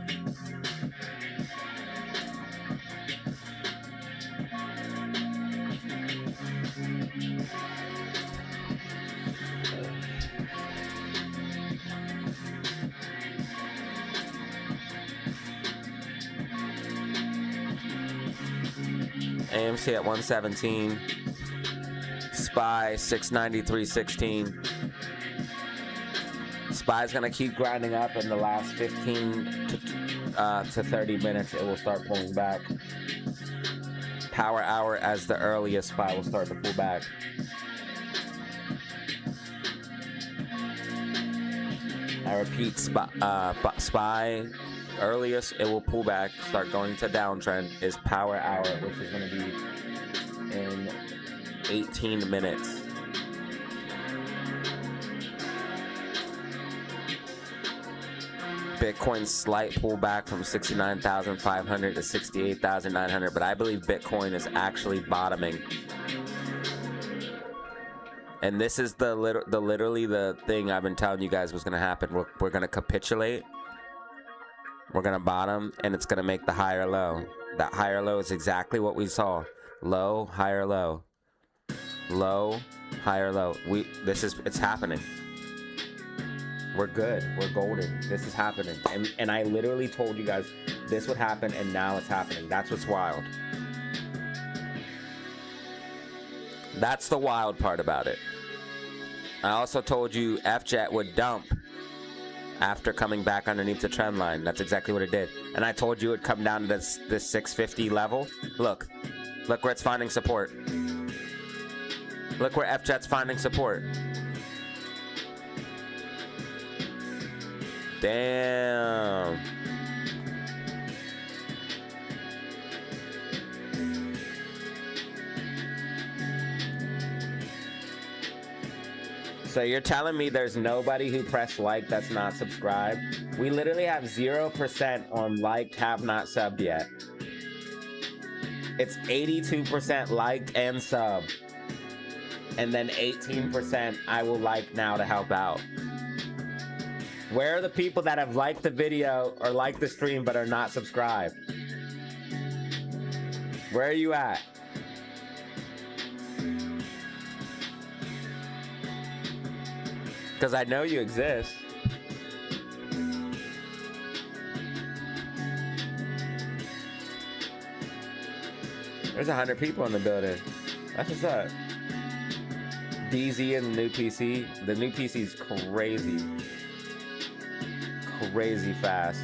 AMC at 117. Spy 693.16. Spy's gonna keep grinding up in the last 15 to 30 minutes. It will start pulling back. Power hour as the earliest. Spy will start to pull back. I repeat, Spy earliest it will pull back, start going to downtrend is power hour, which is going to be in 18 minutes. Bitcoin's slight pullback from 69,500 to 68,900, but I believe Bitcoin is actually bottoming. And this is literally the thing I've been telling you guys was going to happen. We're going to capitulate. We're going to bottom, and it's going to make the higher low. That higher low is exactly what we saw. Low, higher low. Low, higher low. It's happening. We're good. We're golden. This is happening. And I literally told you guys this would happen, and now it's happening. That's what's wild. That's the wild part about it. I also told you FJet would dump after coming back underneath the trend line. That's exactly what it did. And I told you it would come down to this 650 level. Look where it's finding support. Look where FJet's finding support. Damn. So you're telling me there's nobody who pressed like that's not subscribed? We literally have 0% on liked, have not subbed yet. It's 82% liked and sub. And then 18% I will like now to help out. Where are the people that have liked the video or liked the stream but are not subscribed? Where are you at? Because I know you exist. There's 100 people in the building. That's what's up. DZ and the new PC. The new PC is crazy. Crazy fast.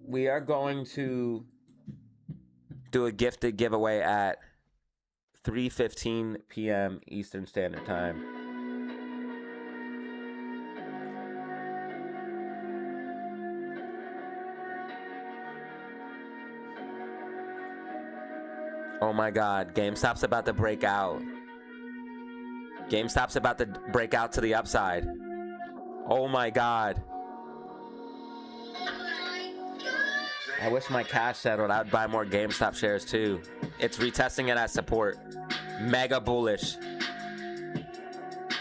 We are going to do a gifted giveaway at 3:15 p.m. Eastern Standard Time. Oh my God, GameStop's about to break out. GameStop's about to break out to the upside. Oh my God. I wish my cash settled. I would buy more GameStop shares too. It's retesting it at support. Mega bullish.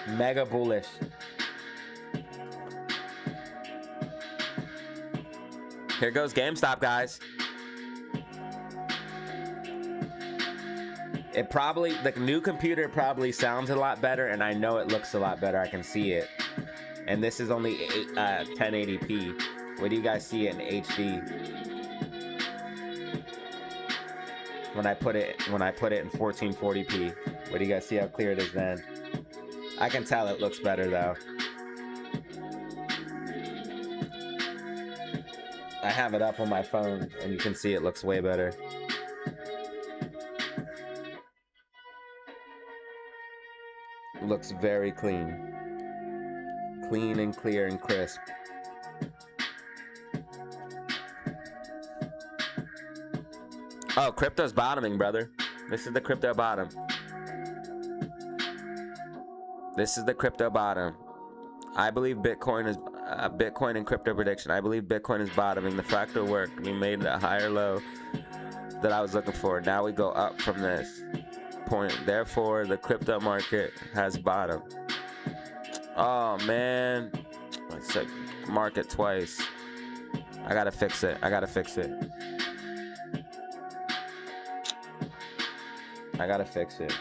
Mega bullish. Here goes GameStop, guys. It probably, the new computer probably sounds a lot better, and I know it looks a lot better. I can see it. And this is only 1080p. What do you guys see it in HD? When I put it in 1440p, what do you guys see how clear it is then? I can tell it looks better though. I have it up on my phone and you can see it looks way better. Looks very clean. Clean and clear and crisp. Oh, crypto's bottoming, brother. This is the crypto bottom. This is the crypto bottom. I believe Bitcoin is Bitcoin and crypto prediction. I believe Bitcoin is bottoming. The fractal worked. We made a higher low that I was looking for. Now we go up from this point. Therefore, the crypto market has bottomed. Oh man, I said market twice. I gotta fix it. I gotta fix it. I gotta fix it.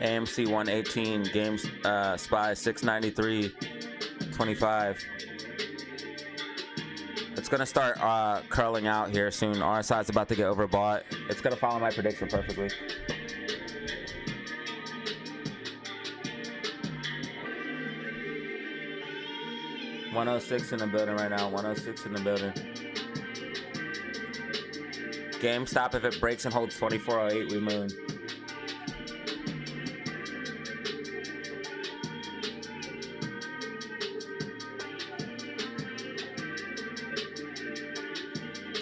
AMC 118, Games Spy 693.25. It's gonna start curling out here soon. RSI is about to get overbought. It's gonna follow my prediction perfectly. $106 in the building right now. 106 in the building. GameStop, if it breaks and holds 2408, we moon.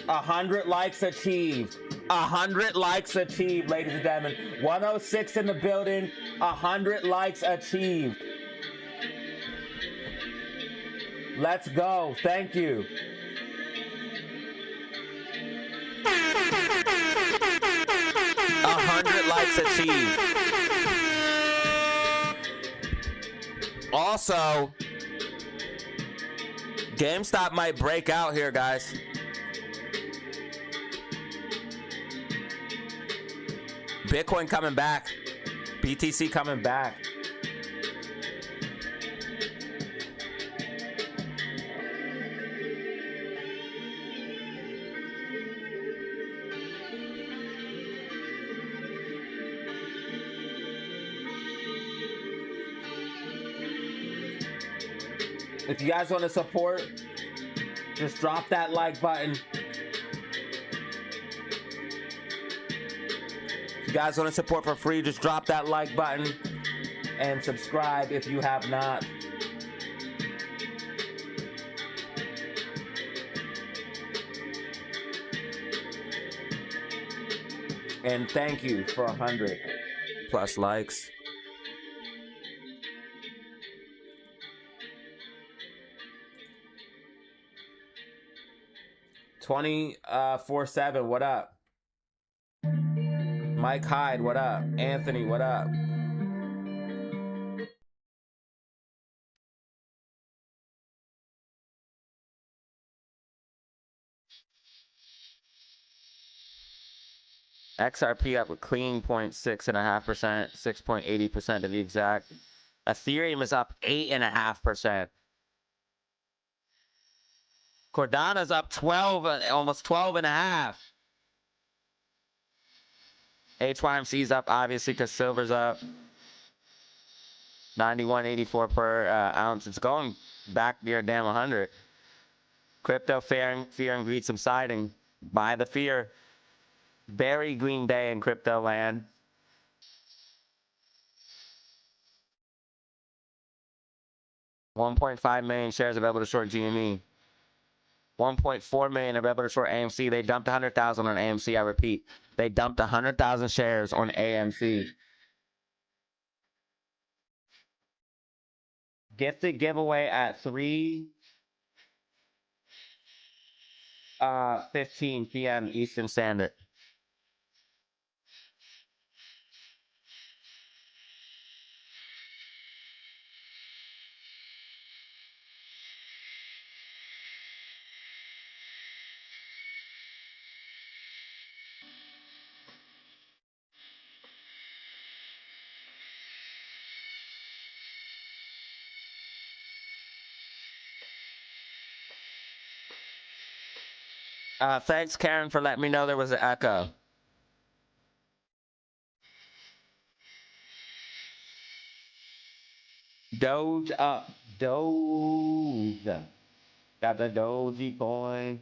A 100 likes achieved. 100 likes achieved, ladies and gentlemen. 106 in the building. 100 likes achieved. Let's go. Thank you. A 100 likes achieved. Also, GameStop might break out here, guys. Bitcoin coming back. BTC coming back. If you guys want to support, just drop that like button. If you guys want to support for free, just drop that like button and subscribe if you have not. And thank you for 100 plus likes. $24/7, what up? Mike Hyde, what up? Anthony, what up? XRP up a clean 0.6.5%, 6.80% to be exact. Ethereum is up 8.5%. Cardano's up 12, almost 12.5. HYMC's up obviously because silver's up 91.84 per ounce. It's going back near damn 100. Crypto fear and greed subsiding. Buy the fear. Very green day in crypto land. $1.5 million shares available to short GME. 1.4 million available to short AMC. They dumped 100,000 on AMC. I repeat, they dumped 100,000 shares on AMC. Gifted giveaway at 3:15 p.m. Eastern Standard. Thanks, Karen, for letting me know there was an echo. Doge up. Doge. Got the Doge coin.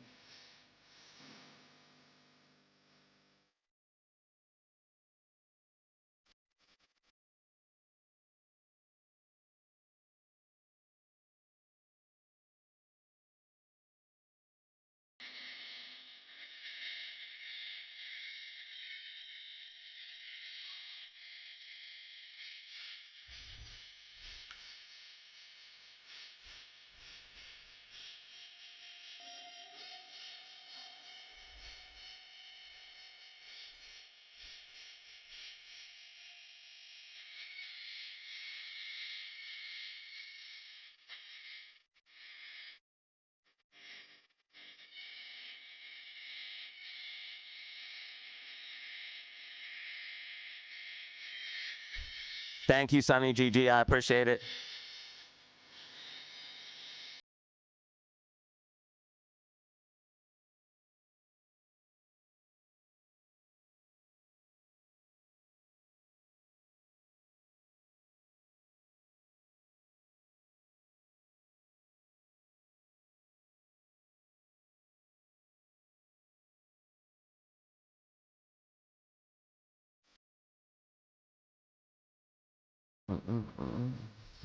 Thank you, Sonny GG. I appreciate it.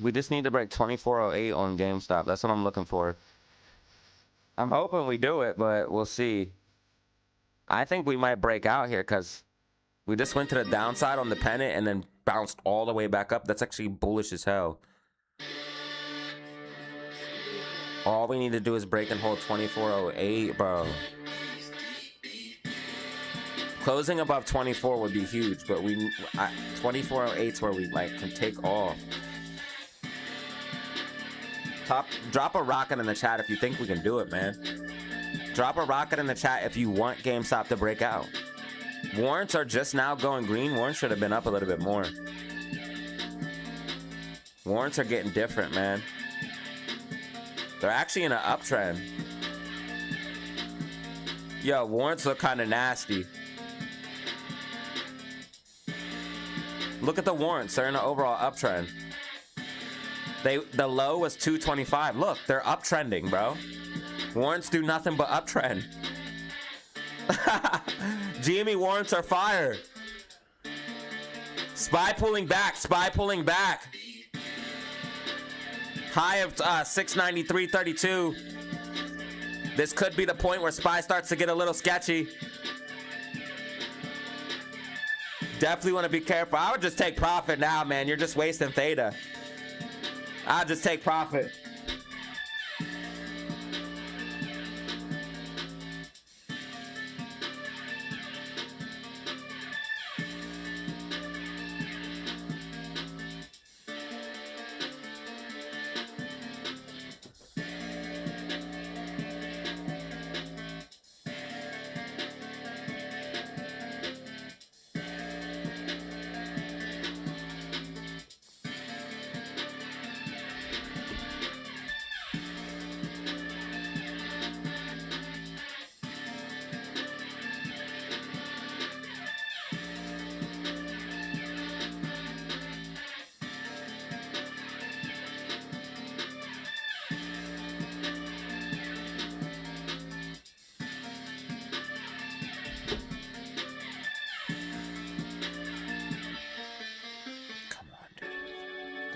We just need to break 2408 on GameStop. That's what I'm looking for. I'm hoping we do it, but we'll see. I think we might break out here because we just went to the downside on the pennant and then bounced all the way back up. That's actually bullish as hell. All we need to do is break and hold 2408, bro. Closing above 24 would be huge, but 2408 is where we like can take off. Drop a rocket in the chat if you think we can do it, man. Drop a rocket in the chat if you want GameStop to break out. Warrants are just now going green. Warrants should have been up a little bit more. Warrants are getting different, man. They're actually in an uptrend. Yo, warrants look kind of nasty. Look at the warrants. They're in an overall uptrend. The low was 225. Look, they're uptrending, bro. Warrants do nothing but uptrend. GME warrants are fire. SPY pulling back. SPY pulling back. High of 693.32. This could be the point where SPY starts to get a little sketchy. Definitely want to be careful. I would just take profit now, man. You're just wasting theta. I'll just take profit.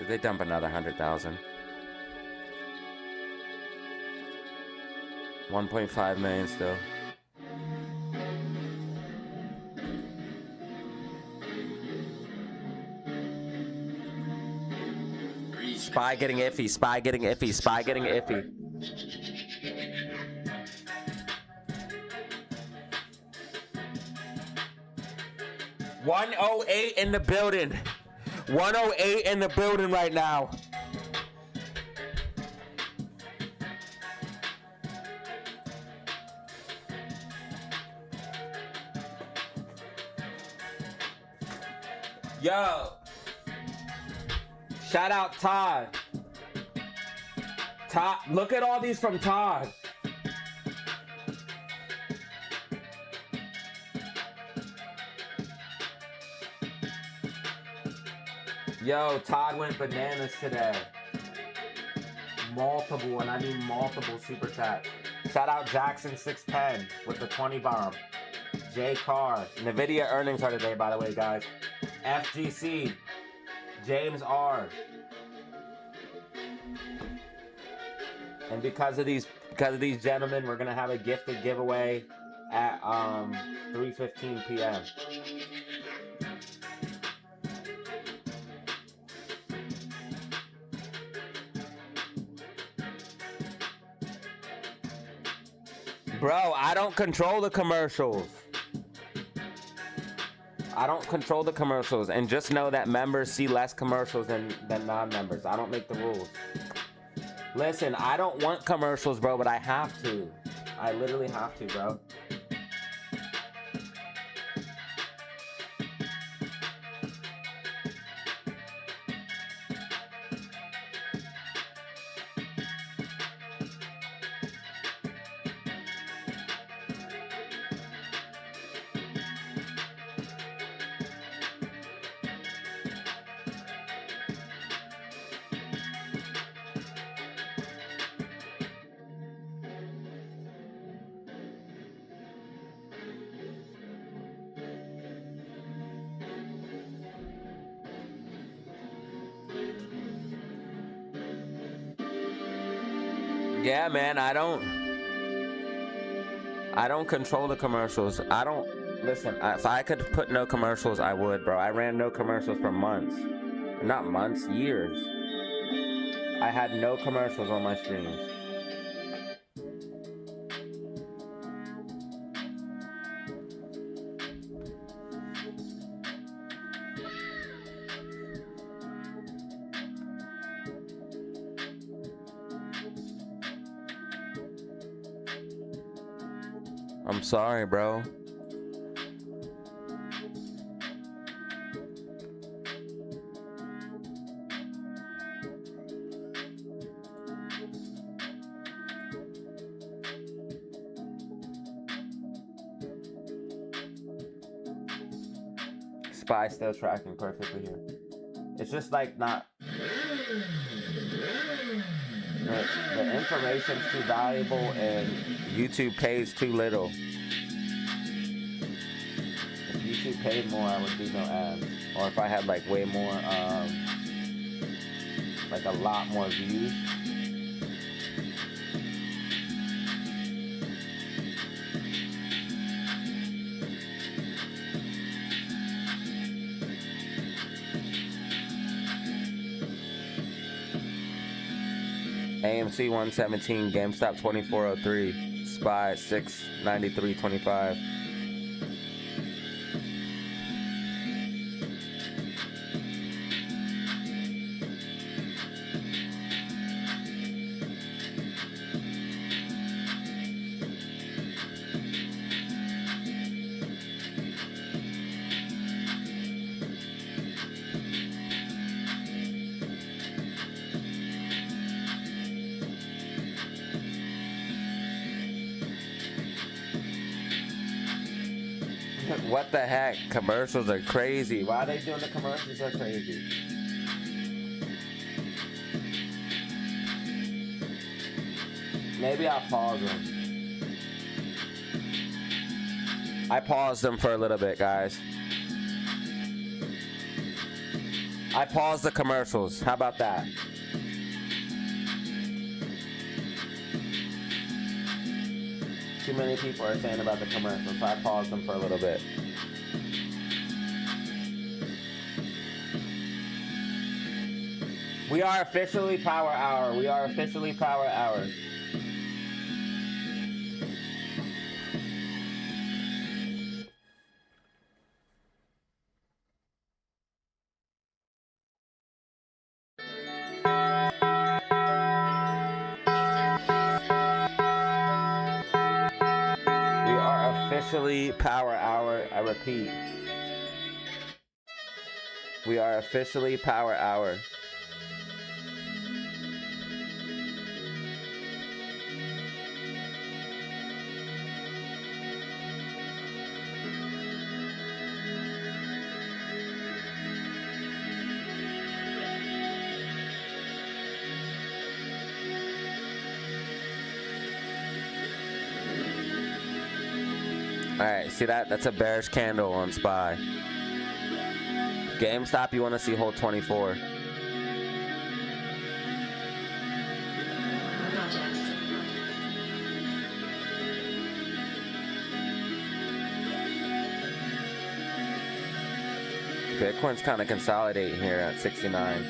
They dump another 100,000. 1.5 million still. SPY getting iffy. SPY getting iffy. SPY getting iffy. $108 in the building. 108 in the building right now. Yo. Shout out Todd. Todd, look at all these from Todd. Yo, Todd went bananas today. Multiple, and I mean multiple super chats. Shout out Jackson610 with the 20 bomb. J Carr. NVIDIA earnings are today, by the way, guys. FGC. James R. And because of these gentlemen, we're gonna have a gifted giveaway at 3:15 p.m. Bro, I don't control the commercials. I don't control the commercials. And just know that members see less commercials than non-members. I don't make the rules. Listen, I don't want commercials, bro, but I have to. I literally have to, bro. Yeah, man, I don't control the commercials. I don't listen. If I could put no commercials, I would, bro. I ran no commercials for months, not months, years. I had no commercials on my streams. I'm sorry, bro. Spy still tracking perfectly here. It's just like not. The information's too valuable and YouTube pays too little. If YouTube paid more, I would do no ads. Or if I had like way more, like a lot more views. AMC 117, GameStop 2403, Spy 693.25. What the heck? Commercials are crazy. Why are they doing the commercials so crazy? Maybe I'll pause them. I paused them for a little bit, guys. I paused the commercials. How about that? Too many people are saying about the commercials, so I paused them for a little bit. We are officially Power Hour. We are officially Power Hour. Officially Power Hour. I repeat. We are officially Power Hour. Alright, see that? That's a bearish candle on SPY. GameStop, you want to see hold 24. Bitcoin's kind of consolidating here at 69.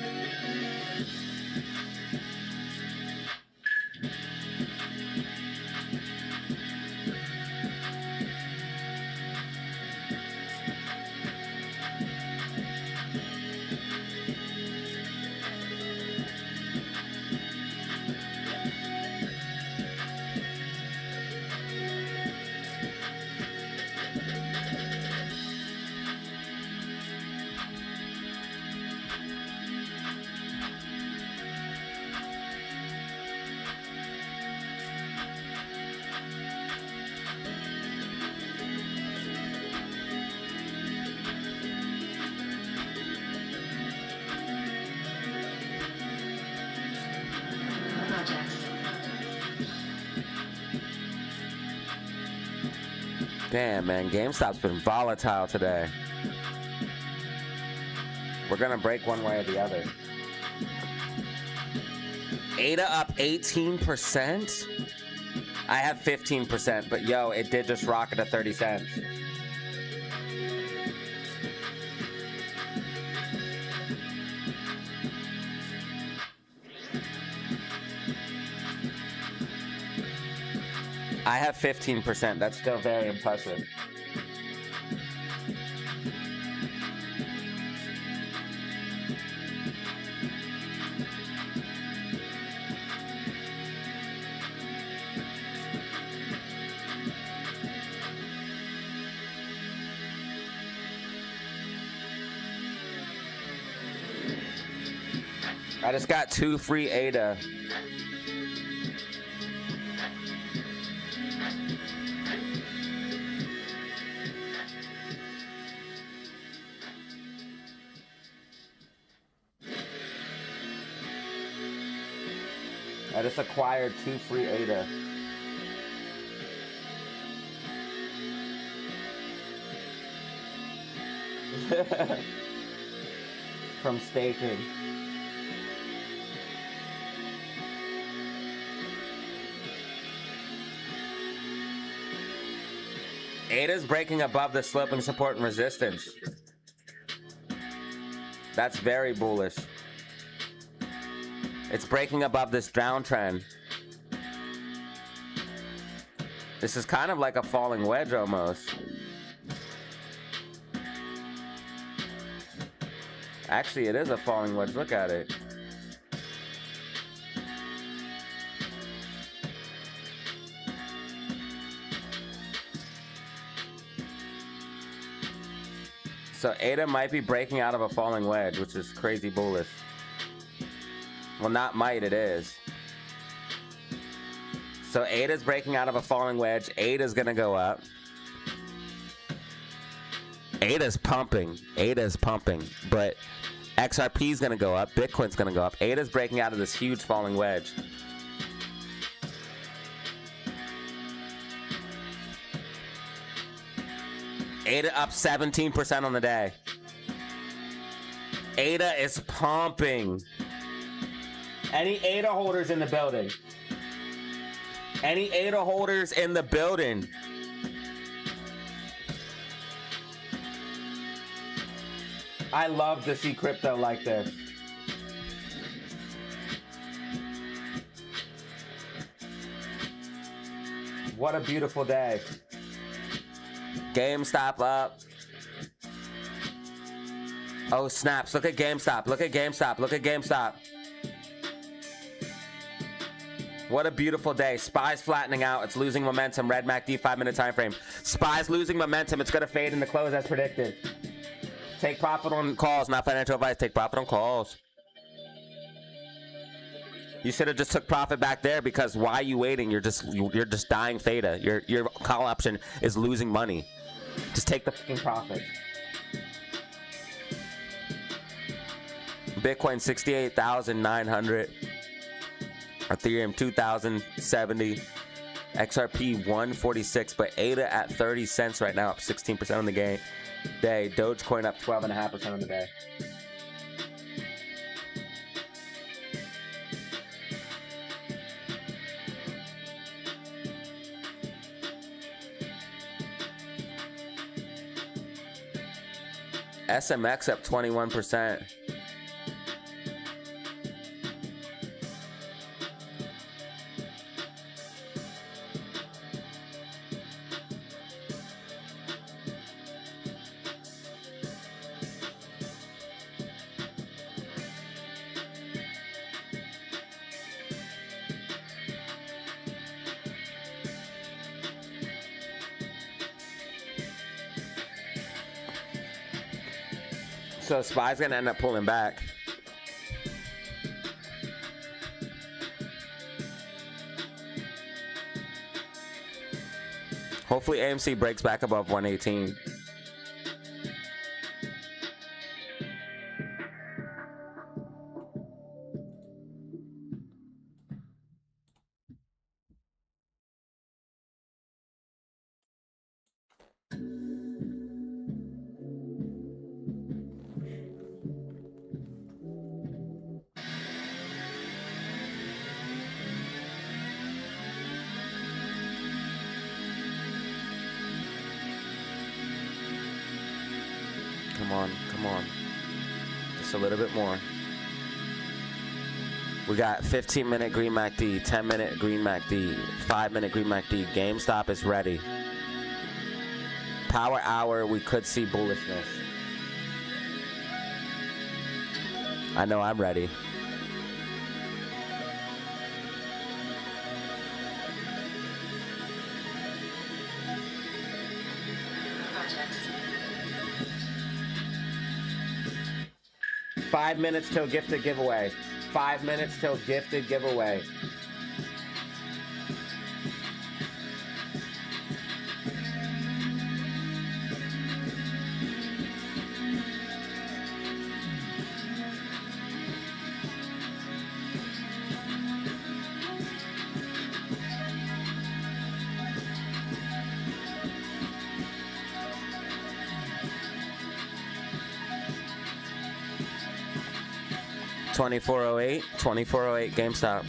Damn, man, GameStop's been volatile today. We're gonna break one way or the other. ADA up 18%? I have 15%, but yo, it did just rocket to 30 cents. I have 15%. That's still very impressive. I just got 2 free ADA. I just acquired 2 free ADA. From staking. ADA's breaking above the sloping support and resistance. That's very bullish. It's breaking above this downtrend. This is kind of like a falling wedge almost. Actually, it is a falling wedge. Look at it. So ADA might be breaking out of a falling wedge, which is crazy bullish. Well, not might, it is. So ADA's breaking out of a falling wedge. ADA's gonna go up. ADA's pumping. ADA's pumping. But XRP's gonna go up. Bitcoin's gonna go up. ADA's breaking out of this huge falling wedge. ADA up 17% on the day. ADA is pumping. Any ADA holders in the building? Any ADA holders in the building? I love to see crypto like this. What a beautiful day. GameStop up. Oh, snaps. Look at GameStop. Look at GameStop. Look at GameStop. What a beautiful day. SPY's flattening out. It's losing momentum. Red MACD 5-minute time frame. SPY's losing momentum. It's going to fade in the close as predicted. Take profit on calls, not financial advice. Take profit on calls. You should have just took profit back there, because why are you waiting? You're just dying theta. Your call option is losing money. Just take the fucking profit. Bitcoin 68,900. Ethereum 2,070. XRP 146, but ADA at 30 cents right now, up 16% on the day. Dogecoin up 12.5% on the day. SMX up 21%. So SPY's gonna end up pulling back. Hopefully AMC breaks back above 118. Come on, come on. Just a little bit more. We got 15-minute Green MACD, 10-minute Green MACD, 5-minute Green MACD. GameStop is ready. Power hour, we could see bullishness. I know I'm ready. Five minutes till gifted giveaway. 5 minutes till gifted giveaway. $24.08, $24.08 GameStop.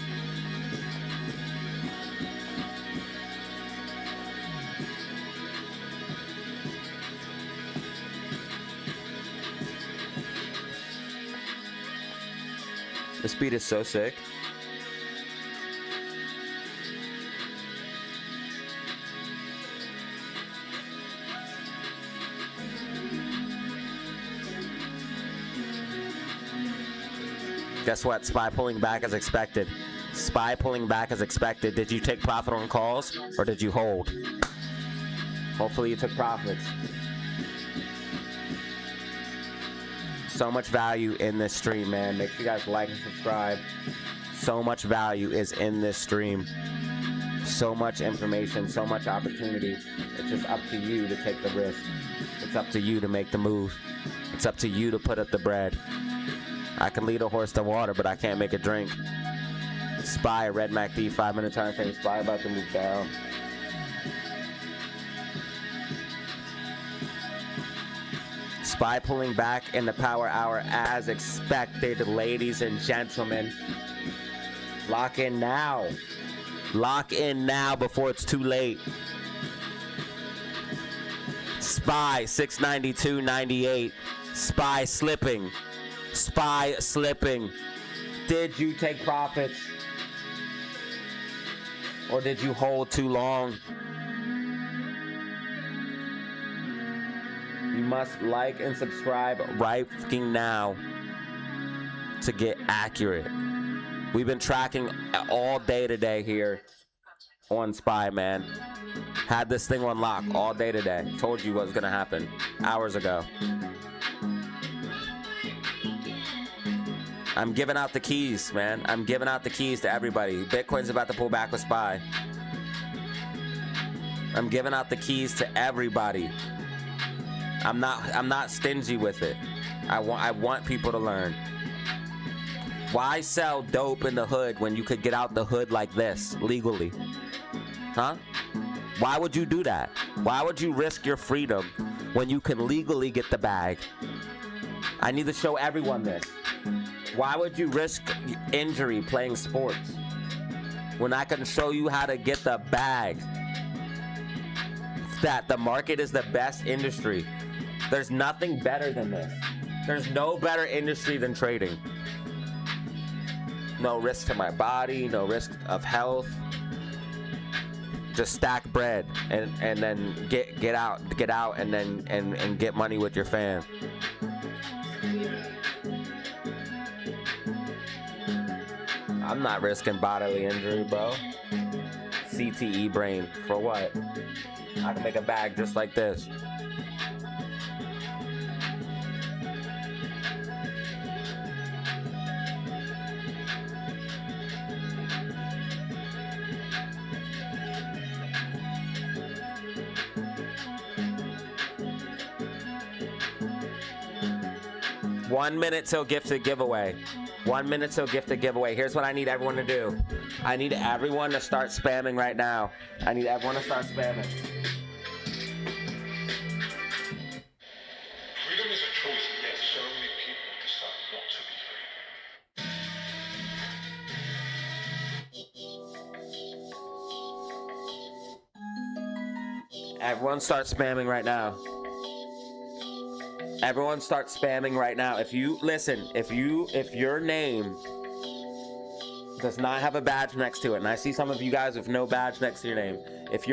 The speed is so sick. Guess what? SPY pulling back as expected. SPY pulling back as expected. Did you take profit on calls or did you hold? Hopefully you took profits. So much value in this stream, man. Make sure you guys like and subscribe. So much value is in this stream. So much information, so much opportunity. It's just up to you to take the risk. It's up to you to make the move. It's up to you to put up the bread. I can lead a horse to water, but I can't make it drink. SPY, red MACD, 5-minute time frame. SPY about to move down. SPY pulling back in the power hour as expected, ladies and gentlemen. Lock in now. Lock in now before it's too late. SPY 692.98. SPY slipping. SPY slipping. Did you take profits? Or did you hold too long? You must like and subscribe right fucking now to get accurate. We've been tracking all day today here on SPY, man. Had this thing on lock all day today. Told you what was gonna happen hours ago. I'm giving out the keys, man. I'm giving out the keys to everybody. Bitcoin's about to pull back with SPY. I'm giving out the keys to everybody. I'm not stingy with it. I want people to learn. Why sell dope in the hood when you could get out the hood like this legally? Huh? Why would you do that? Why would you risk your freedom when you can legally get the bag? I need to show everyone this. Why would you risk injury playing sports when I can show you how to get the bag? That the market is the best industry. There's nothing better than this. There's no better industry than trading. No risk to my body, no risk of health. Just stack bread and then get out and then and get money with your fam. I'm not risking bodily injury, bro. CTE brain, for what? I can make a bag just like this. One minute till gifted giveaway. 1 minute till gifted giveaway. Here's what I need everyone to do. I need everyone to start spamming right now. I need everyone to start spamming. Freedom is a choice, and yet so many people decide not to be free. Everyone start spamming right now. Everyone start spamming right now. If you listen, if your name does not have a badge next to it, and I see some of you guys with no badge next to your name, if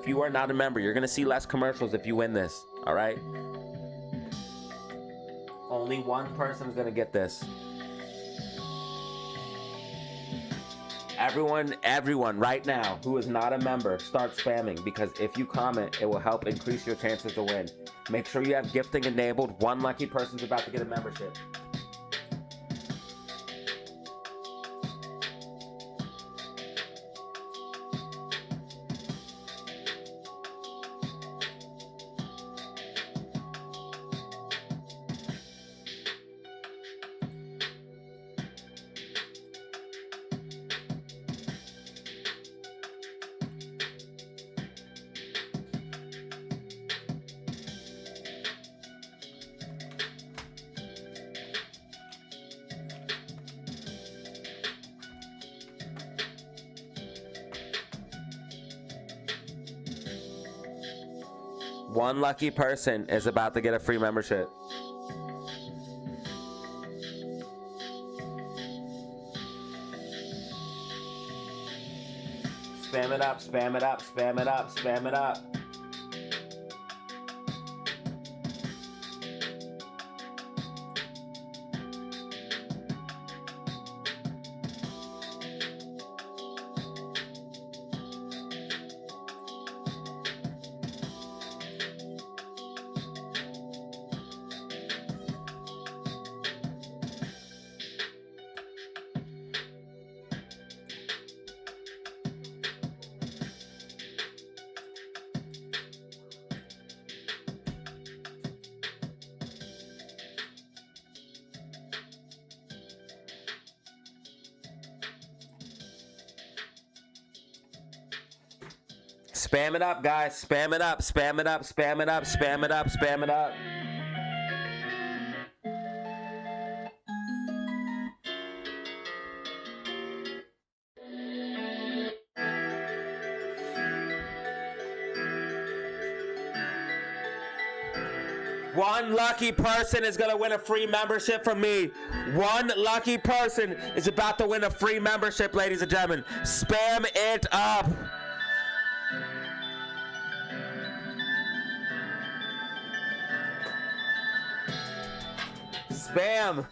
you are not a member, you're gonna see less commercials if you win this. All right. Only one person is gonna get this. Everyone right now who is not a member, start spamming, because if you comment, it will help increase your chances to win. Make sure you have gifting enabled. One lucky person's about to get a membership. One lucky person is about to get a free membership. Spam it up, spam it up, spam it up, spam it up. Spam it up, guys. Spam it up, spam it up, spam it up, spam it up, spam it up. One lucky person is going to win a free membership from me. One lucky person is about to win a free membership, ladies and gentlemen. Spam it up. Spam.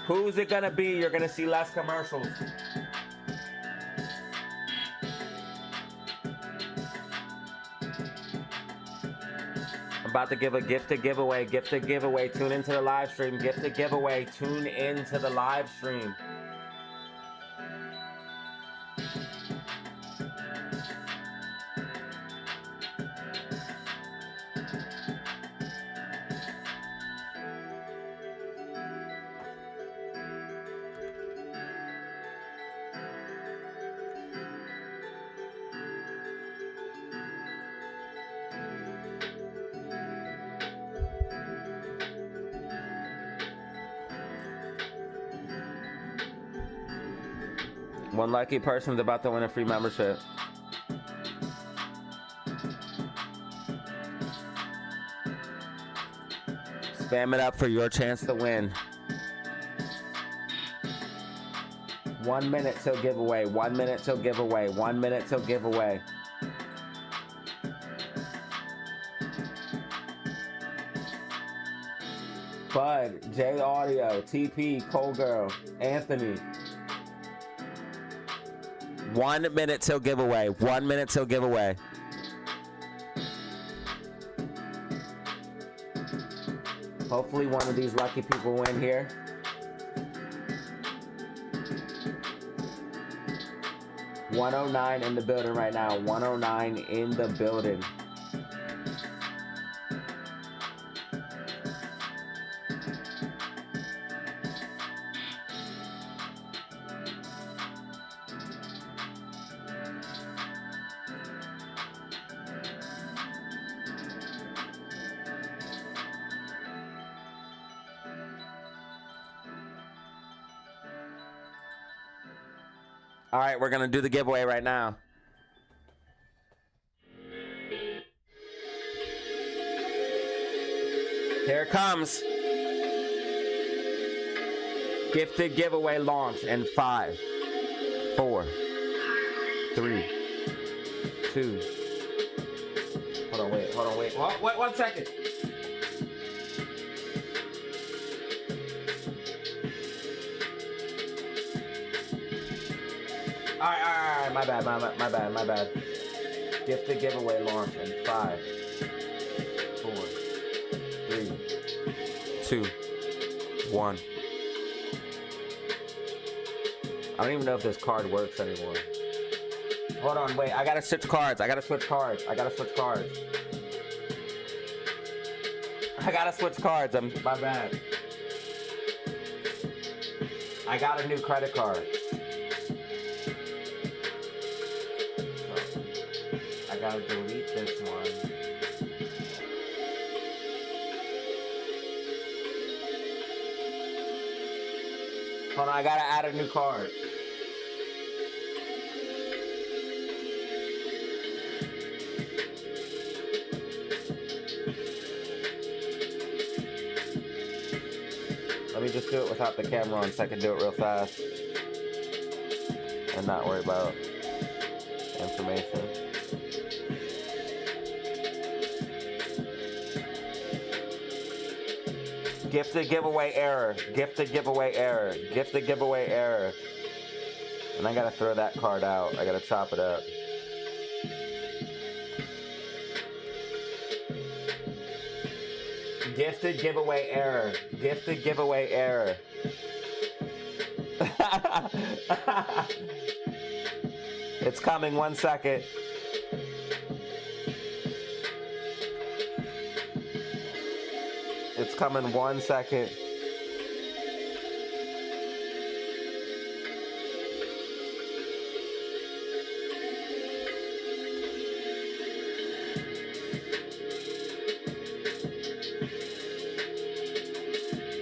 Who's it gonna be? You're gonna see less commercials. I'm about to give a gifted giveaway. Gifted giveaway. Tune into the live stream. Gifted giveaway. Tune into the live stream. One lucky person's about to win a free membership. Spam it up for your chance to win. 1 minute till giveaway. 1 minute till giveaway. 1 minute till giveaway. Bud, J Audio, TP, Cole Girl, Anthony. 1 minute till giveaway. 1 minute till giveaway. Hopefully one of these lucky people win here. $109 in the building right now. $109 in the building. All right, we're going to do the giveaway right now. Here it comes. Gifted giveaway launch in 5, 4, 3, 2. Hold on, wait. Wait, 1 second. All right. My bad. Gifted giveaway launch in 5, 4, 3, 2, 1. I don't even know if this card works anymore. Hold on, wait. I gotta switch cards. My bad. I got a new credit card. I gotta delete this one. Hold on, I gotta add a new card. Let me just do it without the camera on so I can do it real fast and not worry about information. Gifted giveaway error. And I gotta throw that card out. I gotta chop it up. Gifted giveaway error. It's coming, 1 second. It's coming, 1 second.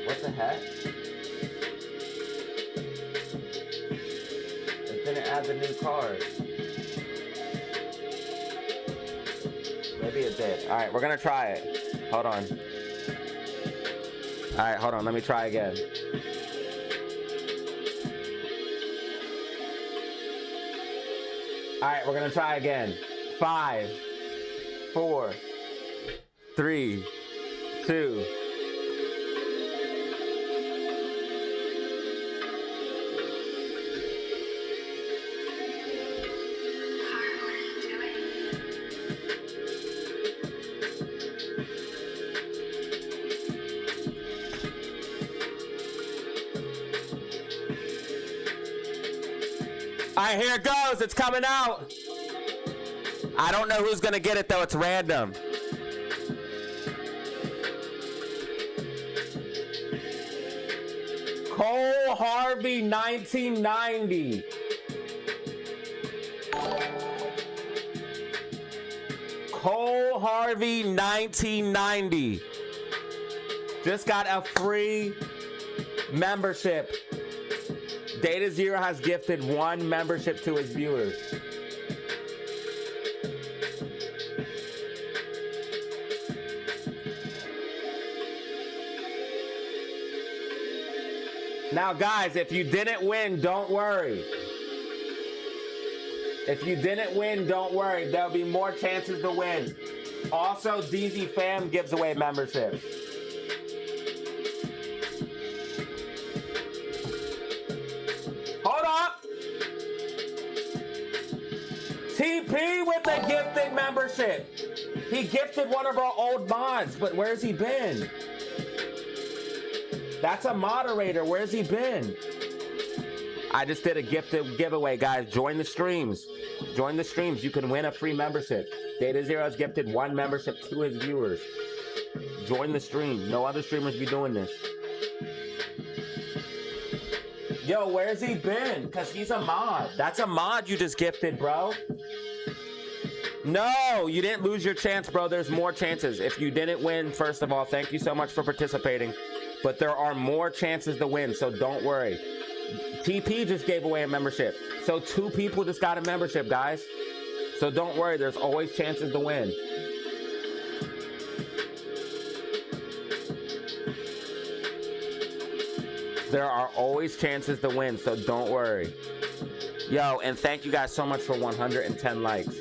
What the heck? It didn't add the new card. Maybe it did. All right, we're gonna try it. Hold on. All right, hold on. Let me try again. All right, we're gonna try again. 5, 4, 3, 2. All right, here it goes. It's coming out. I don't know who's going to get it, though. It's random. Cole Harvey, 1990. Cole Harvey, 1990. Just got a free membership. Data Zero has gifted 1 membership to his viewers. Now, guys, if you didn't win, don't worry. There'll be more chances to win. Also, DZ Fam gives away memberships. Hold up! TP with the gifted membership. He gifted one of our old mods, but where's he been? That's a moderator. Where's he been? I just did a gifted giveaway, guys. Join the streams. You can win a free membership. Data Zero has gifted 1 membership to his viewers. Join the stream. No other streamers be doing this. Yo, where's he been? Because he's a mod. That's a mod you just gifted, bro. No, you didn't lose your chance, bro. There's more chances. If you didn't win, first of all, thank you so much for participating. But there are more chances to win, so don't worry. TP just gave away a membership. So 2 people just got a membership, guys. So don't worry, there's always chances to win. There are always chances to win, so don't worry. Yo, and thank you guys so much for 110 likes.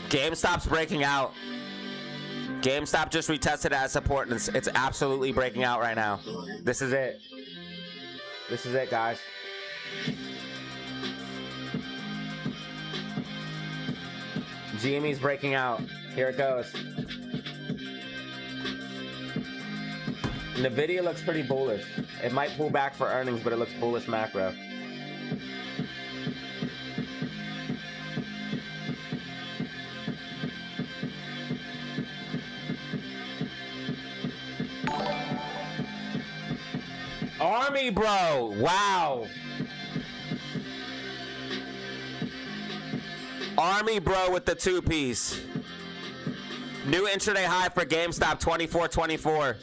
GameStop's breaking out. GameStop just retested as support, and it's absolutely breaking out right now. This is it. This is it, guys. GME's breaking out. Here it goes. NVIDIA looks pretty bullish. It might pull back for earnings, but it looks bullish macro. Army, bro. Wow. Army, bro, with the two-piece. New intraday high for GameStop, 24.24.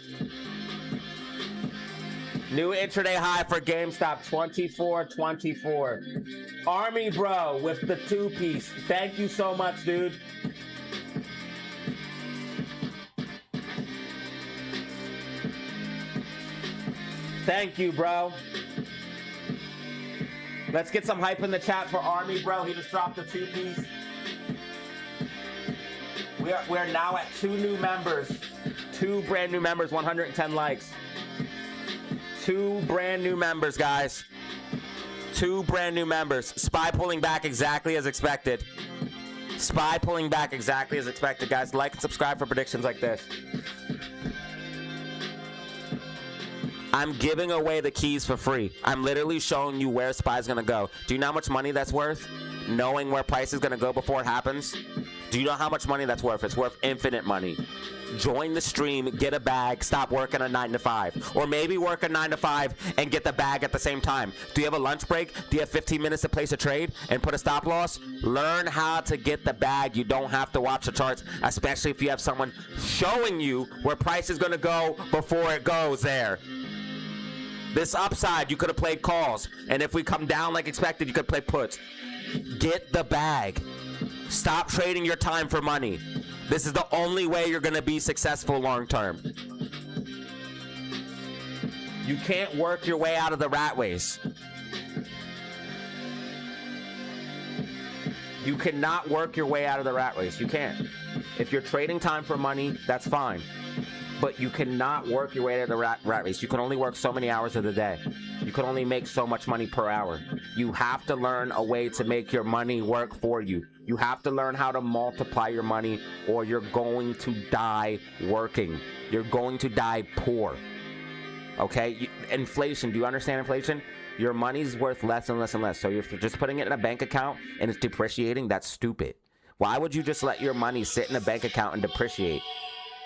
New intraday high for GameStop, 24.24. Army, bro, with the two-piece. Thank you so much, dude. Thank you, bro. Let's get some hype in the chat for Army, bro. He just dropped a two-piece. We're now at 2 new members. 2 brand new members, 110 likes. 2 brand new members, guys. 2 brand new members. SPY pulling back exactly as expected. SPY pulling back exactly as expected, guys. Like and subscribe for predictions like this. I'm giving away the keys for free. I'm literally showing you where SPY's gonna go. Do you know how much money that's worth? Knowing where price is gonna go before it happens? Do you know how much money that's worth? It's worth infinite money. Join the stream, get a bag, stop working a 9 to 5. Or maybe work a 9 to 5 and get the bag at the same time. Do you have a lunch break? Do you have 15 minutes to place a trade and put a stop loss? Learn how to get the bag. You don't have to watch the charts, especially if you have someone showing you where price is gonna go before it goes there. This upside, you could have played calls. And if we come down like expected, you could play puts. Get the bag. Stop trading your time for money. This is the only way you're going to be successful long term. You can't work your way out of the rat race. You cannot work your way out of the rat race. You can't. If you're trading time for money, that's fine. But you cannot work your way out of the rat race. You can only work so many hours of the day. You can only make so much money per hour. You have to learn a way to make your money work for you. You have to learn how to multiply your money, or you're going to die working. You're going to die poor. Okay? Inflation. Do you understand inflation? Your money's worth less and less and less. So if you're just putting it in a bank account and it's depreciating, that's stupid. Why would you just let your money sit in a bank account and depreciate?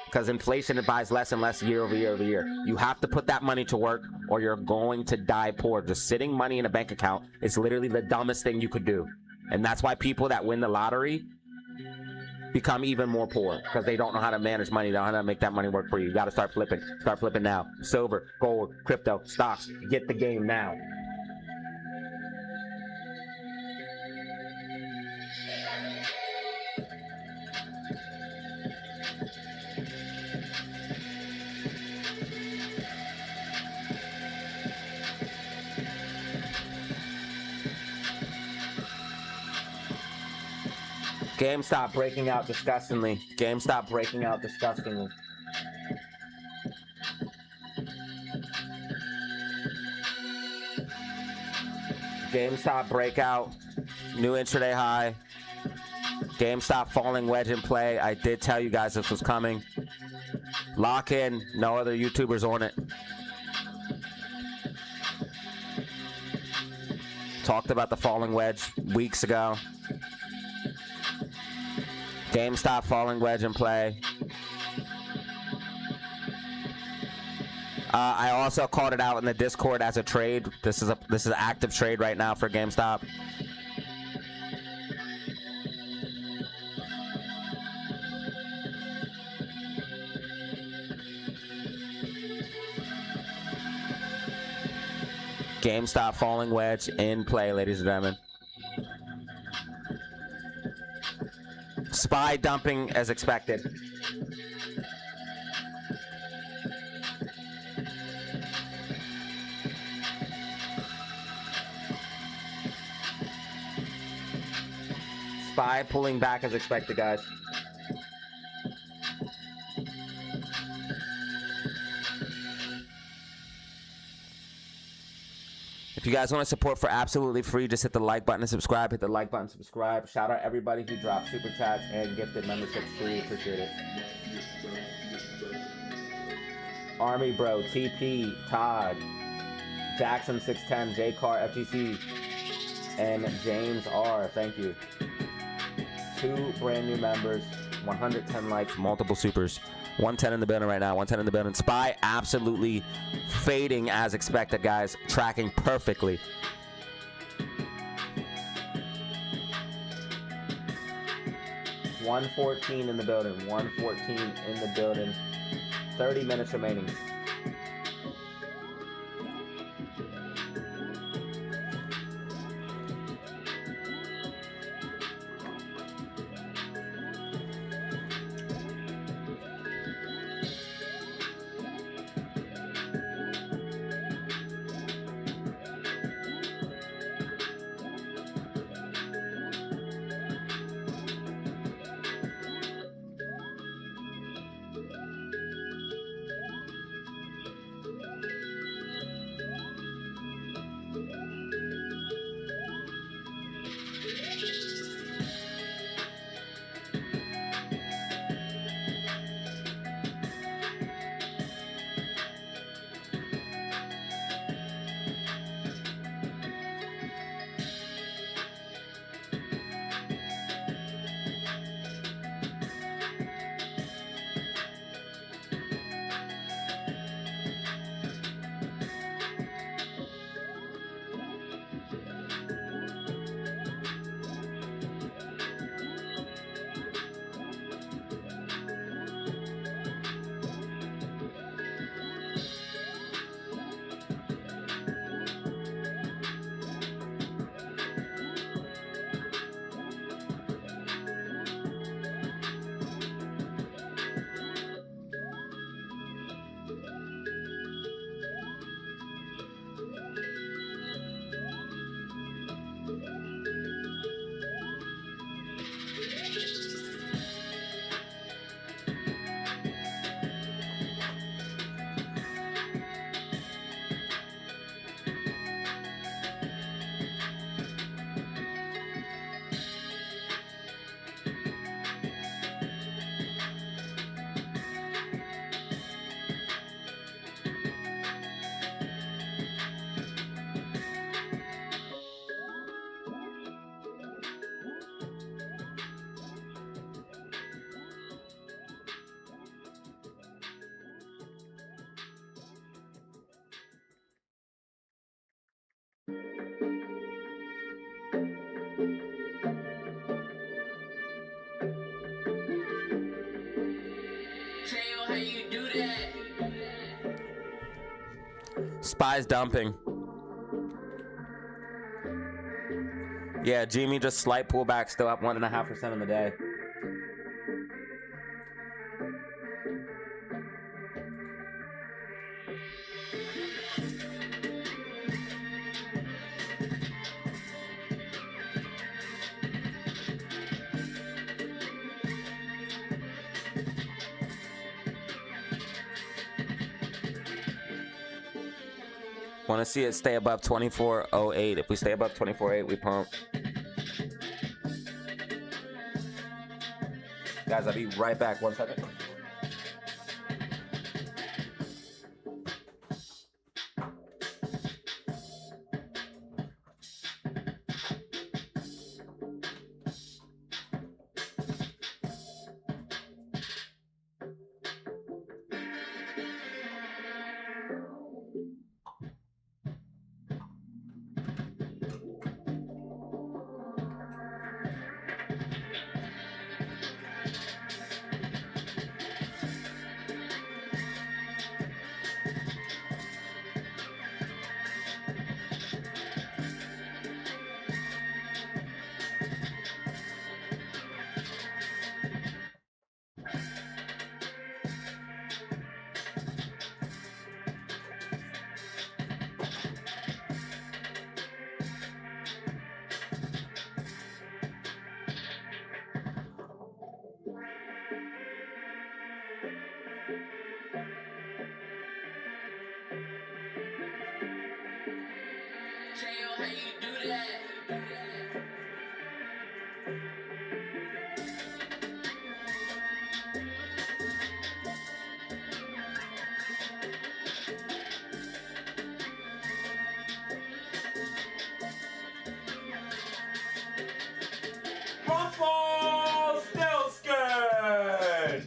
Because inflation, it buys less and less year over year over year. You have to put that money to work, or you're going to die poor. Just sitting money in a bank account is literally the dumbest thing you could do. And that's why people that win the lottery become even more poor, because they don't know how to manage money. They don't know how to make that money work for you. You got to start flipping. Start flipping now. Silver, gold, crypto, stocks. Get the game now. GameStop breaking out disgustingly. GameStop breaking out disgustingly. GameStop breakout. New intraday high. GameStop falling wedge in play. I did tell you guys this was coming. Lock in. No other YouTubers on it. Talked about the falling wedge weeks ago. GameStop falling wedge in play. I also called it out in the Discord as a trade. This is an active trade right now for GameStop. GameStop falling wedge in play, ladies and gentlemen. SPY dumping as expected. SPY pulling back as expected, guys. If you guys want to support for absolutely free, just hit the like button and subscribe. Hit the like button, subscribe. Shout out everybody who dropped super chats and gifted memberships. Truly appreciate it. Army Bro, TP, Todd, Jackson 610, J Car, FTC, and James R. Thank you. 2 brand new members, 110 likes, multiple supers. 110 in the building right now. 110 in the building. SPY absolutely fading as expected, guys. Tracking perfectly. $114 in the building. 114 in the building. 30 minutes remaining. How you do that? SPY's dumping. Yeah, GME just slight pullback, still up 1.5% in the day. Want to see it stay above 24.08. If we stay above 24.08, we pump. Guys, I'll be right back. 1 second. Rumble still scared.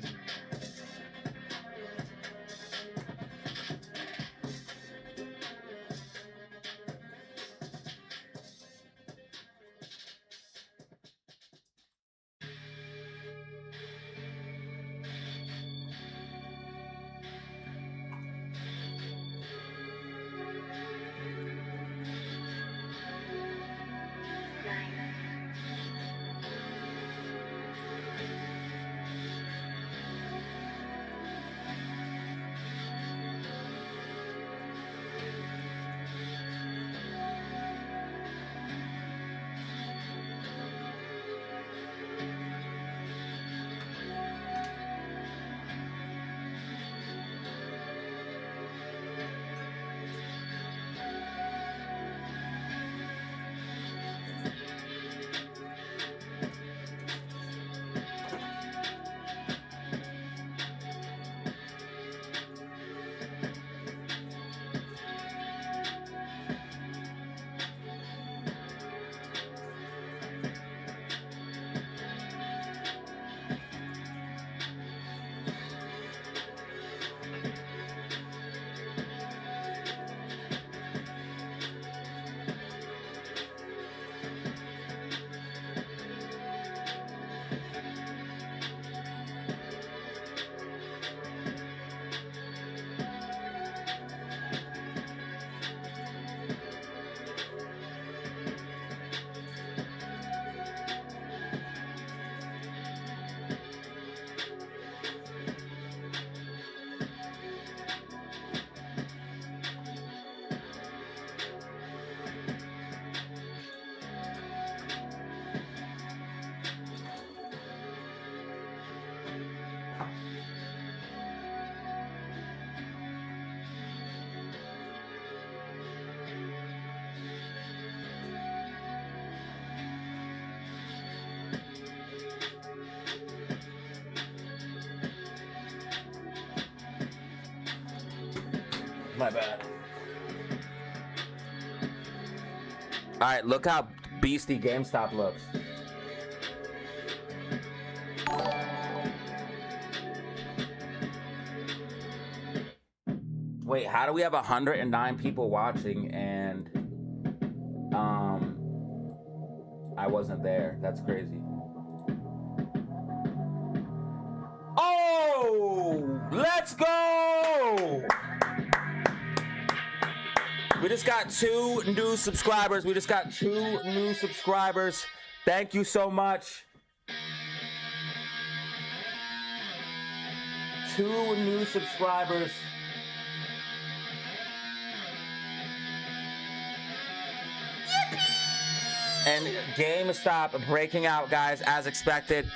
My bad. All right, look how beastie GameStop looks. Wait, how do we have 109 people watching and I wasn't there? That's crazy. Oh, let's go! We just got 2 new subscribers. Thank you so much. 2 new subscribers. Yippee! And GameStop breaking out, guys, as expected.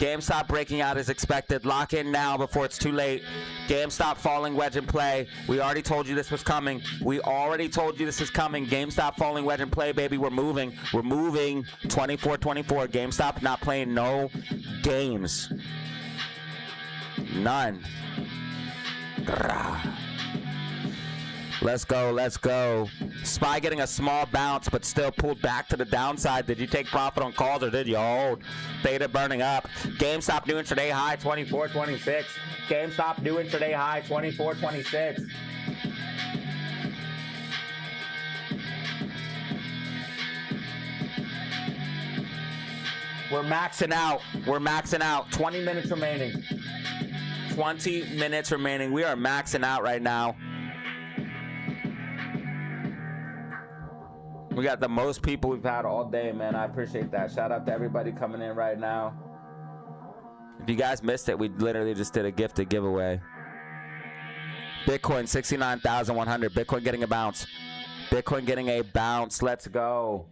GameStop breaking out as expected. Lock in now before it's too late. GameStop falling wedge in play. We already told you this was coming. GameStop falling wedge in play, baby. We're moving. 24-24. GameStop not playing no games. None. Grrrah. Let's go. SPY getting a small bounce, but still pulled back to the downside. Did you take profit on calls or did you hold? Beta burning up. GameStop new intraday high 24.26. GameStop new intraday high 24.26. We're maxing out. 20 minutes remaining. 20 minutes remaining. We are maxing out right now. We got the most people we've had all day, man. I appreciate that. Shout out to everybody coming in right now. If you guys missed it, we literally just did a gifted giveaway. Bitcoin 69,100. Bitcoin getting a bounce. Let's go.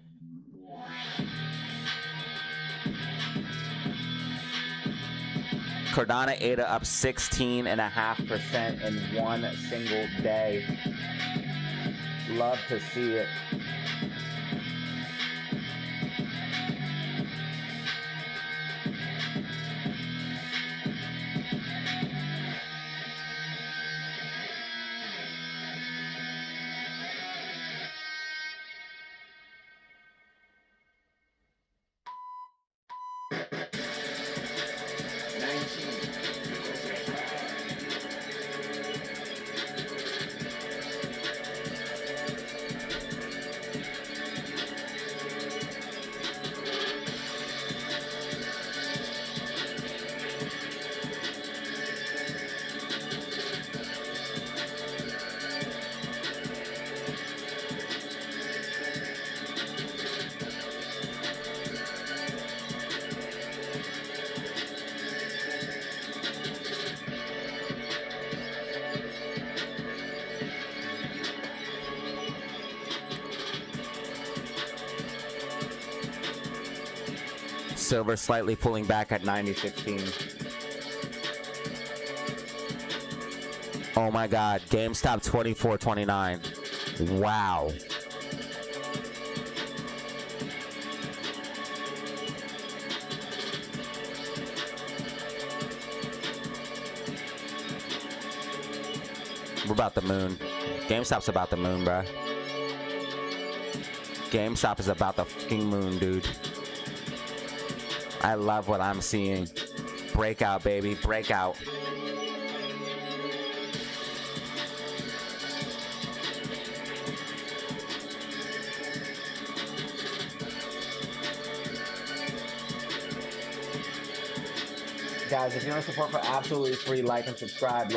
Cardano ADA up 16.5% in one single day. Love to see it. Silver slightly pulling back at 90.16. Oh my God, GameStop 24.29. Wow. We're about the moon. GameStop's about the moon, bruh. GameStop is about the fucking moon, dude. I love what I'm seeing. Breakout, baby. Breakout. Guys, if you want to support for absolutely free, like and subscribe.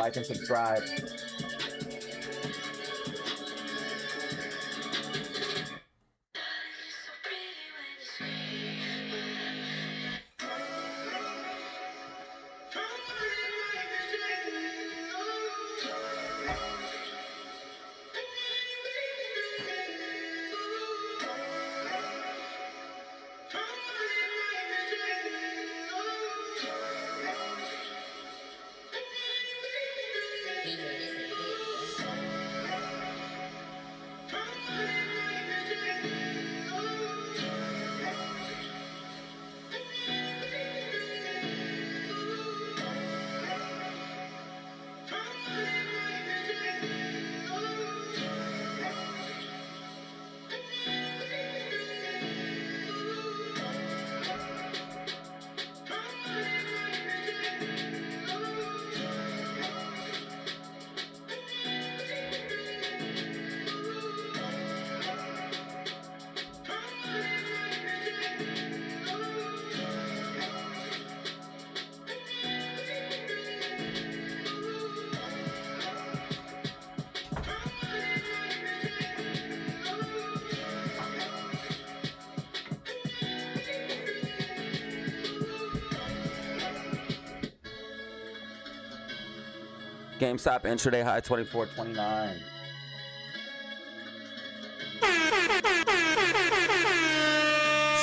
GameStop intraday high 24.29.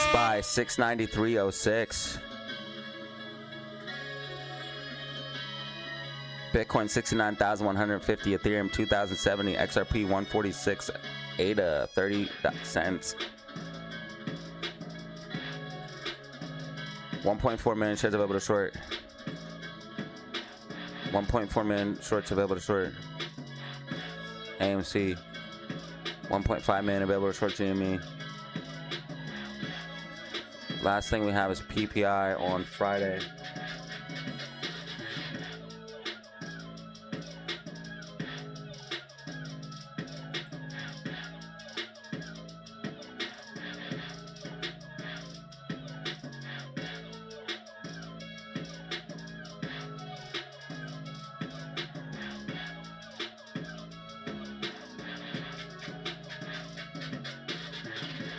SPY 693.06. Bitcoin 69,150, Ethereum 2,070, XRP 146, ADA 30 cents. 1.4 million shares available to short. 1.4 million shorts available to short. AMC. 1.5 million available to short GME. Last thing we have is PPI on Friday.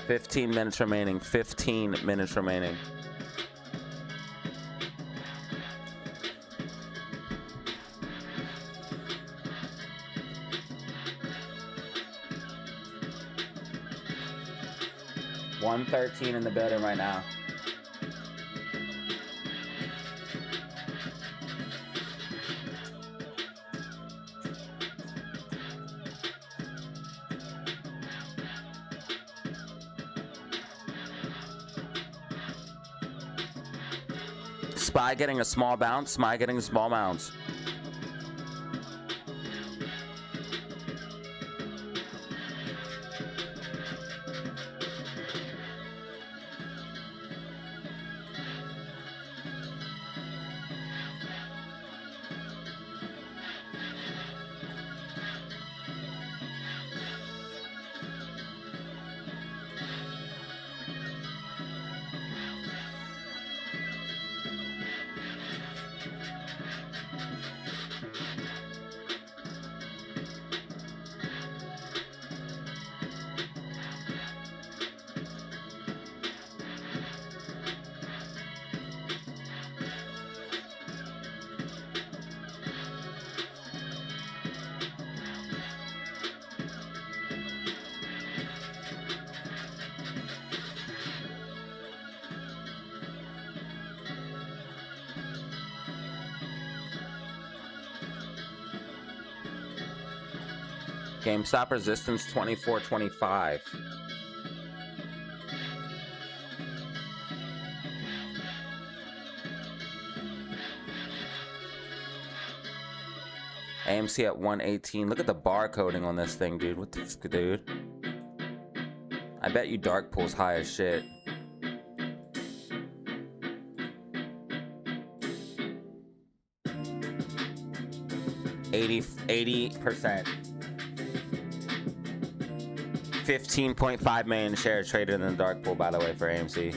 Fifteen minutes remaining. 15 minutes remaining. $113 in the building right now. SPY getting a small bounce. SPY getting a small bounce. GameStop resistance 24.25. AMC at 118. Look at the barcoding on this thing, dude. What the fuck, dude? I bet you dark pool's high as shit. %. 15.5 million shares traded in the dark pool, by the way, for AMC.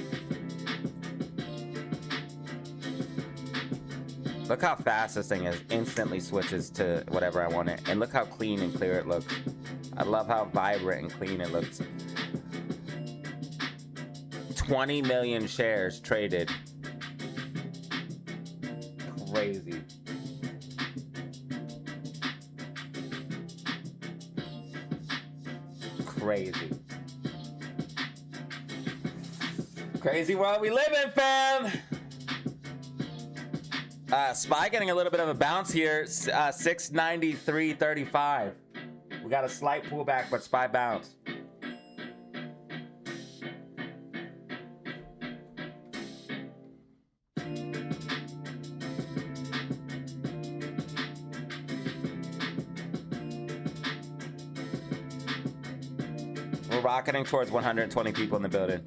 Look how fast this thing is. Instantly switches to whatever I want it. And look how clean and clear it looks. I love how vibrant and clean it looks. 20 million shares traded. Crazy. Crazy. Crazy world we live in, fam. SPY getting a little bit of a bounce here. 693.35. We got a slight pullback, but SPY bounce. We're rocketing towards 120 people in the building.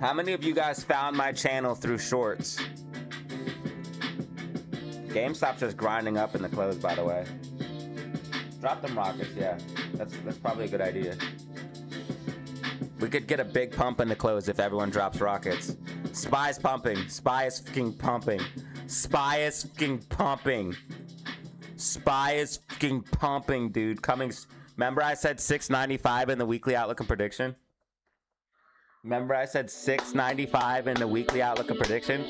How many of you guys found my channel through shorts? GameStop's just grinding up in the close, by the way. Drop them rockets, yeah. That's probably a good idea. We could get a big pump in the close if everyone drops rockets. Spy is pumping. Spy is fucking pumping. Spy is fucking pumping. Spy is fucking pumping, dude. Remember I said 695 in the weekly outlook and prediction? Remember I said 695 in the weekly outlook and prediction?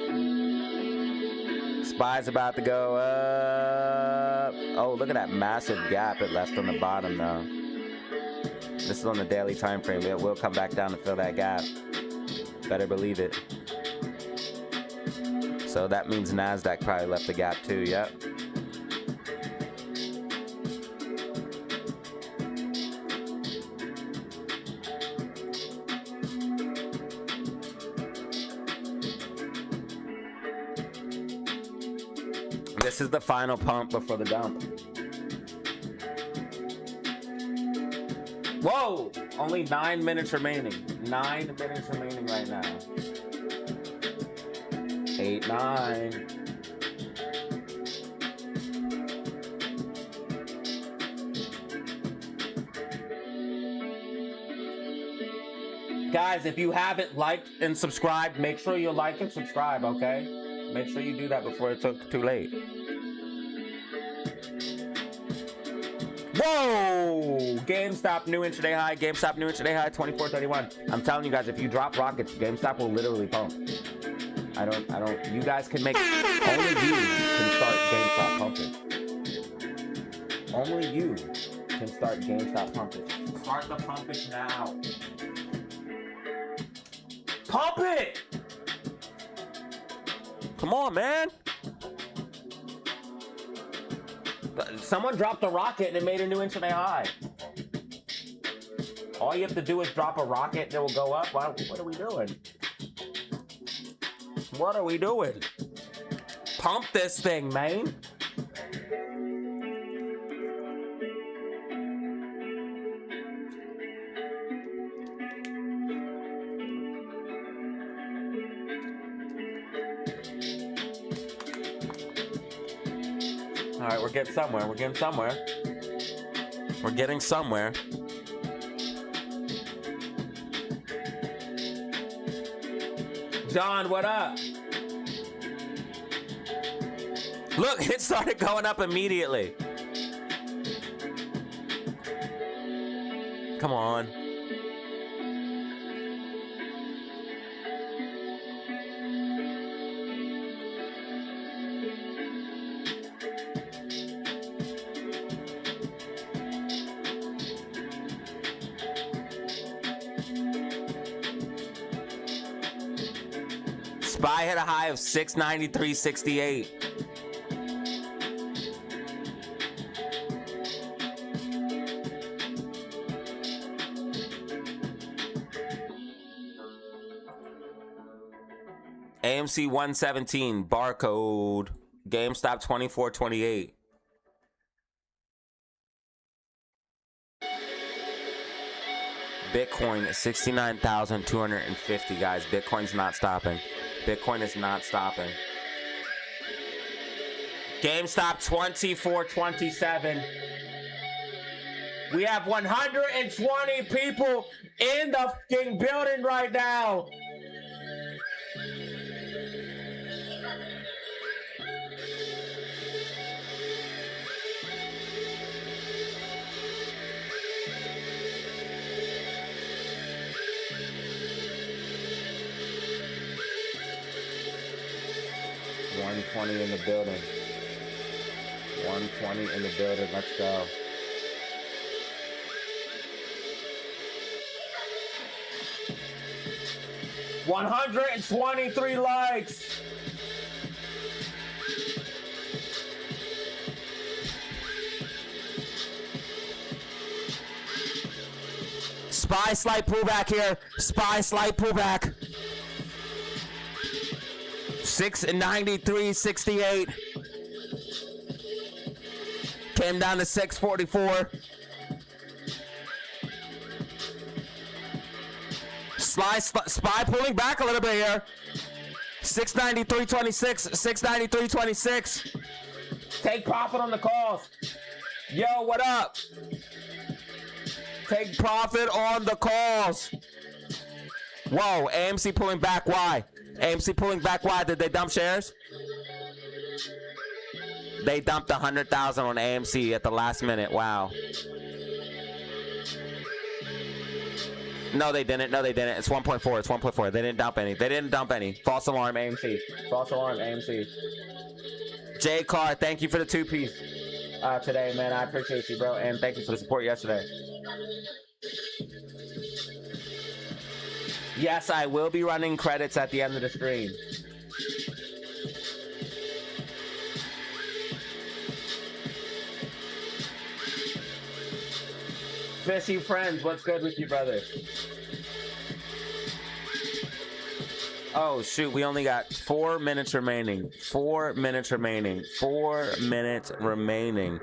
Spy's about to go up. Oh, look at that massive gap it left on the bottom, though. This is on the daily time frame. It will come back down to fill that gap. Better believe it. So that means NASDAQ probably left the gap too, yep. This is the final pump before the dump. Whoa! Only 9 minutes remaining. 9 minutes remaining right now. 8, 9. Guys, if you haven't liked and subscribed, make sure you like and subscribe, okay? Make sure you do that before it's too late. Whoa! GameStop new intraday high. GameStop new intraday high. 24.31. I'm telling you guys, if you drop rockets, GameStop will literally pump. I don't. You guys can make. Only you can start GameStop pumping. Only you can start GameStop pumping. Start the pumping now. Pump it! Come on, man. Someone dropped a rocket and it made a new intraday high. All you have to do is drop a rocket and it will go up. What are we doing? What are we doing? Pump this thing, man. All right, we're getting somewhere. We're getting somewhere. We're getting somewhere. John, what up? Look, it started going up immediately. Come on. Spy hit a high of 693.68. AMC 117 barcode. GameStop 24.28. Bitcoin 69,250, guys. Bitcoin's not stopping. Bitcoin is not stopping. GameStop 24.27. We have 120 people in the fucking building right now. $120 in the building. 120 in the building. Let's go. $123 likes. Spy slight pullback here. Spy slight pullback. 693.68. Came down to 644. Spy pulling back a little bit here. 693.26. 693.26. Take profit on the calls. Yo, what up? Take profit on the calls. Whoa, AMC pulling back. Why? AMC pulling back. Why? Did they dump shares? They dumped 100,000 on AMC at the last minute. Wow. No, they didn't. No, they didn't. It's 1.4. It's 1.4. They didn't dump any. They didn't dump any. False alarm, AMC. False alarm, AMC. J Carr, thank you for the 2-piece today, man. I appreciate you, bro. And thank you for the support yesterday. Yes, I will be running credits at the end of the stream. Fishy friends, what's good with you, brother? Oh, shoot, we only got 4 minutes remaining. 4 minutes remaining. 4 minutes remaining.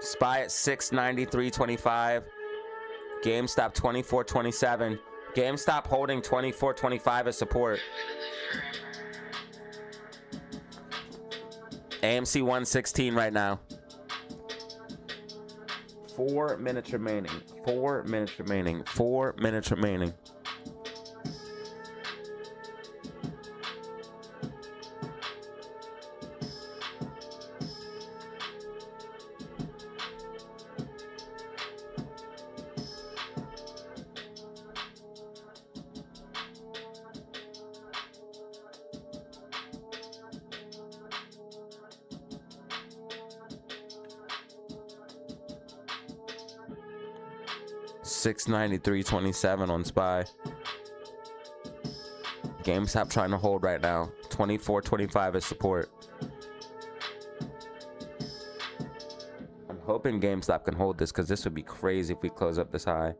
SPY at 693.25. GameStop 24.27. GameStop holding 24.25 as support. AMC 116 right now. 4 minutes remaining. 4 minutes remaining. 4 minutes remaining. $693.27 on SPY. GameStop trying to hold right now. 24.25 as support. I'm hoping GameStop can hold this because this would be crazy if we close up this high.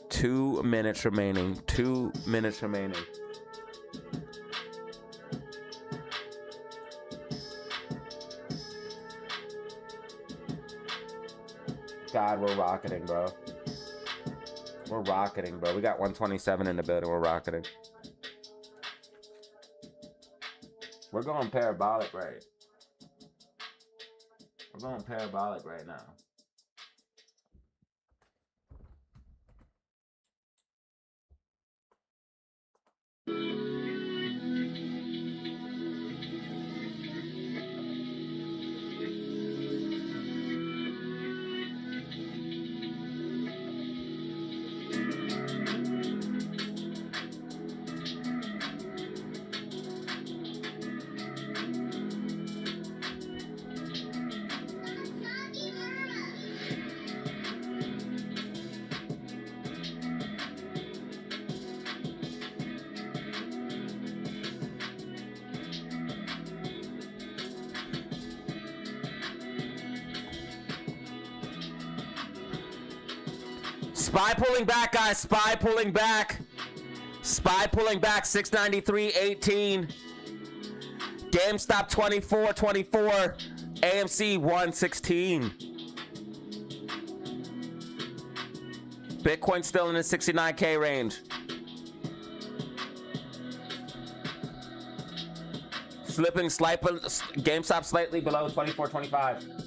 Two minutes remaining. 2 minutes remaining. God, we're rocketing, bro. We're rocketing, bro. We got 127 in the building. We're rocketing. We're going parabolic, right? We're going parabolic right now. SPY pulling back, guys. SPY pulling back. SPY pulling back. 693.18. GameStop 24.24. AMC 116. Bitcoin still in the 69K range. Slipping GameStop slightly below 24.25.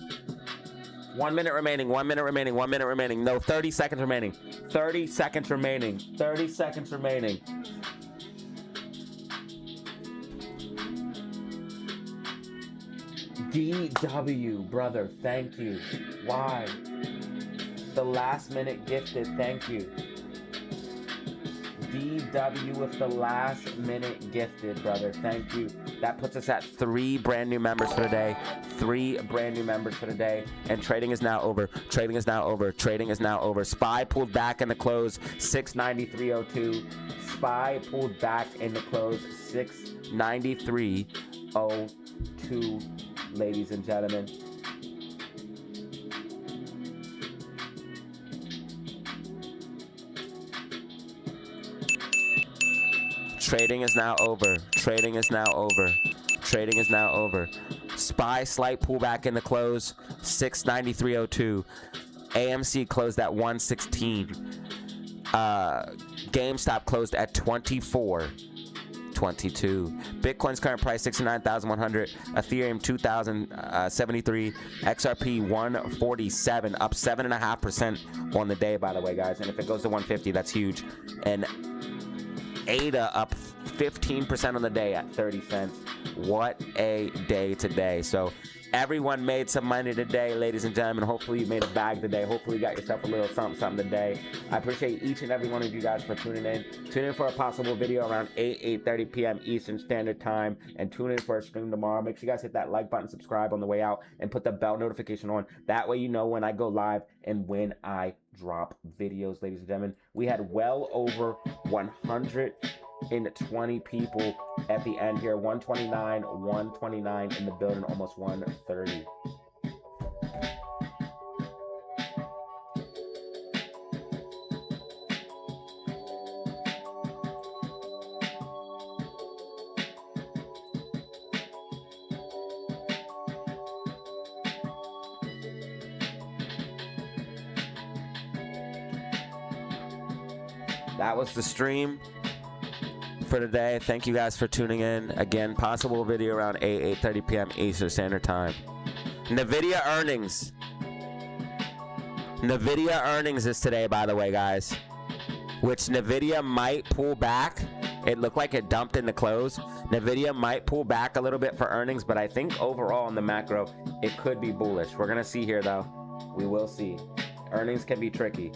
1 minute remaining. 1 minute remaining. 1 minute remaining. No, 30 seconds remaining. 30 seconds remaining. 30 seconds remaining. DW, brother, thank you. Why? The last minute gifted, thank you. DW with the last minute gifted, brother. Thank you. That puts us at 3 brand new members for today. 3 brand new members for today. And trading is now over. Trading is now over. Trading is now over. SPY pulled back in the close, 693.02. SPY pulled back in the close, 693.02, ladies and gentlemen. Trading is now over. Trading is now over. Trading is now over. SPY slight pullback in the close, 693.02. AMC closed at 116. GameStop closed at 24.22. Bitcoin's current price 69,100. Ethereum 2,073. XRP 147, up 7.5% on the day, by the way, guys. And if it goes to 150, that's huge. And ADA up 15% on the day at 30 cents. What a day today. So everyone made some money today, ladies and gentlemen. Hopefully you made a bag today. Hopefully you got yourself a little something today. I appreciate each and every one of you guys for tuning in. Tune in for a possible video around 8:30 p.m. Eastern Standard Time. And tune in for a stream tomorrow. Make sure you guys hit that like button, subscribe on the way out, and put the bell notification on. That way you know when I go live and when I drop videos, ladies and gentlemen. We had well over 120 people at the end here. 129 in the building, almost 130. That was the stream for today. Thank you guys for tuning in. Again, possible video around 8:30 p.m. Eastern Standard Time. NVIDIA earnings. NVIDIA earnings is today, by the way, guys. Which NVIDIA might pull back. It looked like it dumped in the close. NVIDIA might pull back a little bit for earnings, but I think overall in the macro, it could be bullish. We're going to see here, though. We will see. Earnings can be tricky.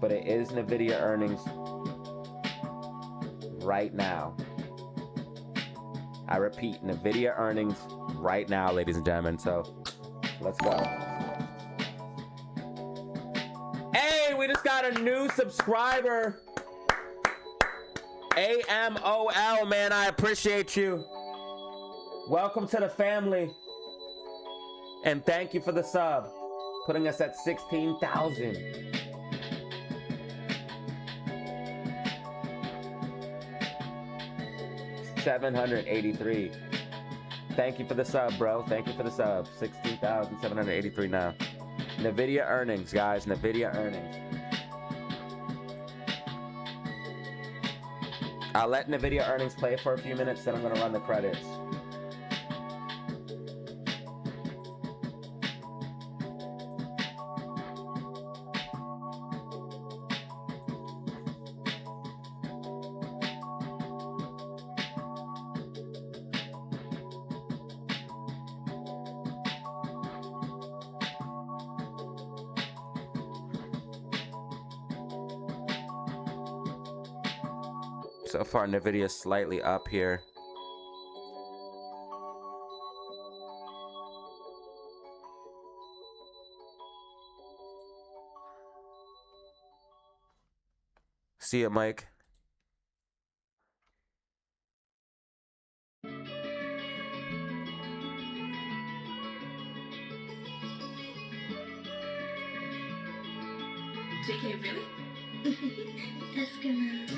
But it is NVIDIA earnings right now. I repeat, NVIDIA earnings right now, ladies and gentlemen. So let's go. Hey, we just got a new subscriber. AMOL, man, I appreciate you. Welcome to the family. And thank you for the sub, putting us at 16,000. $783. Thank you for the sub, bro. Thank you for the sub. 16,783 now. NVIDIA earnings, guys. NVIDIA earnings. I'll let NVIDIA earnings play for a few minutes, then I'm going to run the credits. So far, NVIDIA is slightly up here. See ya, Mike. JK, really? Eskimos.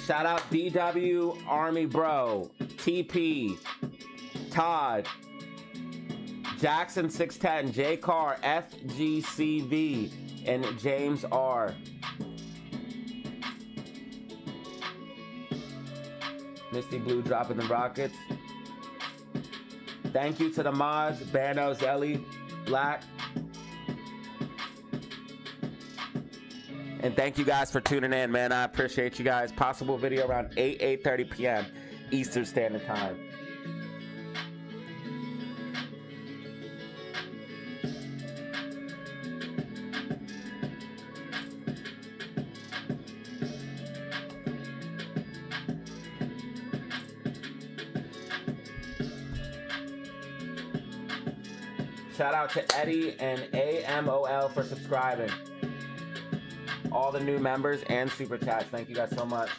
Shout out DW, Army Bro, TP, Todd, Jackson 610, J Car, FGCV, and James R. Misty Blue dropping the rockets. Thank you to the mods, Bano, Zelly, Black. And thank you guys for tuning in, man. I appreciate you guys. Possible video around 8:30 p.m. Eastern Standard Time. Shout out to Eddie and AMOL for subscribing. All the new members and super chats. Thank you guys so much.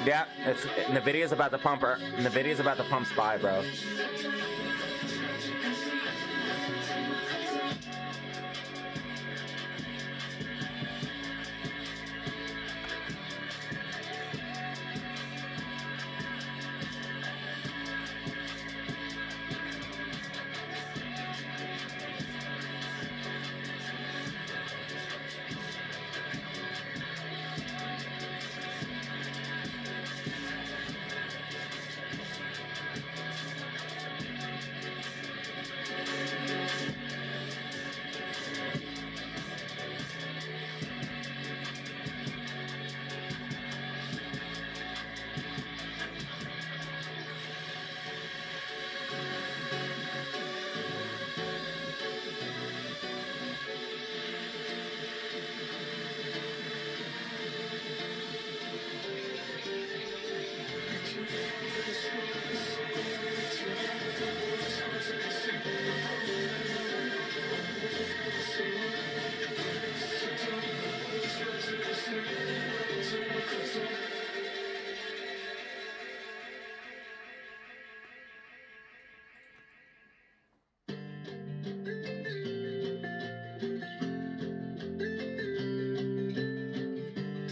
Yeah, it's Nvidia's about to pump her. Nvidia's about to pump Spy, bro.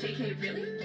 JK, really?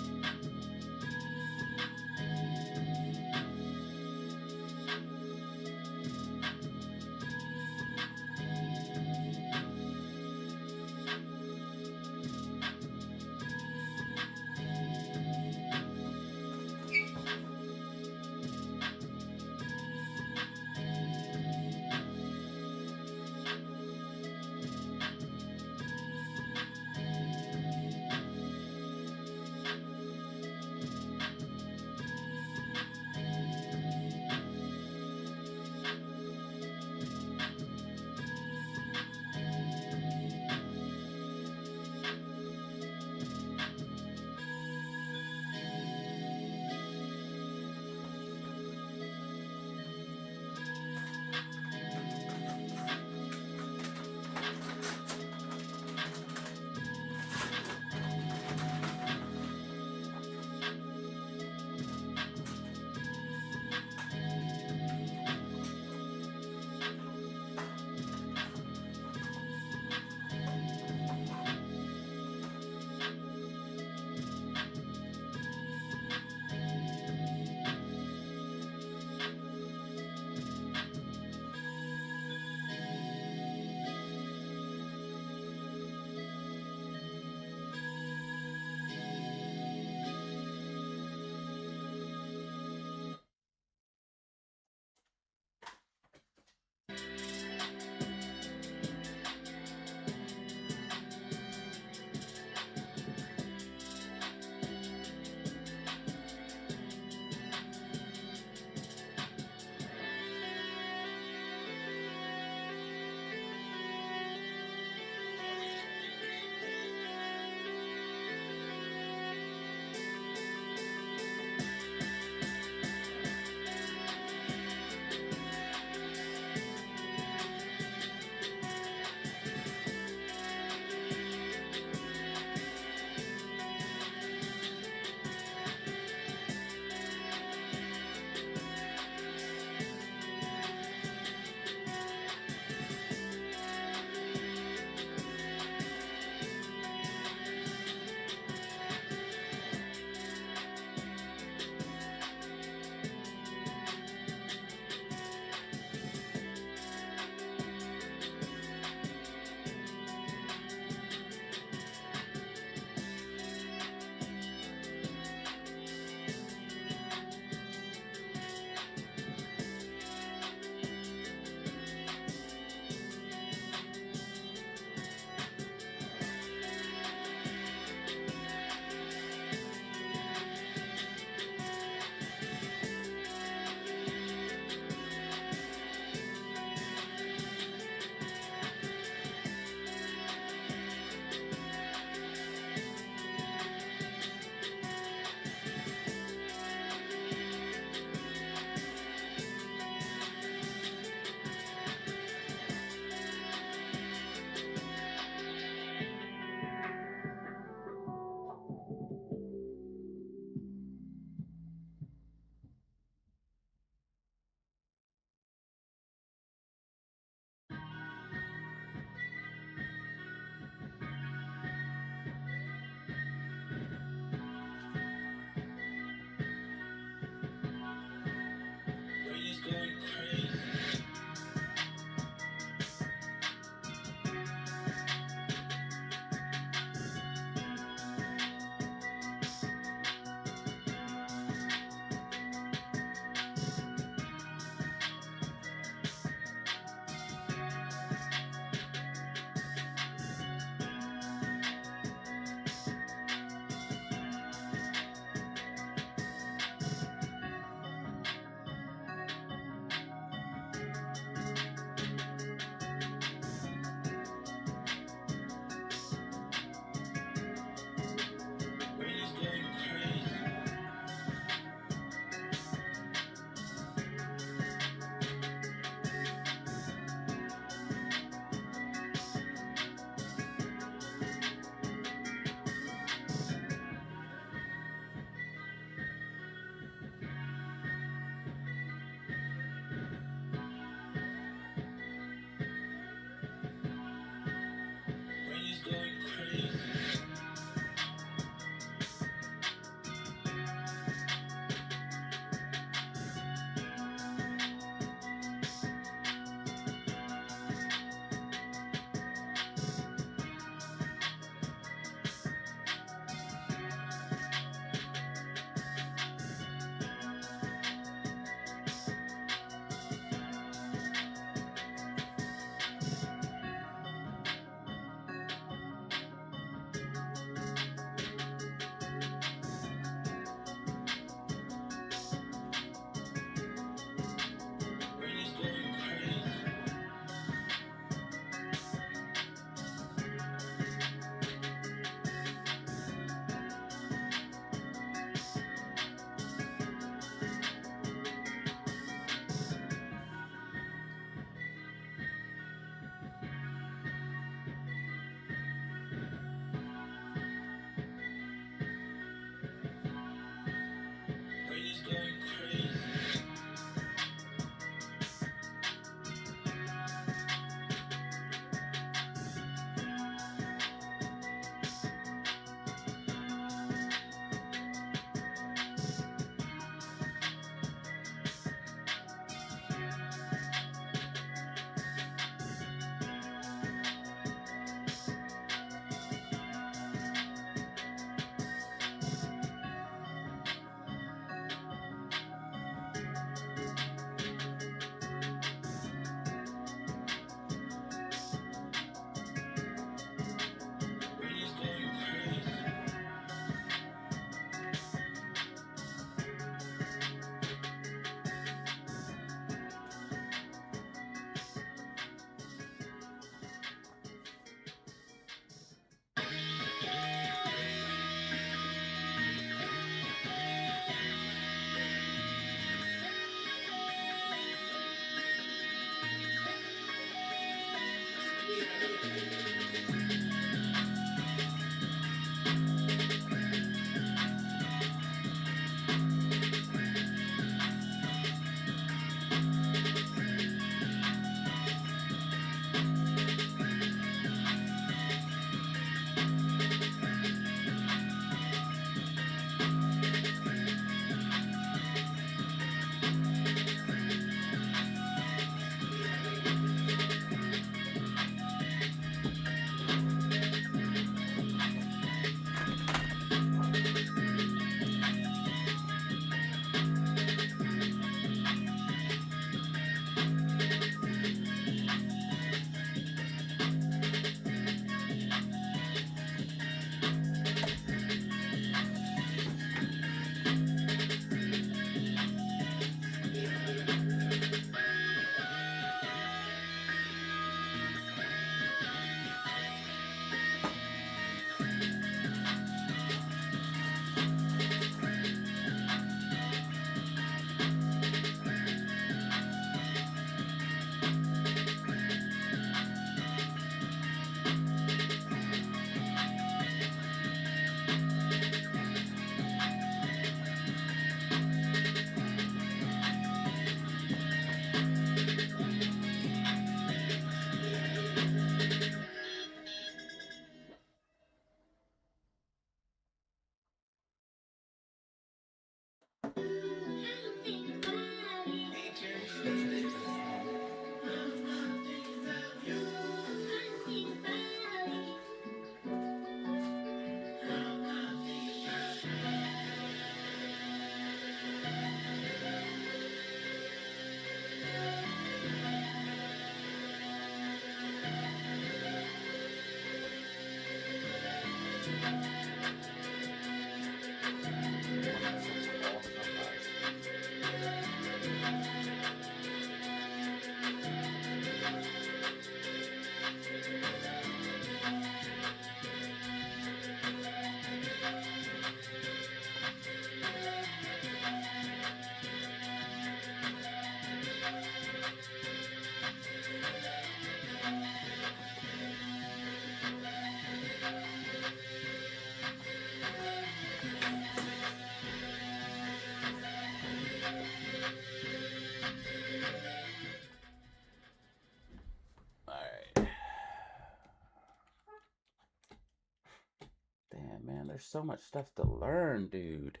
Damn, man, there's so much stuff to learn, dude.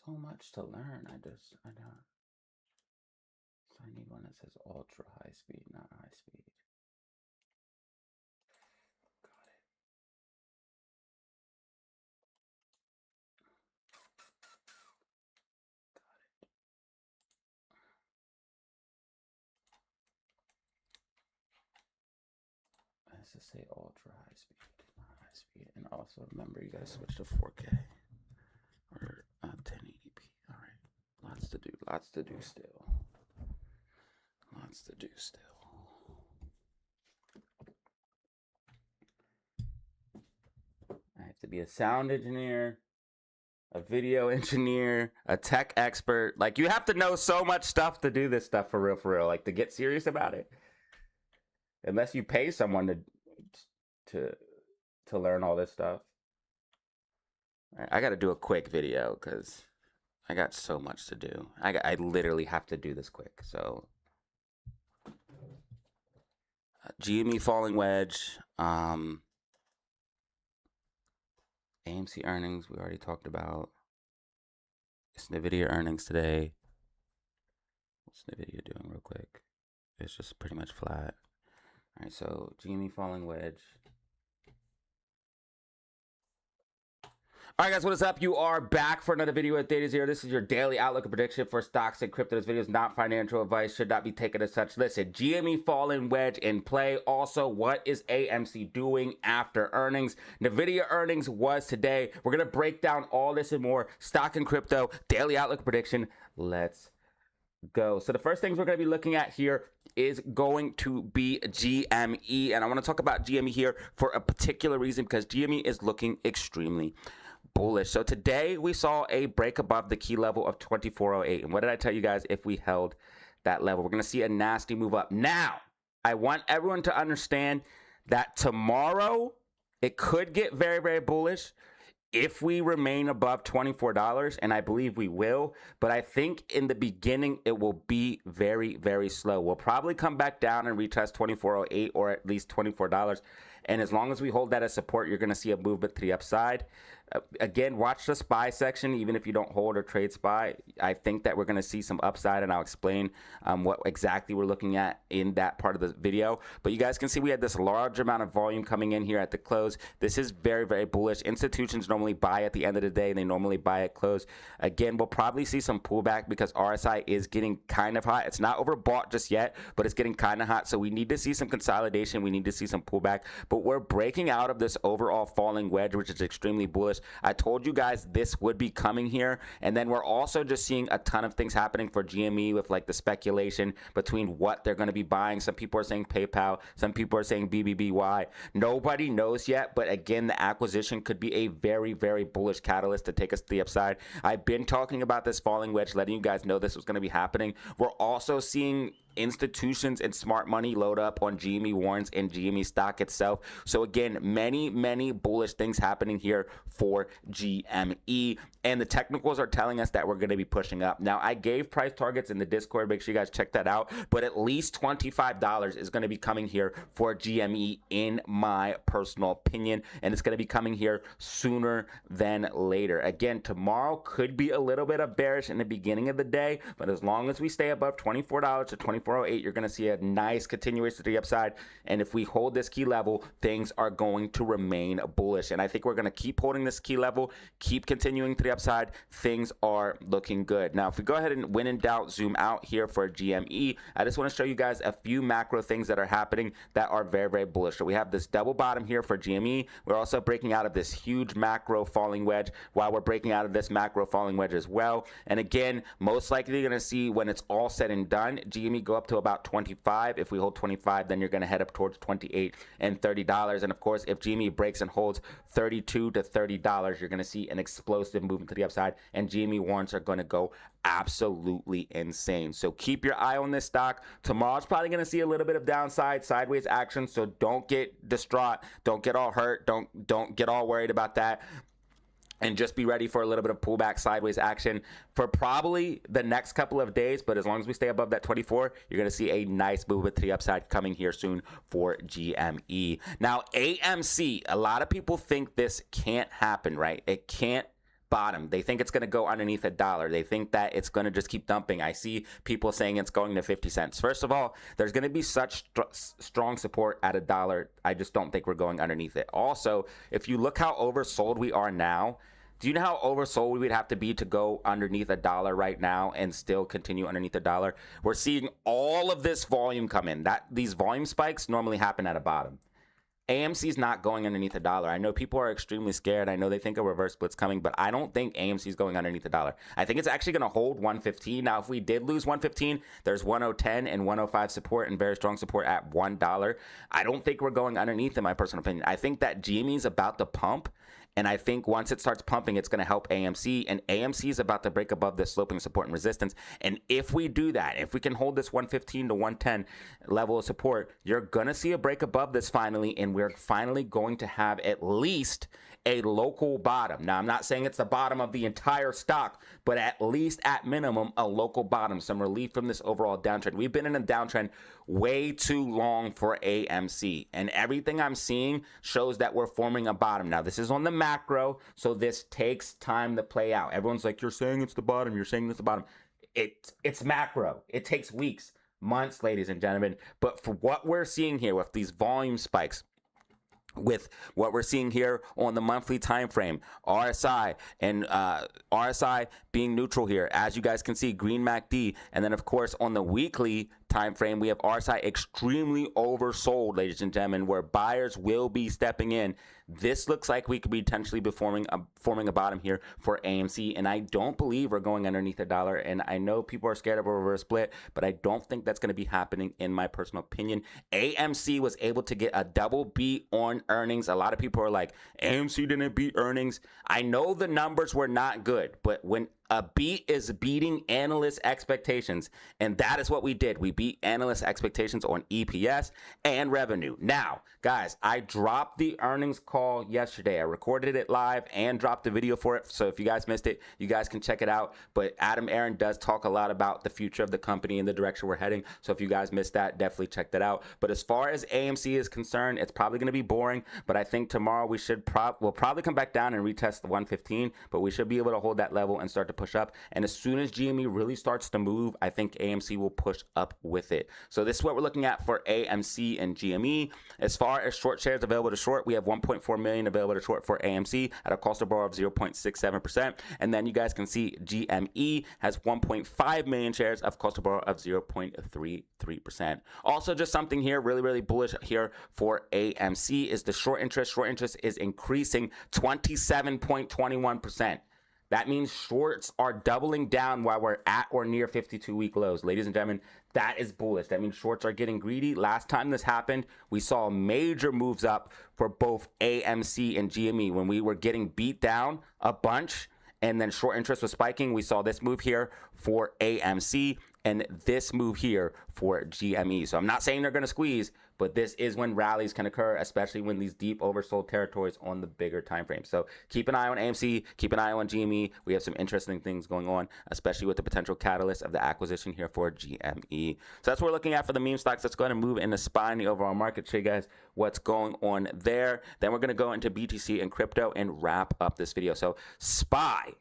So much to learn. I don't. So I need one that says ultra high speed, not high speed. Got it. It has to say ultra high speed, not high speed. And also remember, you gotta switch to 4K or 1080p. All right, lots to do. Lots to do still. Lots to do still. I have to be a sound engineer, a video engineer, a tech expert. Like, you have to know so much stuff to do this stuff for real, like to get serious about it. Unless you pay someone to learn all this stuff. I got to do a quick video because I got so much to do. I literally have to do this quick. So GME falling wedge. AMC earnings we already talked about. It's NVIDIA earnings today. What's NVIDIA doing real quick? It's just pretty much flat. All right, so GME falling wedge. All right, guys, what is up? You are back for another video at Data Zero. This is your daily outlook and prediction for stocks and crypto. This video is not financial advice, should not be taken as such. Listen, GME falling wedge in play. Also, what is AMC doing after earnings? NVIDIA earnings was today. We're going to break down all this and more. Stock and crypto, daily outlook and prediction. Let's go. So the first things we're going to be looking at here is going to be GME. And I want to talk about GME here for a particular reason because GME is looking extremely bullish. So today we saw a break above the key level of 2408. And what did I tell you guys if we held that level? We're going to see a nasty move up. Now, I want everyone to understand that tomorrow it could get very, very bullish if we remain above $24, and I believe we will, but I think in the beginning it will be very, very slow. We'll probably come back down and retest $24.08 or at least $24. And as long as we hold that as support, you're going to see a movement to the upside. Again, watch the SPY section, even if you don't hold or trade SPY. I think that we're going to see some upside, and I'll explain what exactly we're looking at in that part of the video. But you guys can see we had this large amount of volume coming in here at the close. This is very, very bullish. Institutions normally buy at the end of the day. They normally buy at close. Again, we'll probably see some pullback because RSI is getting kind of hot. It's not overbought just yet, but it's getting kind of hot. So we need to see some consolidation. We need to see some pullback. But we're breaking out of this overall falling wedge, which is extremely bullish. I told you guys this would be coming here. And then we're also just seeing a ton of things happening for GME with like the speculation between what they're going to be buying. Some people are saying PayPal. Some people are saying BBBY. Nobody knows yet. But again, the acquisition could be a very, very bullish catalyst to take us to the upside. I've been talking about this falling wedge, letting you guys know this was going to be happening. We're also seeing institutions and smart money load up on GME warrants and GME stock itself. So again, many bullish things happening here for GME, and the technicals are telling us that we're going to be pushing up. Now, I gave price targets in the Discord. Make sure you guys check that out, but at least $25 is going to be coming here for GME in my personal opinion, and it's going to be coming here sooner than later. Again, tomorrow could be a little bit of bearish in the beginning of the day, but as long as we stay above $24 to $24.08, you're going to see a nice continuation to the upside. And if we hold this key level, things are going to remain bullish. And I think we're going to keep holding this key level, keep continuing to the upside. Things are looking good. Now, if we go ahead and when in doubt, zoom out here for GME, I just want to show you guys a few macro things that are happening that are very, very bullish. So we have this double bottom here for GME. We're also breaking out of this huge macro falling wedge while we're breaking out of this macro falling wedge as well. And again, most likely you're going to see when it's all said and done, GME go up to about 25. If we hold 25, then you're going to head up towards 28 and $30. And of course, if GME breaks and holds 32 to $30, you're going to see an explosive movement to the upside, and GME warrants are going to go absolutely insane. So keep your eye on this stock. Tomorrow's probably going to see a little bit of downside, sideways action. So don't get distraught. Don't get all hurt. Don't get all worried about that. And just be ready for a little bit of pullback, sideways action for probably the next couple of days. But as long as we stay above that 24, you're going to see a nice movement to the upside coming here soon for GME. Now, AMC, a lot of people think this can't happen, right? It can't bottom. They think it's going to go underneath $1. They think that it's going to just keep dumping. I see people saying it's going to 50 cents. First of all, there's going to be such strong support at $1. I just don't think we're going underneath it. Also, if you look how oversold we are now, do you know how oversold we would have to be to go underneath $1 right now and still continue underneath $1? We're seeing all of this volume come in. These volume spikes normally happen at a bottom. AMC is not going underneath $1. I know people are extremely scared. I know they think a reverse split's coming, but I don't think AMC is going underneath $1. I think it's actually going to hold 115. Now, if we did lose 115, there's 110 and 105 support and very strong support at $1. I don't think we're going underneath, in my personal opinion. I think that GME is about to pump. And I think once it starts pumping, it's going to help AMC. And AMC is about to break above this sloping support and resistance. And if we do that, if we can hold this 115 to 110 level of support, you're going to see a break above this finally. And we're finally going to have at least a local bottom. Now, I'm not saying it's the bottom of the entire stock, but at least at minimum, a local bottom, some relief from this overall downtrend. We've been in a downtrend way too long for AMC, and everything I'm seeing shows that we're forming a bottom. Now, this is on the macro, so this takes time to play out. Everyone's like, you're saying it's the bottom, you're saying it's the bottom. It's macro. It takes weeks, months, ladies and gentlemen. But for what we're seeing here with these volume spikes, with what we're seeing here on the monthly time frame, RSI and RSI being neutral here, as you guys can see, green MACD, and then of course on the weekly time frame we have RSI extremely oversold, ladies and gentlemen, where buyers will be stepping in. This looks like we could be potentially be forming a bottom here for AMC, and I don't believe we're going underneath $1. And I know people are scared of a reverse split, but I don't think that's going to be happening in my personal opinion. AMC was able to get a double beat on earnings. A lot of people are like, AMC didn't beat earnings. I know the numbers were not good, but when A beat is beating analyst expectations, and that is what we did. We beat analyst expectations on EPS and revenue. Now, guys, I dropped the earnings call yesterday. I recorded it live and dropped the video for it, so if you guys missed it, you guys can check it out. But Adam Aaron does talk a lot about the future of the company and the direction we're heading, so if you guys missed that, definitely check that out. But as far as AMC is concerned, it's probably going to be boring, but I think tomorrow we should we'll probably come back down and retest the 115, but we should be able to hold that level and start to push up. And as soon as GME really starts to move, I think AMC will push up with it. So this is what we're looking at for AMC and GME. As far as short shares available to short, we have 1.4 million available to short for AMC at a cost to borrow of 0.67%. And then you guys can see GME has 1.5 million shares of cost to borrow of 0.33%. Also, just something here really bullish here for AMC is the short interest. Short interest is increasing 27.21%. That means shorts are doubling down while we're at or near 52-week lows. Ladies and gentlemen, that is bullish. That means shorts are getting greedy. Last time this happened, we saw major moves up for both AMC and GME. When we were getting beat down a bunch and then short interest was spiking, we saw this move here for AMC and this move here for GME. So I'm not saying they're going to squeeze, but this is when rallies can occur, especially when these deep oversold territories on the bigger time frame. So keep an eye on AMC, keep an eye on GME. We have some interesting things going on, especially with the potential catalyst of the acquisition here for GME. So that's what we're looking at for the meme stocks. Let's go ahead and move into SPY and the overall market, show you guys what's going on there. Then we're going to go into BTC and crypto and wrap up this video. So SPY,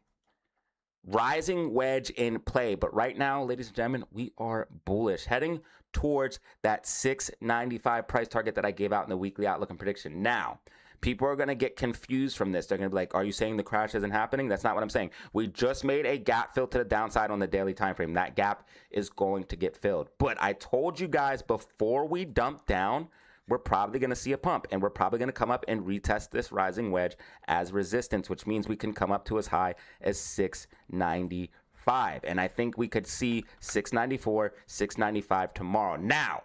rising wedge in play, but right now, ladies and gentlemen, we are bullish, heading towards that 695 price target that I gave out in the weekly outlook and prediction. Now, people are going to get confused from this. They're going to be like, are you saying the crash isn't happening? That's not what I'm saying. We just made a gap fill to the downside on the daily time frame. That gap is going to get filled. But I told you guys before we dump down, we're probably going to see a pump, and we're probably going to come up and retest this rising wedge as resistance, which means we can come up to as high as 695. And I think we could see 694, 695 tomorrow. Now,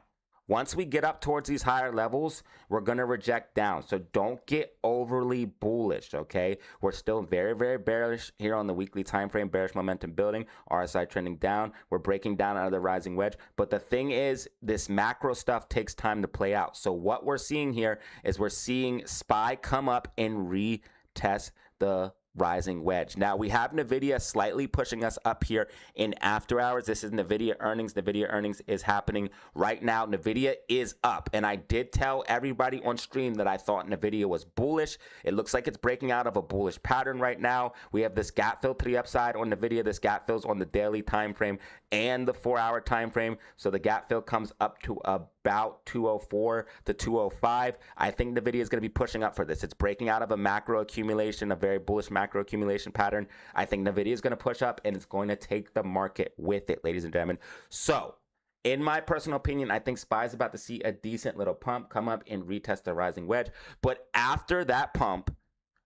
once we get up towards these higher levels, we're going to reject down. So don't get overly bullish, okay? We're still very bearish here on the weekly time frame. Bearish momentum building, RSI trending down. We're breaking down out of the rising wedge. But the thing is, this macro stuff takes time to play out. So what we're seeing here is we're seeing SPY come up and retest the rising wedge. Now we have NVIDIA slightly pushing us up here in after hours. This is NVIDIA earnings. NVIDIA earnings is happening right now. NVIDIA is up, and I did tell everybody on stream that I thought NVIDIA was bullish. It looks like it's breaking out of a bullish pattern right now. We have this gap fill to the upside on NVIDIA. This gap fills on the daily time frame and the 4-hour time frame. So the gap fill comes up to about 204 to 205. I think NVIDIA is going to be pushing up for this. It's breaking out of a macro accumulation, a very bullish macro accumulation pattern. I think NVIDIA is going to push up, and it's going to take the market with it, ladies and gentlemen. So in my personal opinion, I think SPY is about to see a decent little pump, come up and retest the rising wedge. But after that pump,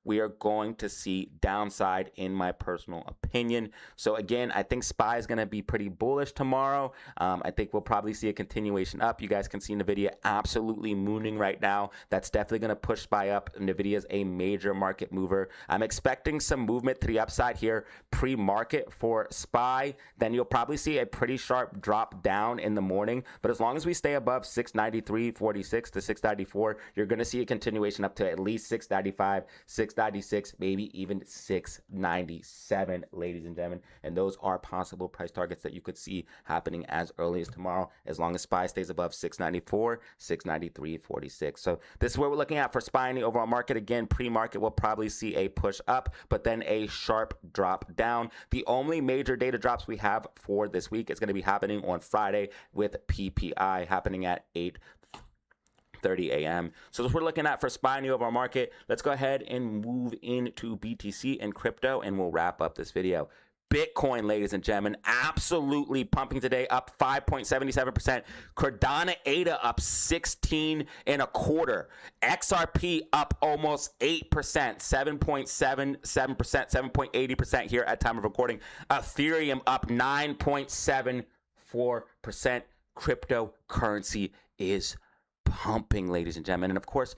we are going to see downside, in my personal opinion. So again, I think SPY is going to be pretty bullish tomorrow. I think we'll probably see a continuation up. You guys can see NVIDIA absolutely mooning right now. That's definitely going to push SPY up. NVIDIA is a major market mover. I'm expecting some movement to the upside here pre-market for SPY. Then you'll probably see a pretty sharp drop down in the morning. But as long as we stay above 693.46 to 694, you're going to see a continuation up to at least 695, 696, maybe even 697, ladies and gentlemen. And those are possible price targets that you could see happening as early as tomorrow, as long as SPY stays above 694, 693.46. So this is what we're looking at for SPY in the overall market. Again, pre-market will probably see a push up, but then a sharp drop down. The only major data drops we have for this week is going to be happening on Friday with PPI happening at 8:30 a.m. So that's what we're looking at for SPY in the overall market. Let's go ahead and move into BTC and crypto, and we'll wrap up this video. Bitcoin, ladies and gentlemen, absolutely pumping today, up 5.77%. Cardano ADA up 16.25%. XRP up almost 8%, 7.77%, 7.80% here at time of recording. Ethereum up 9.74%. Cryptocurrency is pumping, ladies and gentlemen. And of course,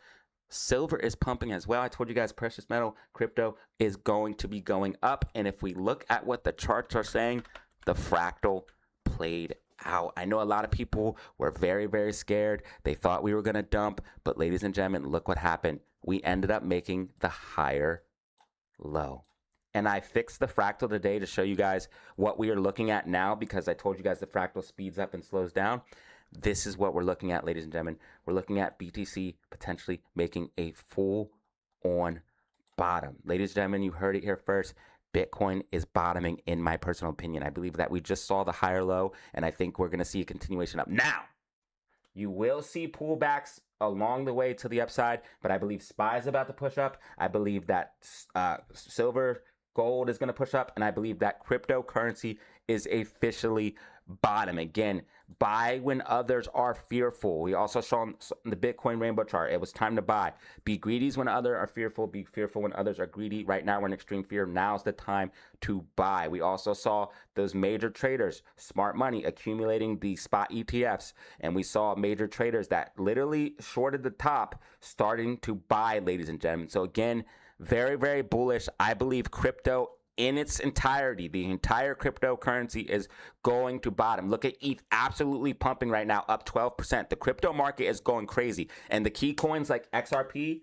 Silver is pumping as well. I told you guys precious metal, crypto is going to be going up. And if we look at what the charts are saying, the fractal played out. I know a lot of people were very, very scared. They thought we were going to dump. But ladies and gentlemen, look what happened. We ended up making the higher low. And I fixed the fractal today to show you guys what we are looking at now, because I told you guys the fractal speeds up and slows down. This is what we're looking at, ladies and gentlemen. We're looking at BTC potentially making a full-on bottom. Ladies and gentlemen, you heard it here first. Bitcoin is bottoming, in my personal opinion. I believe that we just saw the higher low, and I think we're going to see a continuation up. Now, you will see pullbacks along the way to the upside, but I believe SPY is about to push up. I believe that silver, gold is going to push up, and I believe that cryptocurrency is officially bottom. Again, buy when others are fearful. We also saw the Bitcoin rainbow chart. It was time to buy. Be greedy when others are fearful. Be fearful when others are greedy. Right now, we're in extreme fear. Now's the time to buy. We also saw those major traders, smart money, accumulating the spot ETFs. And we saw major traders that literally shorted the top starting to buy, ladies and gentlemen. So again, very, very bullish. I believe crypto in its entirety, the entire cryptocurrency is going to bottom. Look at ETH absolutely pumping right now, up 12%. The crypto market is going crazy. And the key coins like XRP,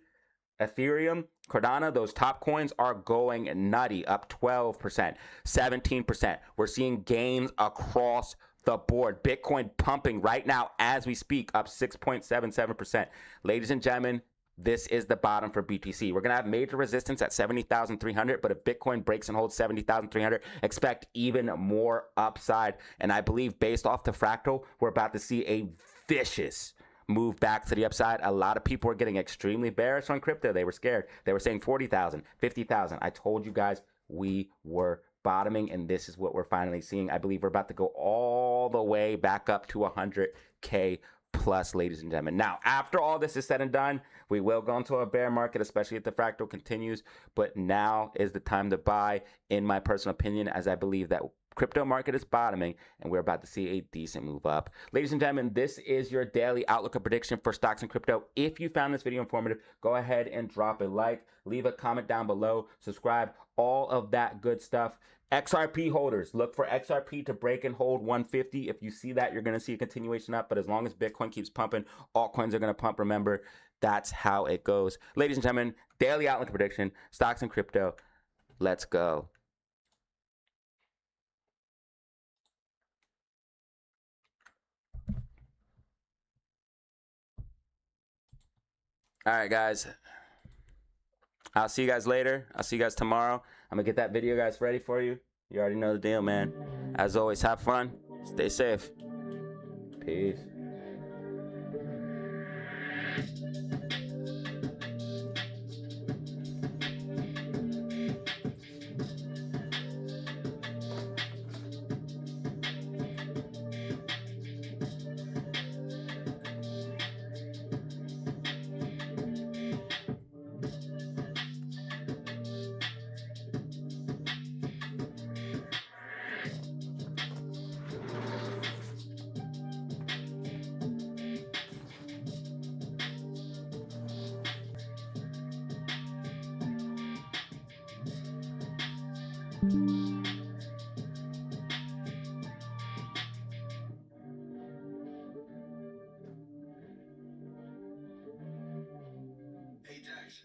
Ethereum, Cardano, those top coins are going nutty, up 12%, 17%. We're seeing gains across the board. Bitcoin pumping right now as we speak, up 6.77%. Ladies and gentlemen, this is the bottom for BTC. We're going to have major resistance at 70,300, but if Bitcoin breaks and holds 70,300, expect even more upside. And I believe based off the fractal, we're about to see a vicious move back to the upside. A lot of people are getting extremely bearish on crypto. They were scared. They were saying 40,000, 50,000. I told you guys we were bottoming, and this is what we're finally seeing. I believe we're about to go all the way back up to 100K plus, ladies and gentlemen. Now, after all this is said and done, we will go into a bear market, especially if the fractal continues. But now is the time to buy, in my personal opinion, as I believe that crypto market is bottoming and we're about to see a decent move up. Ladies and gentlemen, this is your daily outlook and prediction for stocks and crypto. If you found this video informative, go ahead and drop a like, leave a comment down below, subscribe, all of that good stuff. XRP holders, look for XRP to break and hold 150. If you see that, you're going to see a continuation up. But as long as Bitcoin keeps pumping, altcoins are going to pump. Remember, that's how it goes. Ladies and gentlemen, daily outlook and prediction, stocks and crypto. Let's go. All right, guys. I'll see you guys later. I'll see you guys tomorrow. I'm going to get that video, guys, ready for you. You already know the deal, man. As always, have fun. Stay safe. Peace. Hey, Dax.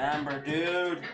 remember, dude.